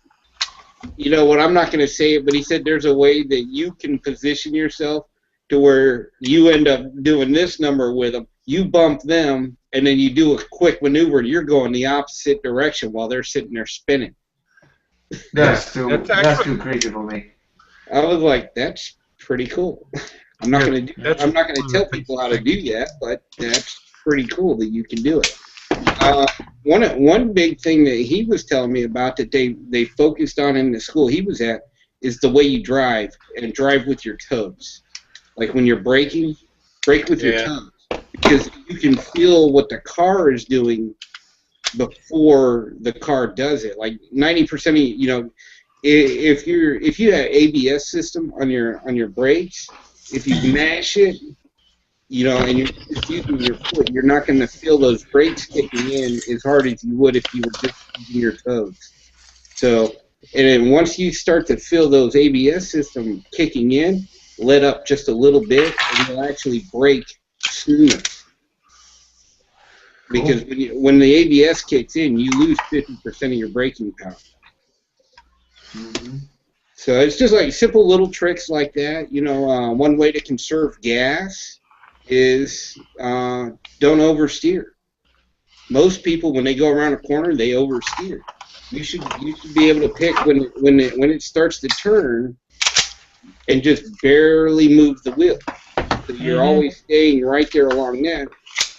You know what? I'm not going to say it, but he said there's a way that you can position yourself to where you end up doing this number with them. You bump them, and then you do a quick maneuver, and you're going the opposite direction while they're sitting there spinning. That's too crazy for me. I was like, that's pretty cool. I'm not going to tell people how to do that, but that's pretty cool that you can do it. One big thing that he was telling me about that they focused on in the school he was at is the way you drive, and drive with your toes. Like when you're braking, brake with your toes, because you can feel what the car is doing before the car does it. Like 90% of if you have ABS system on your brakes, if you mash it, and you're just using your foot, you're not going to feel those brakes kicking in as hard as you would if you were just using your toes. So, and then once you start to feel those ABS system kicking in, let up just a little bit, and you'll actually brake sooner. Because when the ABS kicks in, you lose 50% of your braking power. Mm-hmm. So it's just like simple little tricks like that. One way to conserve gas is don't oversteer. Most people, when they go around a corner, they oversteer. You should be able to pick when it starts to turn and just barely move the wheel. So you're always staying right there along that.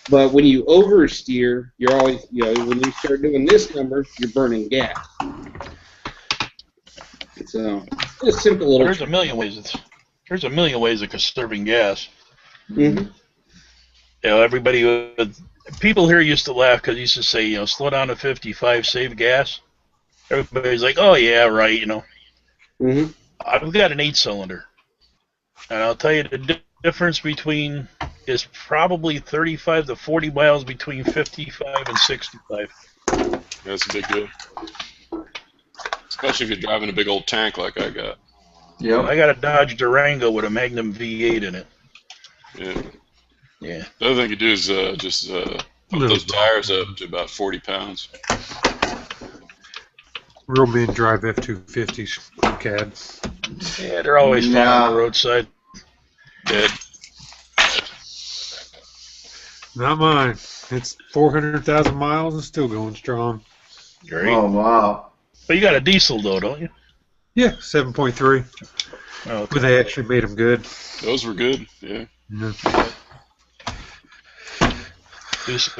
But when you oversteer, you're always, when you start doing this number, you're burning gas. So it's a simple little. There's a million ways. There's a million ways of conserving gas. Mm-hmm. People here used to laugh because he used to say, slow down to 55, save gas. Everybody's like, oh yeah, right, Mm-hmm. I've got an 8-cylinder, and I'll tell you the difference between is probably 35 to 40 miles between 55 and 65. That's a big deal. Especially if you're driving a big old tank like I got. Yeah. I got a Dodge Durango with a Magnum V8 in it. Yeah. Yeah. The other thing you do is just put those tires up to about 40 pounds. Real men drive F-250s, cab. Yeah, they're always found on the roadside. Dead. Not mine. It's 400,000 miles and still going strong. Great. Oh, wow. But you got a diesel, though, don't you? Yeah, 7.3. Oh, okay. But they actually made them good. Those were good, yeah.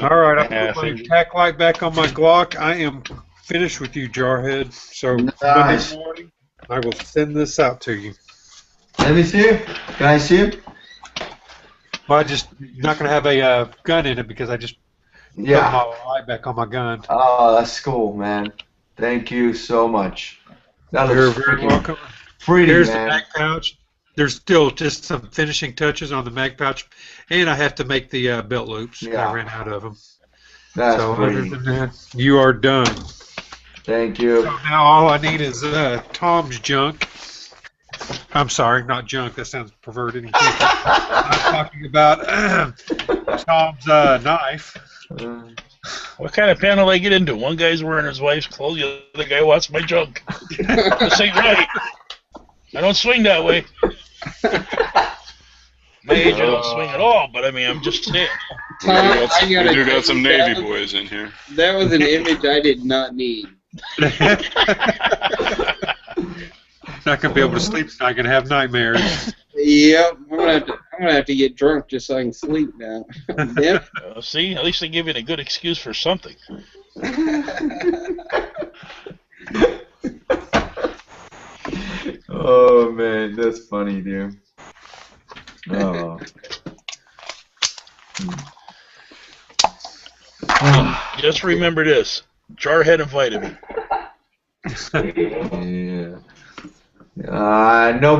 All right, I put my tack light back on my Glock. I am finished with you, Jarhead. So Monday morning, I will send this out to you. Let me see it. Can I see it? Well, I just not going to have a gun in it because I just put my light back on my gun. Oh, that's cool, man. Thank you so much. You're very welcome. Pretty, Here's man. the mag pouch. There's still just some finishing touches on the mag pouch, and I have to make the belt loops. Yeah. I ran out of them. That's so pretty. other than that, you are done. Thank you. So now all I need is Tom's junk. I'm sorry, not junk. That sounds perverted. I'm talking about Tom's knife. What kind of panel I get into? One guy's wearing his wife's clothes, the other guy wants my junk. This ain't right. I don't swing that way. My age, I don't swing at all, but I mean, I'm just saying. Tom, we do got some Navy boys in here. That was an image I did not need. Not gonna be able to sleep. Not gonna have nightmares. Yep, I'm gonna have to get drunk just so I can sleep now. Yep. See, at least they give you a good excuse for something. Oh man, that's funny, dude. Oh. Just remember this: Jarhead invited me. Yeah. No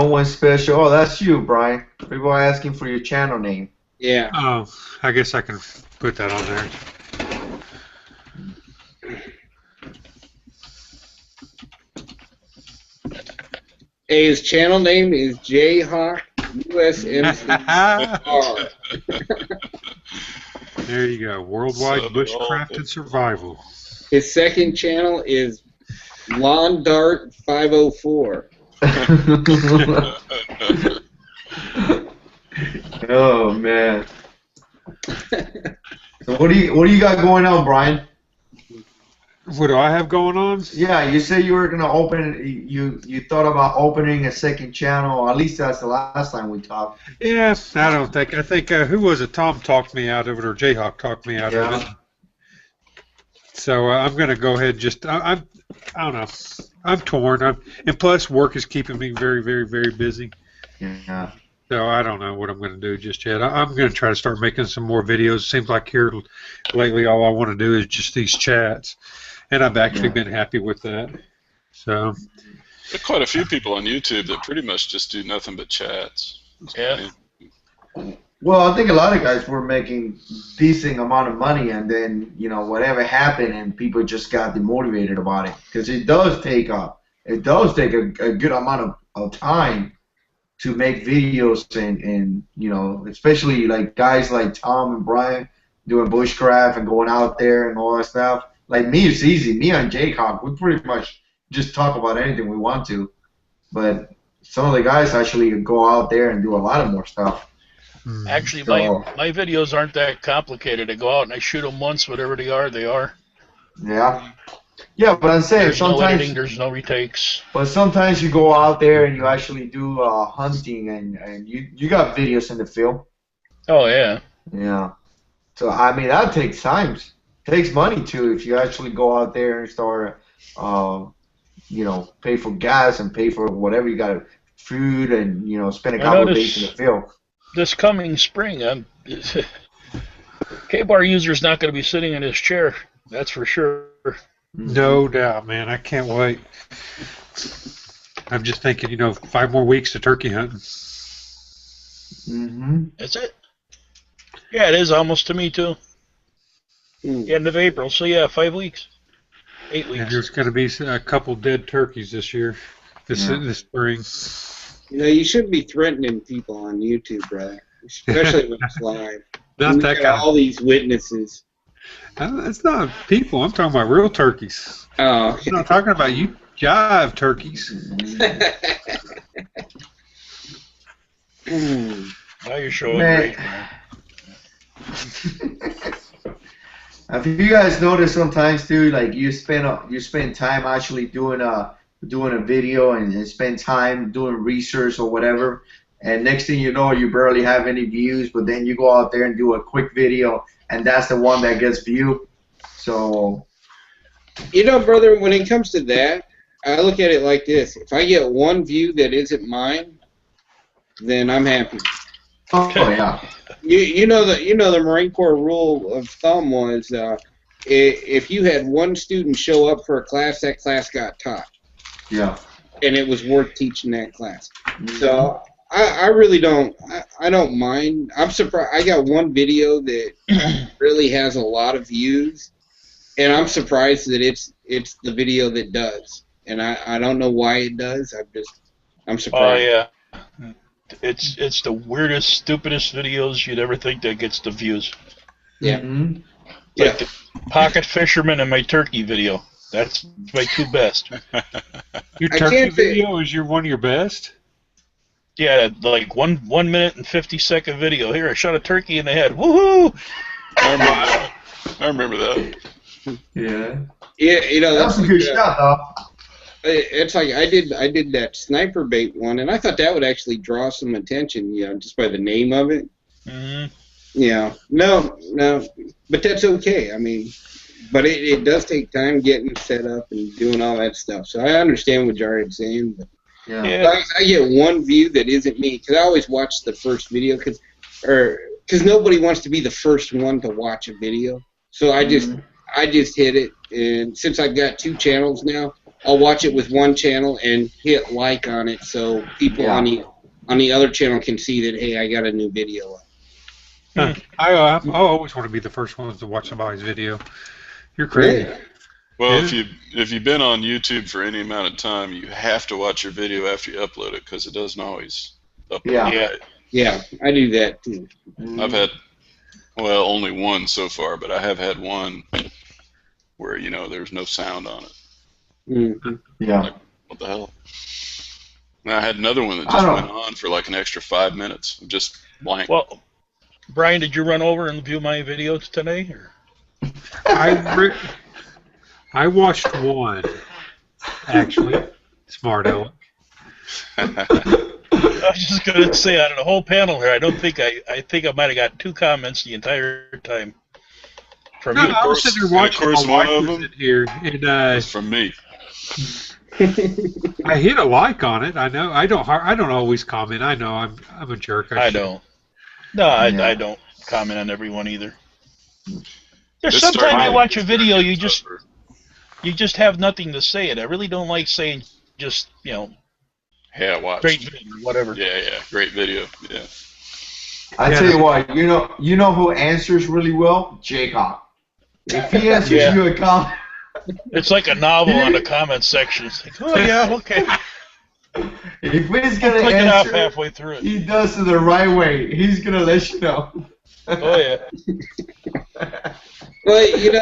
one's special. Oh, that's you, Brian. People are asking for your channel name. Yeah. Oh, I guess I can put that on there. His channel name is JH6 USMC. There you go. Worldwide Bushcraft Survival. His second channel is Lawn Dart 504. Oh man. So what do you got going on, Brian? What do I have going on? Yeah, you said you were gonna open. You thought about opening a second channel. At least that's the last time we talked. Yeah, I don't think. I think who was it? Tom talked me out of it, or Jayhawk talked me out of it. So I'm gonna go ahead. And just I don't know. I'm torn. And plus, work is keeping me very, very, very busy. Yeah. So I don't know what I'm going to do just yet. I'm going to try to start making some more videos. Seems like here lately all I want to do is just these chats, and I've actually been happy with that. So there are quite a few people on YouTube that pretty much just do nothing but chats. Yeah. Well, I think a lot of guys were making decent amount of money, and then whatever happened, and people just got demotivated about it because it does take a good amount of time to make videos and especially like guys like Tom and Brian doing bushcraft and going out there and all that stuff. Like me, it's easy. Me and Jayhawk, we pretty much just talk about anything we want to. But some of the guys actually go out there and do a lot of more stuff. Actually, my videos aren't that complicated. I go out and I shoot them once, whatever they are, they are. Yeah. Yeah, but I'm saying there's sometimes no editing, there's no retakes. But sometimes you go out there and you actually do hunting and you got videos in the field. Oh yeah. Yeah. So I mean that takes time. It takes money too if you actually go out there and start pay for gas and pay for whatever you got, food and spend a couple of days in the field. This coming spring, K-Bar user's not going to be sitting in his chair. That's for sure. No doubt, man. I can't wait. I'm just thinking, 5 more weeks to turkey hunting. That's it. Yeah, it is almost to me, too. End of April, so yeah, 5 weeks. 8 weeks. And there's going to be a couple dead turkeys this year, this spring. You shouldn't be threatening people on YouTube, brother. Especially when it's live. Not that kind. All these witnesses. It's not people. I'm talking about real turkeys. Oh, okay. I'm not talking about you jive turkeys. Now you're showing great, man. Have you guys noticed sometimes too, like you spend time actually doing a video and spend time doing research or whatever, and next thing you know you barely have any views, but then you go out there and do a quick video and that's the one that gets viewed. So brother, when it comes to that, I look at it like this: if I get one view that isn't mine, then I'm happy. Oh yeah. You know the Marine Corps rule of thumb was if you had one student show up for a class, that class got taught. Yeah. And it was worth teaching that class. So I really don't. I don't mind. I'm surprised. I got one video that really has a lot of views, and I'm surprised that it's the video that does. And I don't know why it does. I'm surprised. Oh yeah. It's the weirdest, stupidest videos you'd ever think that gets the views. Yeah. Like the pocket fisherman and my turkey video. That's my 2 best. Your turkey video is one of your best? Yeah, like 1 minute and 50-second video. Here, I shot a turkey in the head. Woohoo! I remember that. Yeah. Yeah, that's a good shot, though. It's like I did that sniper bait one, and I thought that would actually draw some attention, just by the name of it. Yeah. No, but that's okay. I mean, but it does take time getting set up and doing all that stuff. So I understand what Jarhead's saying, but I get one view that isn't me, because I always watch the first video, because nobody wants to be the first one to watch a video. So I just hit it, and since I've got 2 channels now, I'll watch it with one channel and hit like on it, so people on the other channel can see that, hey, I got a new video up. I always want to be the first ones to watch somebody's video. You're crazy. Yeah. Well, if you've been on YouTube for any amount of time, you have to watch your video after you upload it, because it doesn't always upload. Yeah, I do that too. I've had, only one so far, but I have had one where there's no sound on it. Yeah. Like, what the hell? And I had another one that just went on for like an extra 5 minutes, just blank. Well, Brian, did you run over and view my videos today? Or? I watched one, actually. Smart aleck. I was just going to say, out of the whole panel here, I think I might have got 2 comments the entire time. From you. I was sitting there watching. Of course, my one wife of them was in here, and was from me. I hit a like on it. I know. I don't always comment. I know. I'm a jerk. I don't. No, I don't comment on everyone either. There's sometimes you watch a video, you just have nothing to say, and I really don't like saying just yeah, watch. Great video, whatever. Yeah, great video. Yeah. I tell you what, you know who answers really well? Jacob. If he answers you a comment, it's like a novel on the comment section. It's like, oh yeah, okay. If he's gonna answer, it off halfway through it. He does it the right way. He's gonna let you know. Oh yeah. Well,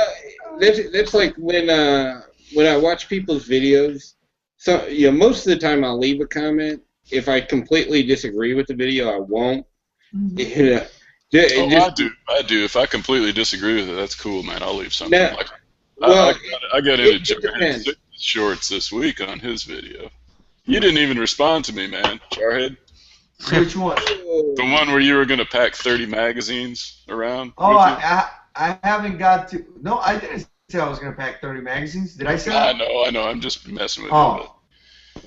that's like when I watch people's videos. So most of the time I'll leave a comment. If I completely disagree with the video, I won't. I do. If I completely disagree with it, that's cool, man. I'll leave something. I got into Jarhead6 Shorts this week on his video. You didn't even respond to me, man, Jarhead. Which one? The one where you were going to pack 30 magazines around? Oh, I haven't got to... No, I didn't say I was going to pack 30 magazines. Did I say that? I know. I'm just messing with you.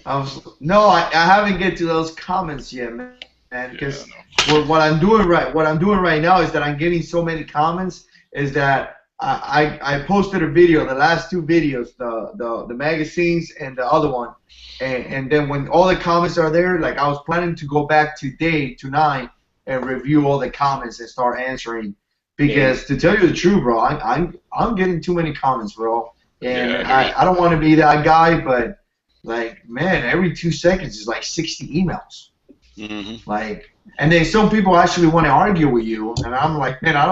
I haven't get to those comments yet, man. Because what I'm doing right now is that I'm getting so many comments is that I posted a video, the last two videos, the magazines and the other one, and then when all the comments are there, like I was planning to go back tonight and review all the comments and start answering, because to tell you the truth, bro, I'm getting too many comments, bro, and I don't want to be that guy, but like, man, every 2 seconds is like 60 emails. Mm-hmm. Like, and then some people actually want to argue with you, and I'm like, man, I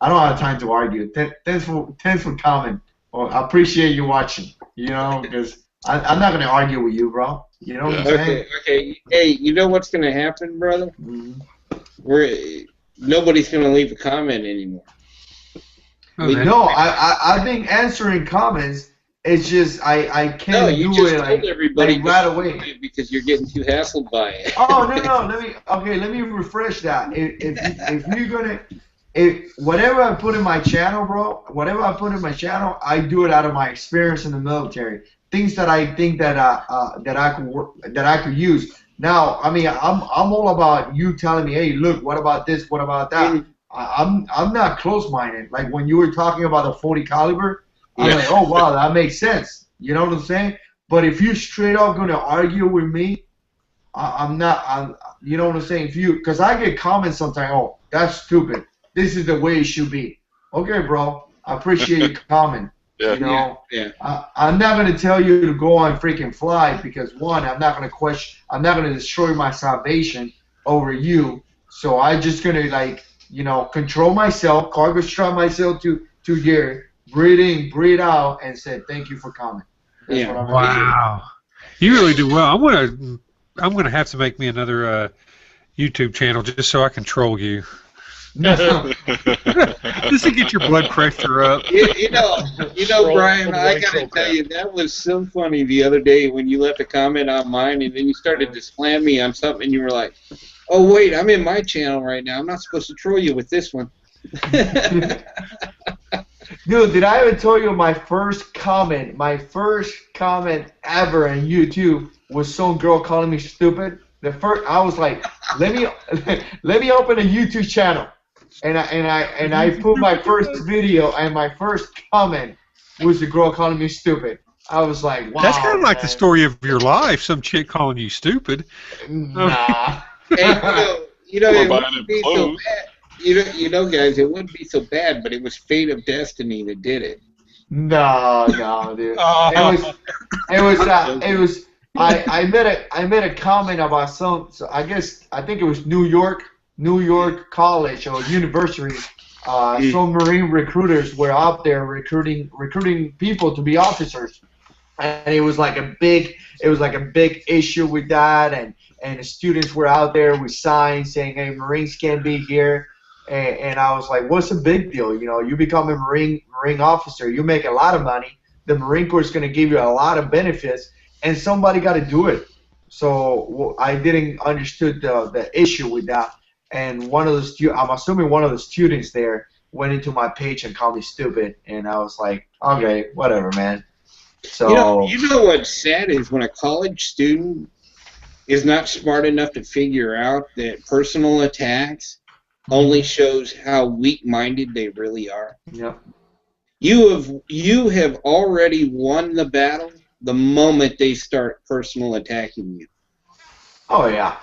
don't have time to argue. Thanks for comment. Well, I appreciate you watching. Because I'm not gonna argue with you, bro. You know what I'm saying? Okay. Hey, you know what's gonna happen, brother? Mm-hmm. Nobody's gonna leave a comment anymore. No, I've been answering comments. It's just I can't do it like right away because you're getting too hassled by it. Oh no! Let me refresh that. If you're gonna. Whatever I put in my channel, bro, I do it out of my experience in the military. Things that I think that I could use. Now, I mean, I'm all about you telling me, hey, look, what about this? What about that? I'm not close-minded. Like when you were talking about the 40 caliber, I'm like, oh wow, that makes sense. You know what I'm saying? But if you're straight up gonna argue with me, I'm not. You know what I'm saying? Because I get comments sometimes. Oh, that's stupid. This is the way it should be. Okay, bro. I appreciate your comment. Yeah. You know, I'm not gonna tell you to go on freaking fly because one, I'm not gonna destroy my salvation over you. So I just gonna control myself, cargo strap myself to gear, breathe in, breathe out, and say thank you for coming. That's what I'm wow. You really do well. I'm gonna have to make me another YouTube channel just so I can troll you. Just to get your blood pressure up. You know, Brian, I gotta tell you, that was so funny the other day when you left a comment on mine and then you started to slam me on something and you were like, oh wait, I'm in my channel right now. I'm not supposed to troll you with this one. Dude, did I ever tell you my first comment ever on YouTube was some girl calling me stupid? I was like, let me open a YouTube channel. And I put my first video and my first comment was the girl calling me stupid. I was like, wow. That's kind of like the story of your life. Some chick calling you stupid. Nah. And, it wouldn't be so bad. Guys, it wouldn't be so bad, but it was fate of destiny that did it. No, dude. It was. I made a comment about I think it was New York College or University. Some Marine recruiters were out there recruiting people to be officers, and it was like a big issue with that, and the students were out there with signs saying, "Hey, Marines can't be here," and I was like, "What's the big deal? You become a Marine officer, you make a lot of money. The Marine Corps is going to give you a lot of benefits." And somebody got to do it. So I didn't understood the issue with that. And I'm assuming one of the students there went into my page and called me stupid. And I was like, okay, whatever, man. So you know what's sad is when a college student is not smart enough to figure out that personal attacks only shows how weak-minded they really are. Yep. You have already won the battle the moment they start personal attacking you. Oh yeah.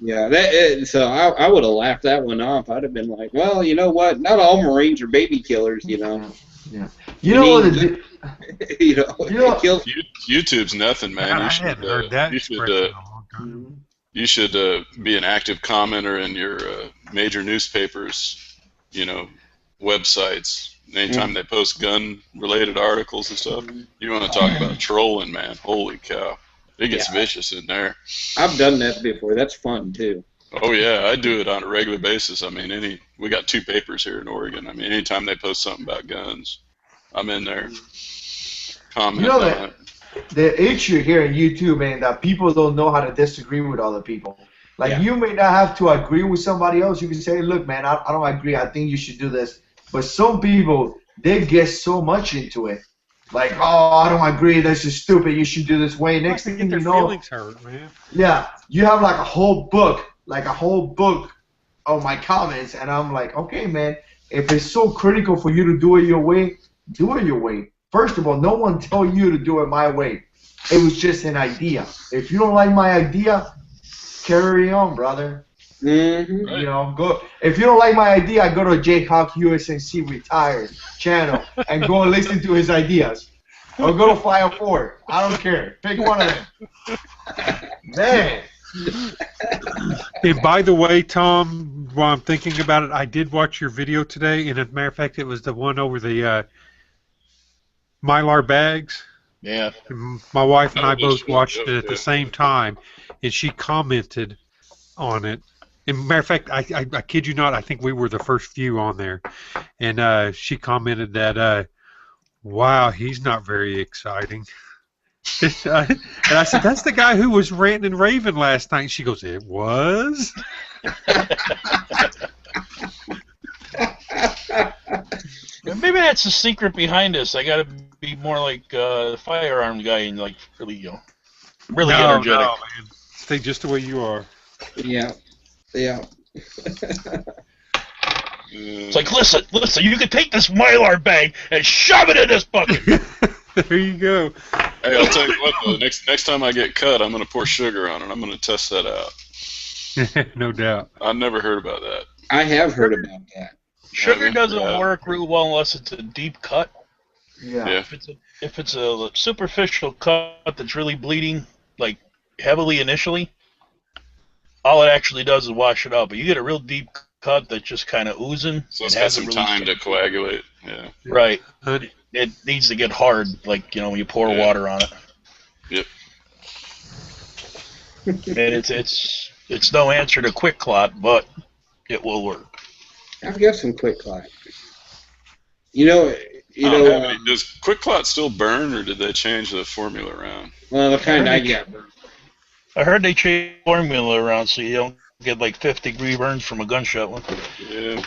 Yeah, so I would have laughed that one off. I'd have been like, well, you know what? Not all Marines are baby killers, you know. Yeah. You know what? YouTube's nothing, man. God, I hadn't heard that expression in a long time. You should be an active commenter in your major newspapers, websites. Anytime they post gun-related articles and stuff, you want to talk about trolling, man. Holy cow. It gets vicious in there. I've done that before. That's fun, too. Oh, yeah. I do it on a regular basis. I mean, we got 2 papers here in Oregon. I mean, anytime they post something about guns, I'm in there. Comment on it. The issue here in YouTube, man, that people don't know how to disagree with other people. Like, you may not have to agree with somebody else. You can say, look, man, I don't agree. I think you should do this. But some people, they get so much into it. Like, oh, I don't agree. This is stupid. You should do this way. Next thing you know, feelings hurt, man. Yeah, you have like a whole book of my comments, and I'm like, okay, man, if it's so critical for you to do it your way, do it your way. First of all, no one tell you to do it my way. It was just an idea. If you don't like my idea, carry on, brother. Mm-hmm. You know, go. If you don't like my idea, go to JH6 Retired channel and go and listen to his ideas, or go to Fire 4. I don't care. Pick one of them. Man. And by the way, Tom, while I'm thinking about it, I did watch your video today, and as a matter of fact, it was the one over the Mylar bags. Yeah. And my wife and I both watched it at the same time, and she commented on it. And matter of fact, I kid you not, I think we were the first few on there, and she commented that, wow, he's not very exciting. And I said, that's the guy who was ranting and raving last night. And she goes, it was? Maybe that's the secret behind this. I gotta be more like the firearm guy and like really energetic. No, man. Stay just the way you are. Yeah. Yeah. It's like, listen, you can take this Mylar bag and shove it in this bucket. There you go. Hey, I'll tell you what, though, next time I get cut, I'm going to pour sugar on it. I'm going to test that out. No doubt. I've never heard about that. I have heard about that. Sugar doesn't work real well unless it's a deep cut. Yeah. If it's a superficial cut that's really bleeding, like heavily initially, all it actually does is wash it out. But you get a real deep cut that's just kind of oozing. So it's got some time to coagulate. Yeah. Right. It needs to get hard, like, when you pour water on it. Yep. And it's no answer to quick clot, but it will work. I've got some quick clot. Does quick clot still burn, or did they change the formula around? Well, the kind I get. I heard they changed the formula around so you don't get like 50-degree burns from a gunshot one. Yeah.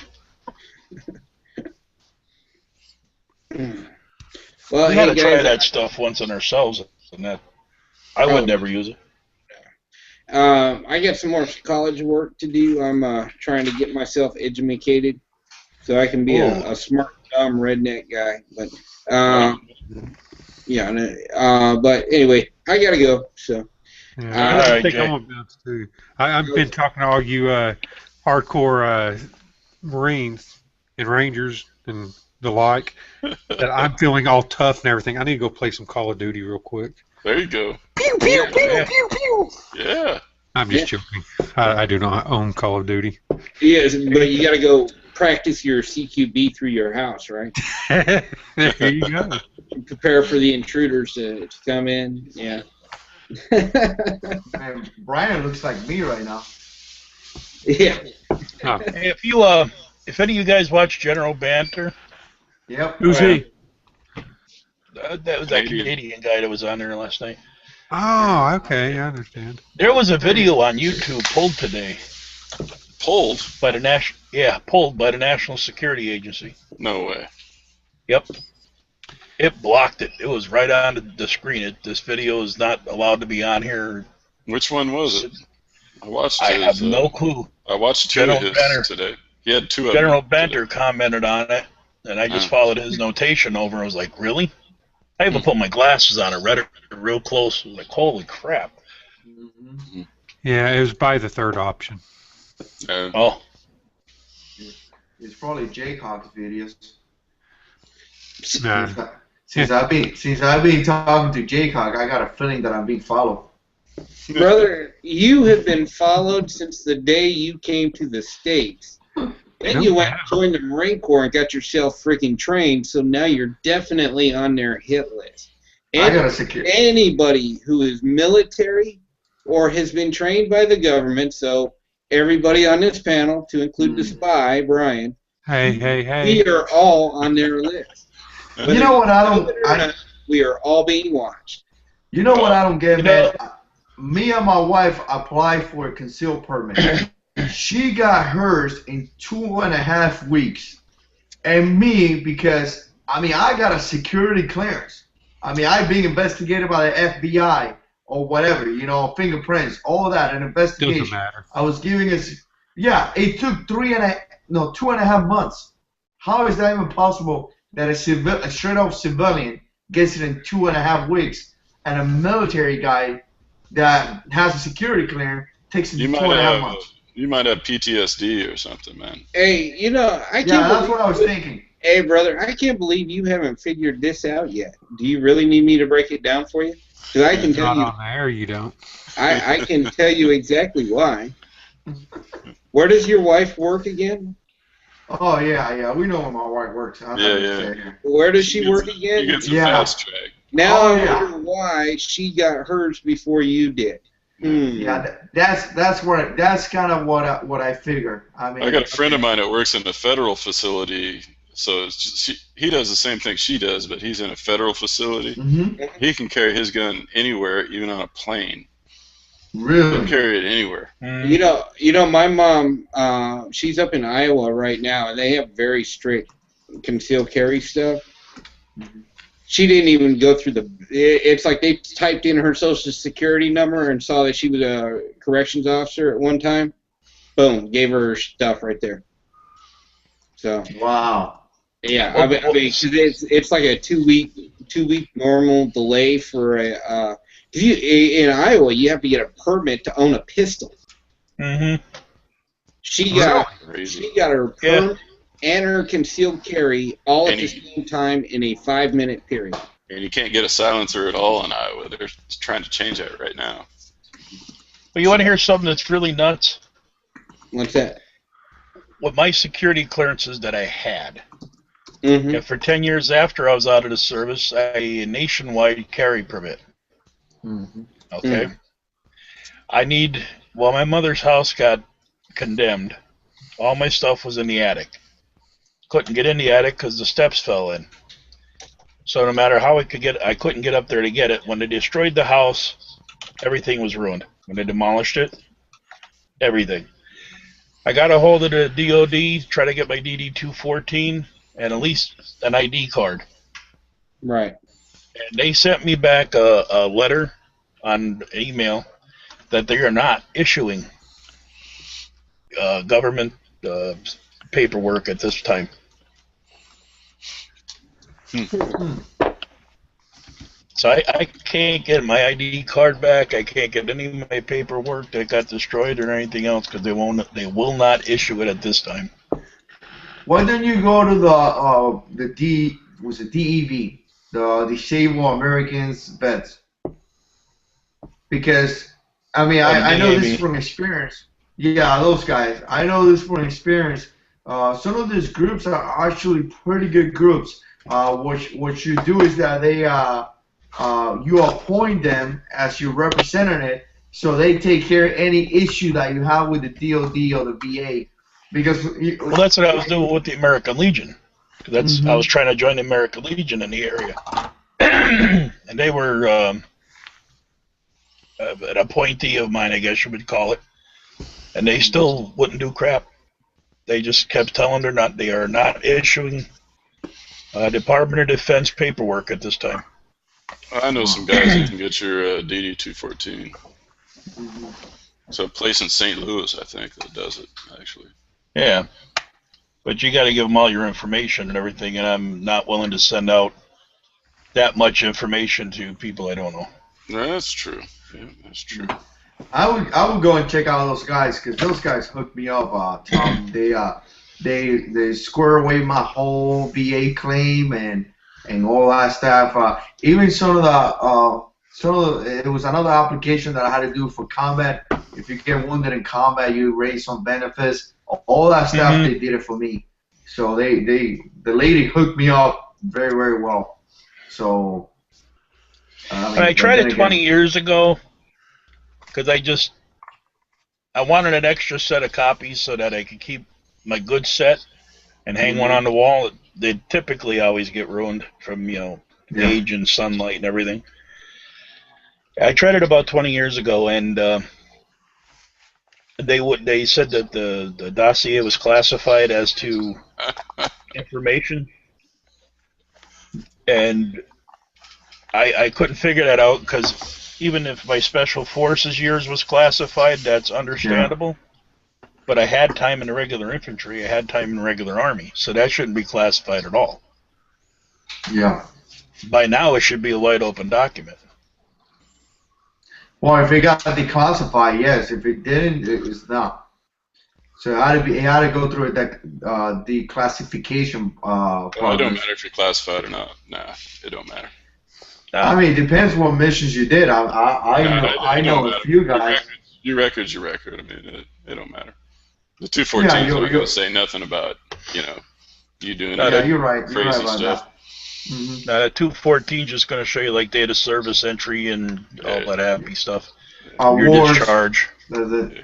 Well, we had to try that stuff once on ourselves, and that I would never use it. I got some more college work to do. I'm trying to get myself educated so I can be a smart, dumb redneck guy. But but anyway, I gotta go. So I think I'm gonna bounce too. I've been talking to all you hardcore Marines and Rangers and the like, that I'm feeling all tough and everything. I need to go play some Call of Duty real quick. There you go. Pew, pew, pew, pew, pew. Yeah. I'm just joking. I do not own Call of Duty. Yes, but you got to go practice your CQB through your house, right? There you go. Prepare for the intruders to come in. Yeah. Man, Brian looks like me right now. Yeah. Huh. Hey, if any of you guys watch General Banter, yep. Who's he? That was that Canadian guy that was on there last night. Oh, okay, I understand. There was a video on YouTube pulled today. Pulled? By the pulled by the National Security Agency. No way. Yep. It blocked it. It was right on the screen. This video is not allowed to be on here. Which one was it? I have no clue. I watched two of his today. He had two of them. General Benter commented on it, and I just followed his notation over. I was like, really? I even put my glasses on and read it real close. I was like, holy crap. Yeah, it was by the third option. Oh. It's probably Jayhawk's videos. Nah. Since I've been talking to Jayhawk, I got a feeling that I'm being followed. Brother, you have been followed since the day you came to the States. Then you went and joined the Marine Corps and got yourself freaking trained, so now you're definitely on their hit list. Anybody who is military or has been trained by the government, so everybody on this panel, to include the spy, Brian, hey. we are all on their list. You know what we are all being watched. You know what I don't get, man? Me and my wife applied for a concealed permit. She got hers in 2.5 weeks. And me, because, I got a security clearance. I'm being investigated by the FBI or whatever, fingerprints, all of that, an investigation. Doesn't matter. I was giving it took 2.5 months. How is that even possible that a straight-up civilian gets it in 2.5 weeks and a military guy that has a security clearance takes it in 2.5 months? You might have PTSD or something, man. Hey, I can't that's what I was thinking. Hey, brother, I can't believe you haven't figured this out yet. Do you really need me to break it down for you? Because I can tell you. Not on there, you don't. I can tell you exactly why. Where does your wife work again? Oh, yeah. We know where my wife works. Yeah. Where does she work again? She gets a fast track. Now I wonder why she got hers before you did. Yeah, that's kind of what I figure. I got a friend of mine that works in a federal facility, so he does the same thing she does, but he's in a federal facility. He can carry his gun anywhere, even on a plane. Really? He can carry it anywhere. My mom, she's up in Iowa right now, and they have very strict concealed carry stuff. She didn't even go through it's like they typed in her social security number and saw that she was a corrections officer at one time. Boom, gave her stuff right there. So. Wow. Yeah, it's like a two week normal delay for a. In Iowa, you have to get a permit to own a pistol. She got her permit and her concealed carry all at the same time in a 5-minute period. And you can't get a silencer at all in Iowa. They're trying to change that right now. Well, you want to hear something that's really nuts? What's that? With my security clearances that I had, and for 10 years after I was out of the service, I had a nationwide carry permit. Okay? My mother's house got condemned. All my stuff was in the attic. Couldn't get in the attic because the steps fell in. So no matter how I couldn't get up there to get it. When they destroyed the house, everything was ruined. When they demolished it, everything. I got a hold of the DOD, try to get my DD-214 and at least an ID card. Right. And they sent me back a letter on email that they are not issuing government paperwork at this time. So I can't get my ID card back. I can't get any of my paperwork that got destroyed or anything else because they will not issue it at this time. Why don't you go to the DEV, the Disabled Americans Vets? Because I know this from experience. Yeah, those guys. I know this from experience. Some of these groups are actually pretty good groups. What you do is that they you appoint them as your representative, so they take care of any issue that you have with the DOD or the VA. Because that's what I was doing with the American Legion. I was trying to join the American Legion in the area, and they were an appointee of mine, I guess you would call it, and they still wouldn't do crap. They just kept telling they are not issuing Department of Defense paperwork at this time. I know some guys that can get your DD-214. It's a place in St. Louis, I think, that does it, actually. Yeah. But you got to give them all your information and everything, and I'm not willing to send out that much information to people I don't know. No, that's true. Yeah, that's true. I would go and check out those guys, because those guys hooked me up, Tom. They square away my whole VA claim and all that stuff. Even some of the it was another application that I had to do for combat. If you get wounded in combat, you raise some benefits. All that stuff, they did it for me. So the lady hooked me up very, very well. So I tried it 20 years ago because I wanted an extra set of copies so that I could keep my good set and hang one on the wall. They typically always get ruined from age and sunlight and everything. I tried it about 20 years ago, and they said that the dossier was classified as to information, and I couldn't figure that out, because even if my Special Forces years was classified, that's understandable. Yeah. But I had time in the regular infantry, I had time in the regular army, so that shouldn't be classified at all. Yeah. By now, it should be a wide open document. Well, if it got declassified, yes. If it didn't, it was not. So it had to go through the declassification process. Well, it don't matter if you're classified or not. Nah, it don't matter. I mean, it depends what missions you did. I know a few guys. Your record's your record. I mean, it don't matter. The 214 is not going to say nothing about you doing you're right. Crazy you're right about stuff. That. Now, that 214 is just going to show you like date of service entry and all that happy stuff. Your discharge. Yeah,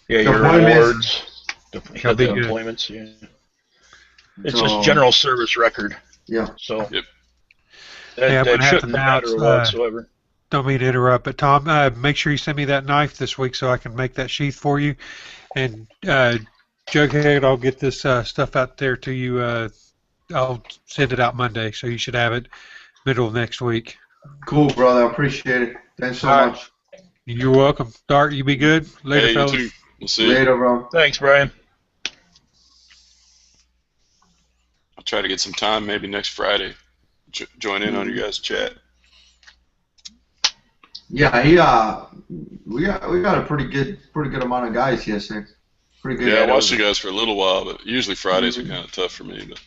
your awards. The deployments. Yeah. It's just general service record. Yeah. So. Yep. That shouldn't matter whatsoever. Don't mean to interrupt, but Tom, make sure you send me that knife this week so I can make that sheath for you. And Jughead, I'll get this stuff out there to you. I'll send it out Monday, so you should have it middle of next week. Cool, brother. I appreciate it. Thanks so much. You're welcome. Dart, you be good. Later, fellas. You too. We'll see you. Later, bro. Thanks, Brian. I'll try to get some time, maybe next Friday. Join in on your guys' chat. Yeah, we got a pretty good amount of guys yesterday. Pretty good. Yeah, I watched you guys for a little while, but usually Fridays are kind of tough for me. But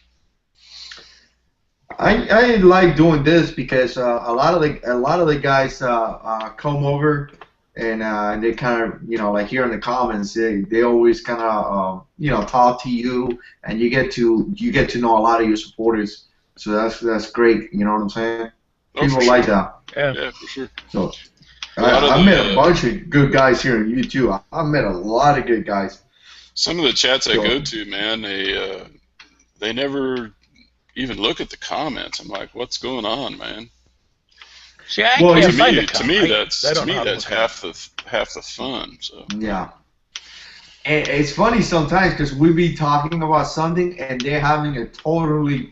I like doing this because a lot of the guys come over and they kind of like here in the comments they always kind of talk to you, and you get to know a lot of your supporters. So that's great. You know what I'm saying? People like that. Yeah, for sure. So I met a bunch of good guys here in U2. I met a lot of good guys. Some of the chats I go to, man, they never even look at the comments. I'm like, what's going on, man? See, to me, that's half the fun. So yeah, and it's funny sometimes because we be talking about something and they're having a totally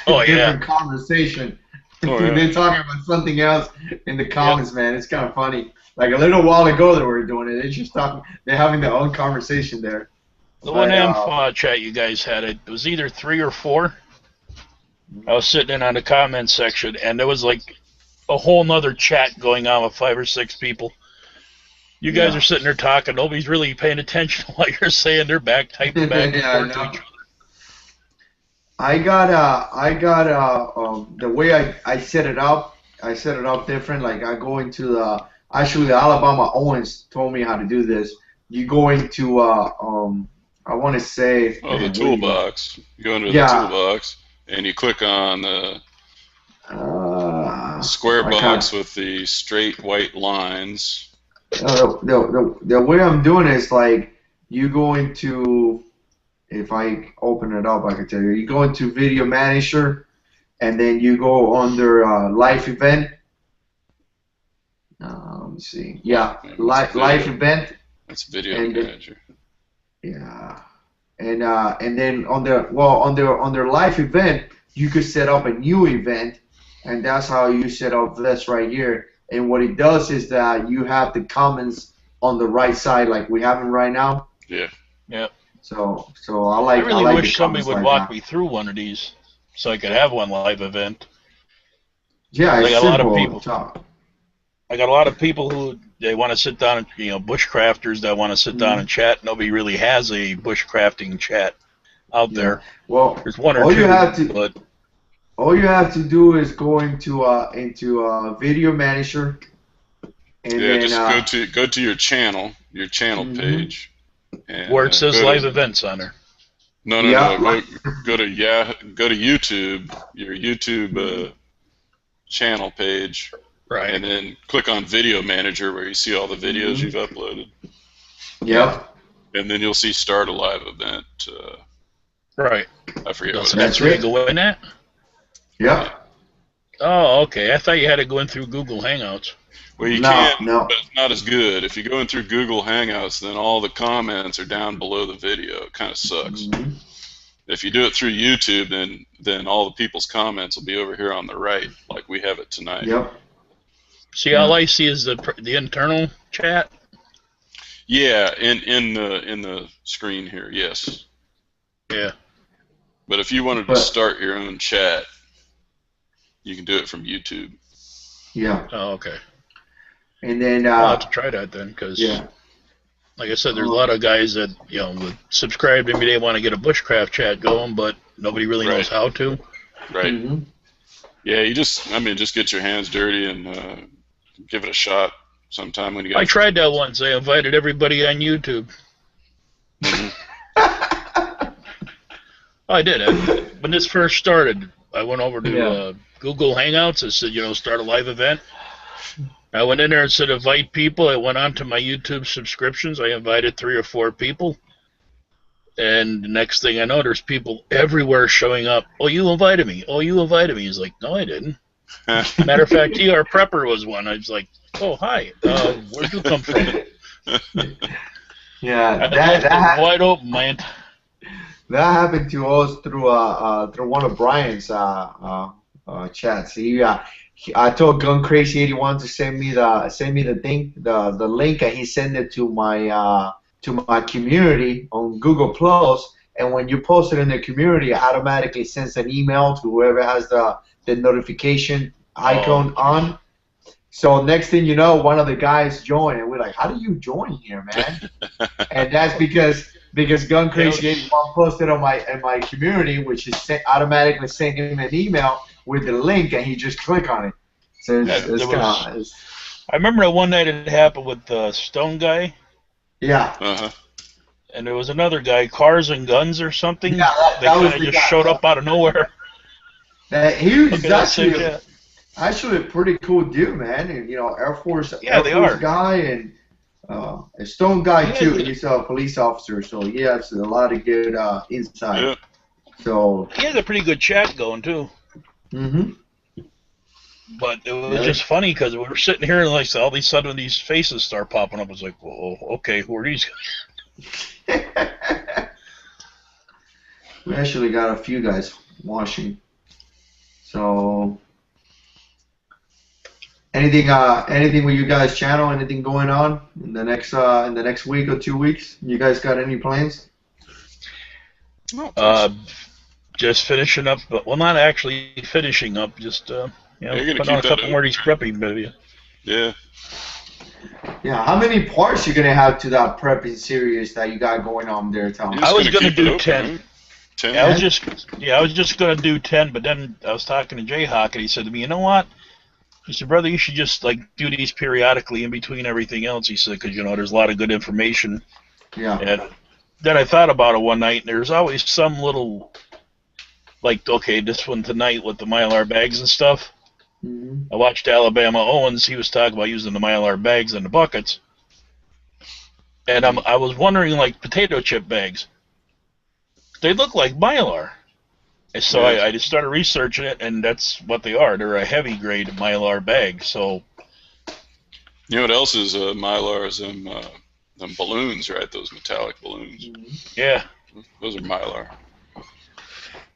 different conversation. They're talking about something else in the comments, man. It's kind of funny. Like a little while ago they were doing it. They're just talking. They're having their own conversation there. The one chat you guys had, it was either 3 or 4. I was sitting in on the comments section, and there was like a whole nother chat going on with 5 or 6 people. You guys are sitting there talking. Nobody's really paying attention to what you're saying. They're typing back and forth to each other. I got the way I set it up. I set it up different. Like I go into the Alabama Owens told me how to do this. You go into I want to say the toolbox. You go into the toolbox and you click on the square box with the straight white lines. The way I'm doing it is like you go into. If I open it up, I can tell you. You go into Video Manager, and then you go under Live Event. Let me see. Yeah, live Event. That's Video Manager. Yeah, and then under Live Event, you could set up a new event, and that's how you set up this right here. And what it does is that you have the comments on the right side, like we have them right now. Yeah. Yeah. So I like. I really like wish somebody would walk me through one of these, so I could have one live event. Yeah, it's got simple. a lot of people. I got a lot of people who they want to sit down and bushcrafters that want to sit down and chat. Nobody really has a bushcrafting chat out there. Well, there's one or two. But all you have to do is go into Video Manager. And then, just go to your channel page. And, where it says live events on there. No. Go to YouTube, your YouTube channel page. Right. And then click on Video Manager where you see all the videos you've uploaded. Yep. And then you'll see Start a Live Event. Right. I forget what that's where you go in at? Yeah. Oh, okay. I thought you had to go in through Google Hangouts. Well, you can, but it's not as good. If you go in through Google Hangouts, then all the comments are down below the video. It kind of sucks. If you do it through YouTube, then all the people's comments will be over here on the right, like we have it tonight. Yep. See, all I see is the internal chat. Yeah, in the screen here, yes. Yeah. But if you wanted to start your own chat, you can do it from YouTube. Yeah. Oh, okay. And then I'll have to try that then, because like I said, there's a lot of guys that would subscribe to me. They want to get a bushcraft chat going, but nobody really knows how to. Right. Yeah, you just get your hands dirty and give it a shot sometime when you. I tried that once. I invited everybody on YouTube. I did. When this first started, I went over to Google Hangouts. It said, start a live event. I went in there and said invite people. I went on to my YouTube subscriptions. I invited 3 or 4 people. And the next thing I know, there's people everywhere showing up. Oh, you invited me. Oh, you invited me. He's like, no, I didn't. Matter of fact, TR Prepper was one. I was like, oh, hi. Where'd you come from? Yeah, that wide open, man. That happened to us through one of Brian's chats. I told Gun Crazy 81 to send me the thing, the link, and he sent it to my community on Google Plus. And when you post it in the community, it automatically sends an email to whoever has the notification icon on. So next thing you know, one of the guys joined, and we're like, "How do you join here, man?" And that's because Gun Crazy 81 posted on my community, which is automatically sent him an email with the link, and he just click on it. So I remember that one night it happened with the Stone guy. Yeah. And there was another guy, Cars and Guns or something. Yeah, they kind of just showed up out of nowhere. He was actually a pretty cool dude, man. And Air Force guy and a Stone guy too. He's a police officer, so he has a lot of good insight. Yeah. So he has a pretty good chat going too. But it was just funny because we were sitting here and like all of a sudden these faces start popping up. I was like, well, okay, who are these guys? We actually got a few guys watching. So anything with you guys' channel? Anything going on in the next week or 2 weeks? You guys got any plans? Just finishing up, but not actually finishing up. Just put on a couple more of these prepping videos. Yeah. Yeah. How many parts you gonna have to that prepping series that you got going on there, Tom? I was gonna do 10. 10. Yeah, I was just gonna do 10, but then I was talking to Jayhawk, and he said to me, "You know what?" He said, "Brother, you should just do these periodically in between everything else." He said, "Because there's a lot of good information." Yeah. And then I thought about it one night, and there's always some little, this one tonight with the Mylar bags and stuff. I watched Alabama Owens. He was talking about using the Mylar bags and the buckets. And I was wondering, potato chip bags. They look like Mylar. And so I just started researching it, and that's what they are. They're a heavy-grade Mylar bag. So, you know what else is Mylar? Is them balloons, right? Those metallic balloons. Yeah. Those are Mylar.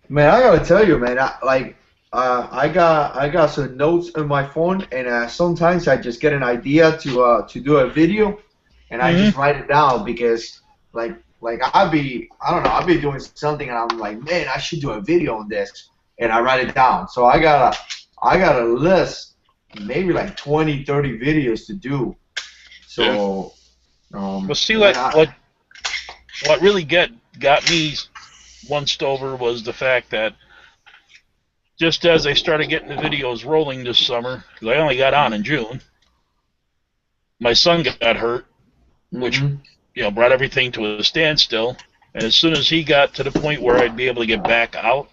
Man, I gotta tell you, man. I got some notes on my phone, and sometimes I just get an idea to do a video, and I just write it down because I'll be doing something, and I'm like, man, I should do a video on this, and I write it down. So I got a list, maybe like 20, 30 videos to do. So, well, see, what really got me once over was the fact that just as I started getting the videos rolling this summer, because I only got on in June, my son got hurt, which brought everything to a standstill. And as soon as he got to the point where I'd be able to get back out,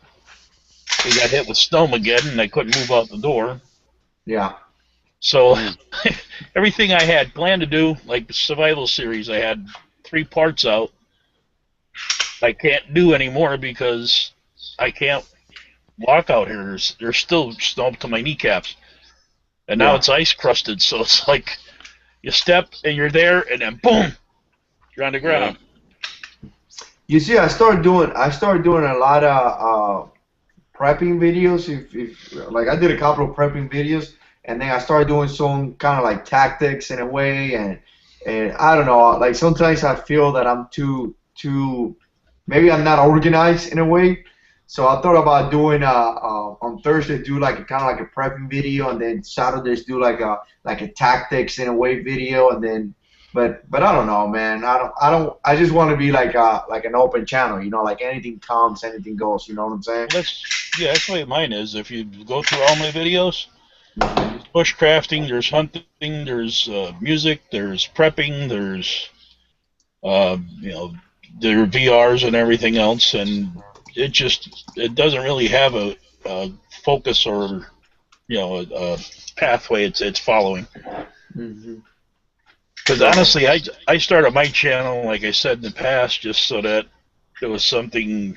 he got hit with snow again, and I couldn't move out the door. Yeah. So everything I had planned to do, like the survival series, I had 3 parts out. I can't do anymore because I can't walk out here. There's still snow up to my kneecaps, and now it's ice crusted. So it's like you step and you're there, and then boom, you're on the ground. You see, I started doing a lot of prepping videos. If like I did a couple of prepping videos, and then I started doing some kind of like tactics in a way, and I don't know. Like sometimes I feel that I'm too maybe I'm not organized in a way. So I thought about doing on Thursday do like kind of like a prepping video, and then Saturdays do like a tactics in a way video, and then but I don't know, man. I just want to be like an open channel, like anything comes, anything goes. You know what I'm saying? That's the way mine is. If you go through all my videos, bushcrafting, there's hunting, there's music, there's prepping, there's there are VRs and everything else, and it doesn't really have a focus or a pathway it's following. Because honestly, I started my channel, like I said in the past, just so that there was something,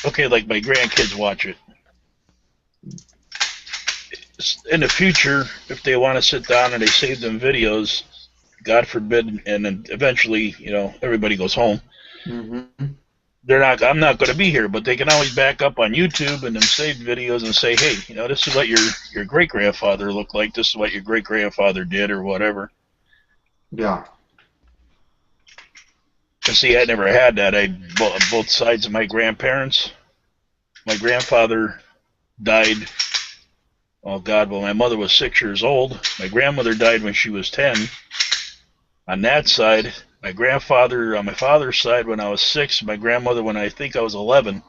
like my grandkids watch it. In the future, if they want to sit down and they save them videos, God forbid, and then eventually, everybody goes home. I'm not going to be here, but they can always back up on YouTube and then save videos and say, hey, this is what your great-grandfather looked like, this is what your great-grandfather did, or whatever. Yeah. And see, I never had that. Both sides of my grandparents. My grandfather died, oh God, well, my mother was 6 years old. My grandmother died when she was 10. On that side, my grandfather on my father's side when I was 6, my grandmother when I think I was 11.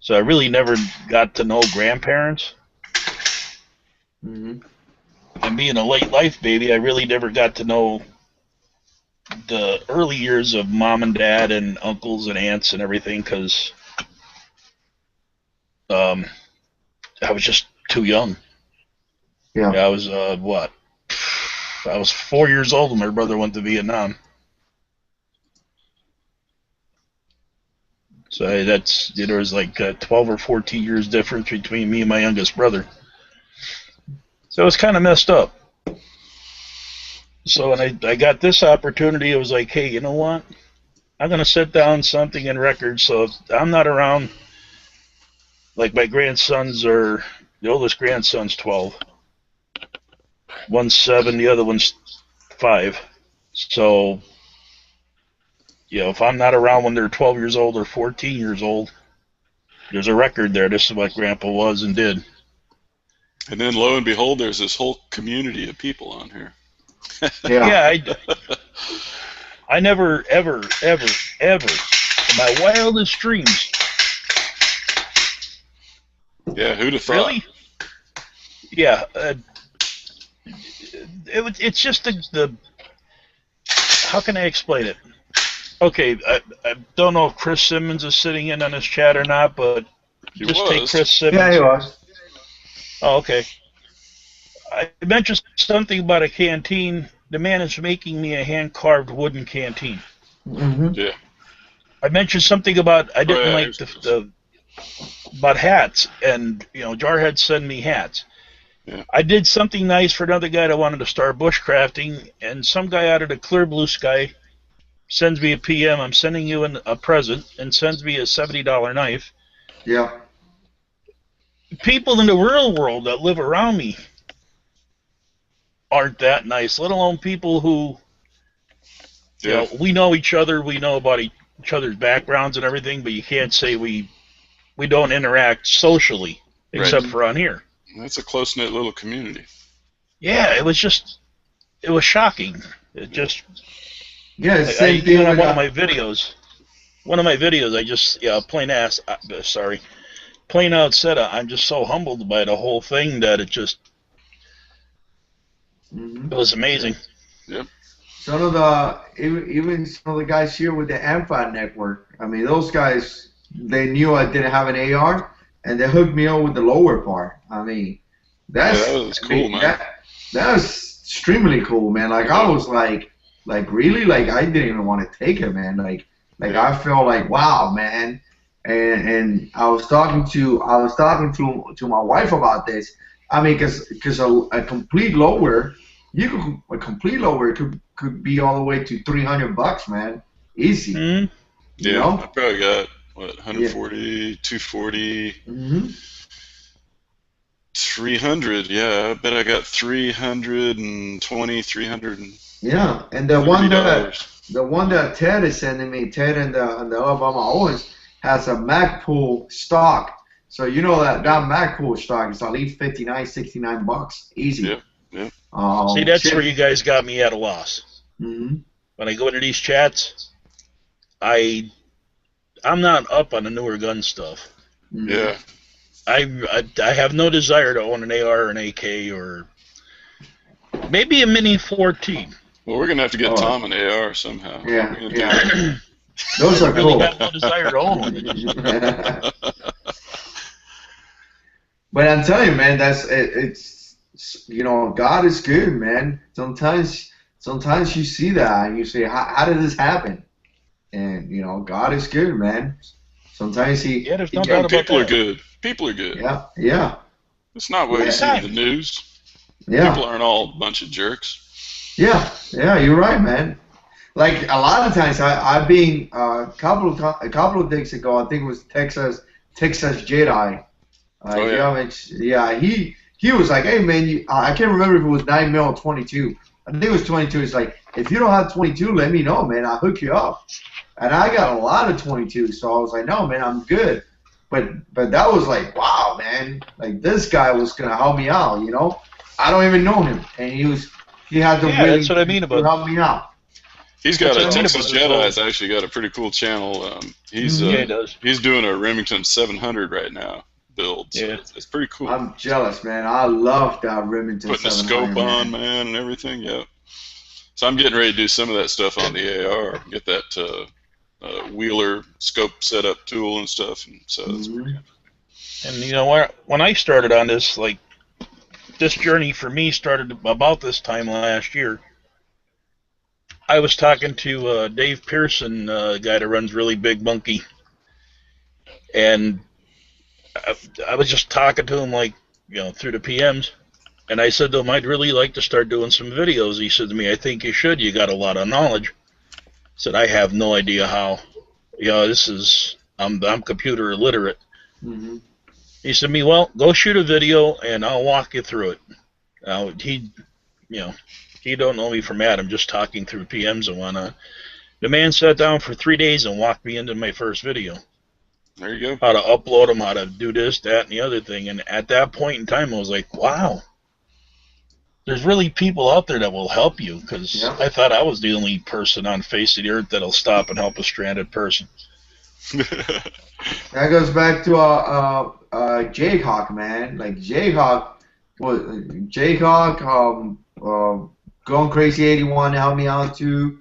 So I really never got to know grandparents. And being a late life baby, I really never got to know the early years of mom and dad and uncles and aunts and everything because I was just too young. Yeah, I was what? I was 4 years old when my brother went to Vietnam. So there was like 12 or 14 years difference between me and my youngest brother. So it was kind of messed up. So when I got this opportunity, it was like, hey, you know what? I'm going to set down something in record. So if I'm not around, like my grandsons are, the oldest grandson's 12. One's 7, the other one's 5. So, if I'm not around when they're 12 years old or 14 years old, there's a record there. This is what Grandpa was and did. And then, lo and behold, there's this whole community of people on here. I never, ever, ever, ever, in my wildest dreams. Yeah, who'd have thought? Really? Yeah. It's just the how can I explain it? Okay, I don't know if Chris Simmons is sitting in on this chat or not, but take Chris Simmons. Yeah, he was. Oh, okay. I mentioned something about a canteen. The man is making me a hand-carved wooden canteen. Yeah. I mentioned something about I didn't like the about hats, and Jarhead send me hats. Yeah. I did something nice for another guy that wanted to start bushcrafting, and some guy out of the clear blue sky sends me a PM. I'm sending you a present, and sends me a $70 knife. Yeah. People in the real world that live around me aren't that nice, let alone people who, you know, we know each other, we know about each other's backgrounds and everything, but you can't say we don't interact socially except for on here. That's a close-knit little community. Yeah, it was shocking. It just... Yeah, same thing. On one of my videos, I just, plain out said, I'm just so humbled by the whole thing that it just, it was amazing. Yep. Some of the, even some of the guys here with the AmFi network, I mean, those guys, they knew I didn't have an AR, and they hooked me up with the lower part. I mean, that was cool, man. That was extremely cool, man. Like, I was like really, like, I didn't even want to take it, man. Like I felt like, wow, man. And I was talking to my wife about this. I mean, because a complete lower, could be all the way to $300, man, easy. Mm-hmm. Yeah, you know? I probably got 140, 240, 300. Yeah, I bet I got 320, 300. Yeah, and the one that Ted is sending me, Ted and the Alabama Owens, has a Mac pool stock. So you know that Mac pool stock is at least $59, $69, easy. Yeah, yeah. See, that's where you guys got me at a loss. Mm-hmm. When I go into these chats, I'm not up on the newer gun stuff. Mm-hmm. Yeah. I have no desire to own an AR or an AK or maybe a Mini 14. Well, we're gonna have to get Tom an AR somehow. Yeah. Those are cool. I have no desire to own one. But I'm telling you, man, it's you know, God is good, man. Sometimes you see that and you say, how did this happen? And you know, God is good, man. Sometimes people are good. People are good. Yeah. It's not what you see in the news. Yeah. People aren't all a bunch of jerks. Yeah, you're right, man. Like a lot of times, I've been a couple of days ago. I think it was Texas Jedi. He was like, hey man, I can't remember if it was 9mm or 22. I think it was 22. It's like, if you don't have 22, let me know, man. I'll hook you up. And I got a lot of 22, so I was like, no, man, I'm good. But that was like, wow, man. Like, this guy was gonna help me out, you know. I don't even know him, and he had the willing that's what I mean about to help me out. He's got a Texas Jedi's actually got a pretty cool channel. He's doing a Remington 700 right now build. So it's pretty cool. I'm jealous, man. I love that Remington 700. Putting a scope on, man, and everything. Yeah. So I'm getting ready to do some of that stuff on the AR. Get that Wheeler scope setup tool and stuff, and so it's pretty good. And you know, when I started on this, like, this journey for me started about this time last year. I was talking to Dave Pearson, a guy that runs Really Big Monkey, and I was just talking to him, like, you know, through the PMs, and I said to him, I'd really like to start doing some videos. He said to me, I think you should. You got a lot of knowledge. I said, I have no idea how. You know, I'm computer illiterate. Mm-hmm. He said to me, well, go shoot a video and I'll walk you through it. Now, he don't know me from Adam, just talking through PMs and whatnot. The man sat down for 3 days and walked me into my first video. There you go. How to upload them, how to do this, that, and the other thing. And at that point in time, I was like, wow. There's really people out there that will help you, because I thought I was the only person on the face of the earth that'll stop and help a stranded person. That goes back to Jayhawk, man. Like Jayhawk, Going Crazy 81 helped me out too.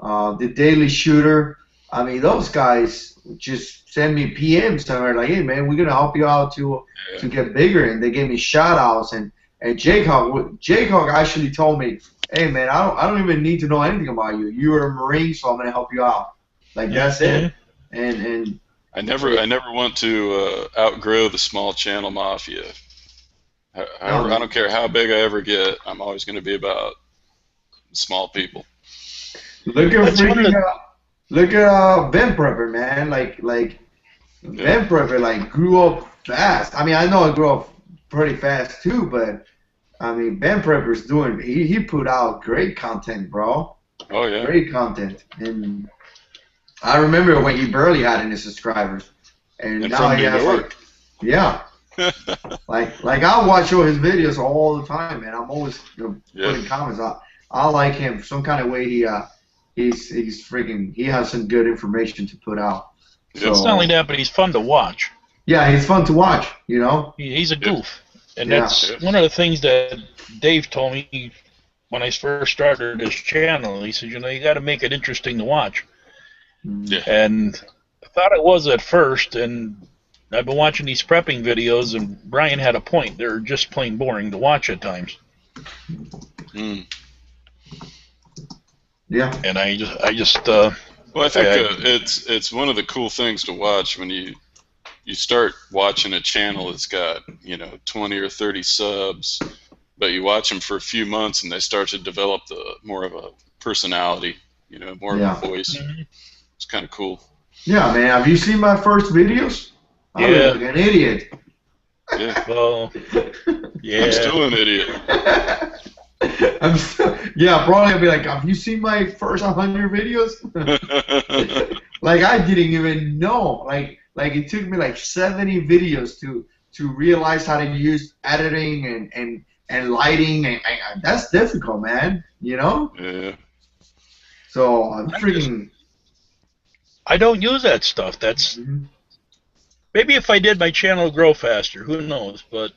The Daily Shooter. I mean, those guys just send me PMs and they're like, hey man, we're gonna help you out to get bigger, and they gave me shout outs. And Jayhawk actually told me, hey man, I don't even need to know anything about you. You're a Marine, so I'm gonna help you out. Like that's it. And I never want to outgrow the small channel mafia. I don't care how big I ever get. I'm always going to be about small people. Look at Ben Prepper, man. Like Ben Prepper like grew up fast. I mean, I know I grew up pretty fast too, but I mean, Ben Prepper's doing. He put out great content, bro. Oh yeah. Great content, and I remember when he barely had any subscribers, and now he has like, yeah. like I watch all his videos all the time, man. I'm always putting comments. I like him some kind of way. He's freaking. He has some good information to put out. So, it's not only that, but he's fun to watch. Yeah, he's fun to watch. You know. He's a goof, and that's one of the things that Dave told me when I first started his channel. He said, you got to make it interesting to watch. Yeah. And I thought it was at first, and I've been watching these prepping videos, and Brian had a point. They're just plain boring to watch at times. Mm. Yeah. And I just. Well, I think it's one of the cool things to watch when you start watching a channel that's got 20 or 30 subs, but you watch them for a few months and they start to develop more of a personality, more of a voice. Mm-hmm. It's kind of cool. Yeah, man. Have you seen my first videos? I look like an idiot. Yeah. Well, yeah. I'm still an idiot. Probably I'll be like, have you seen my first 100 videos? Like I didn't even know. Like it took me like 70 videos to realize how to use editing and lighting, and that's difficult, man. Yeah. So I'm freaking. I don't use that stuff. That's maybe if I did, my channel would grow faster. Who knows? But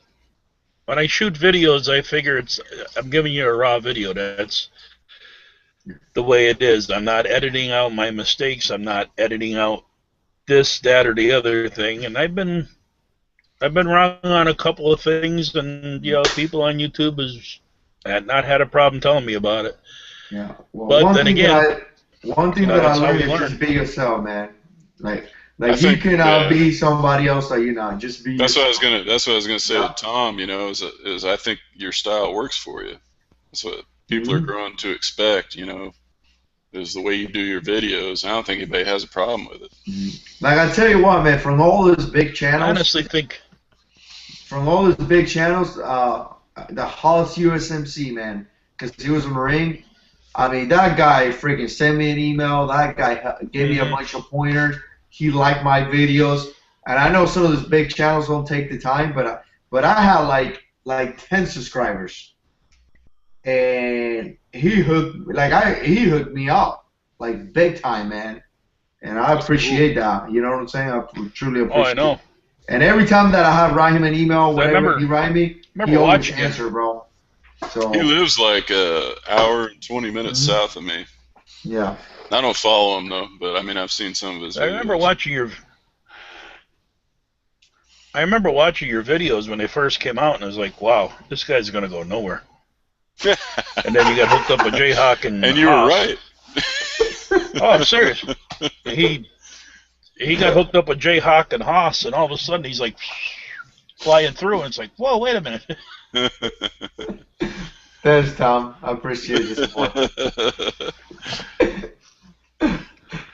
when I shoot videos, I figure I'm giving you a raw video. That's the way it is. I'm not editing out my mistakes. I'm not editing out this, that, or the other thing. And I've been wrong on a couple of things, and people on YouTube have not had a problem telling me about it. Yeah. Well, but then again. One thing that I learned is just be yourself, man. Like you cannot be somebody else that you're not. Just be. That's yourself. That's what I was gonna say to Tom. Is I think your style works for you. That's what people are growing to expect. Is the way you do your videos. I don't think anybody has a problem with it. Like I tell you what, man. From all those big channels. I honestly think. From all those big channels, the Hollis USMC, man, because he was a Marine. I mean, that guy freaking sent me an email. That guy gave me a bunch of pointers. He liked my videos. And I know some of those big channels don't take the time, but I had like 10 subscribers. And he hooked me up like big time, man. And I appreciate that. You know what I'm saying? I truly appreciate it. Oh, I know. And every time that I have write him an email, whenever he write me, he always answer, bro. So he lives like an hour and 20 minutes south of me. Yeah. I don't follow him though, but I mean I've seen some of his videos. I remember watching your videos when they first came out, and I was like, wow, this guy's gonna go nowhere. And then you got hooked up with Jayhawk and you were right. Oh, I'm serious. He got hooked up with Jayhawk and Haas, and all of a sudden he's like flying through, and it's like, whoa, wait a minute. Thanks, Tom. I appreciate your support.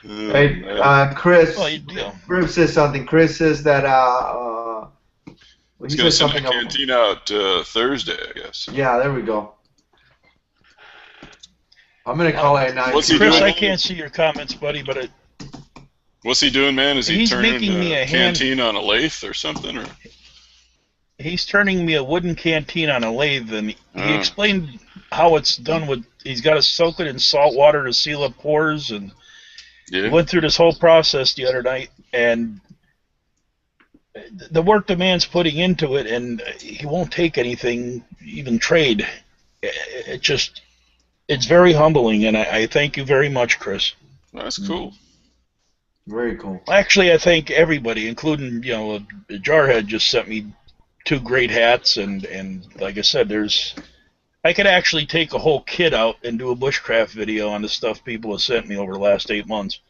Hey, Chris. Chris says something. Chris says that he's going to send the canteen out Thursday, I guess. Yeah, there we go. I'm going to call it at 9. What's he Chris, doing? I can't see your comments, buddy, but what's he doing, man? Is he he's turning making me a canteen on a lathe or something? Or? He's turning me a wooden canteen on a lathe, and he explained how it's done with. He's got to soak it in salt water to seal up pores, and he went through this whole process the other night. And the work the man's putting into it, and he won't take anything, even trade. It's very humbling, and I thank you very much, Chris. That's cool. Very cool. Actually, I thank everybody, including Jarhead just sent me 2 great hats, and like I said, I could actually take a whole kit out and do a bushcraft video on the stuff people have sent me over the last 8 months.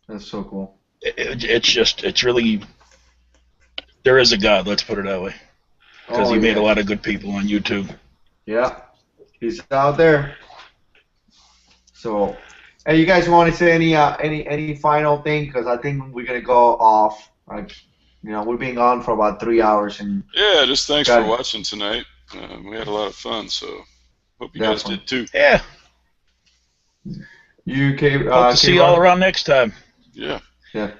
That's so cool. It's really, there is a God, let's put it that way, because he made a lot of good people on YouTube. Yeah, he's out there. So, Hey, you guys want to say any final thing? Because I think we're gonna go off. Like, we've been on for about 3 hours and. Yeah, just thanks for watching tonight. We had a lot of fun, so hope you guys did too. Yeah. Hope to see you all around next time. Yeah. Yeah.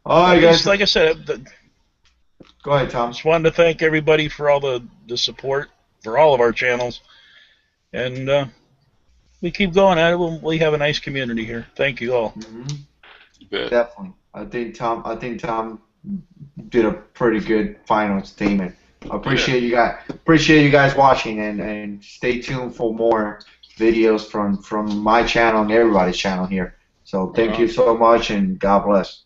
All right, guys. Like I said. Go ahead, Tom. Just wanted to thank everybody for all the support for all of our channels, and we keep going at it. We have a nice community here. Thank you all. Mm-hmm. Definitely. I think Tom did a pretty good final statement. I appreciate you guys. Appreciate you guys watching, and stay tuned for more videos from my channel and everybody's channel here. So thank you so much, and God bless.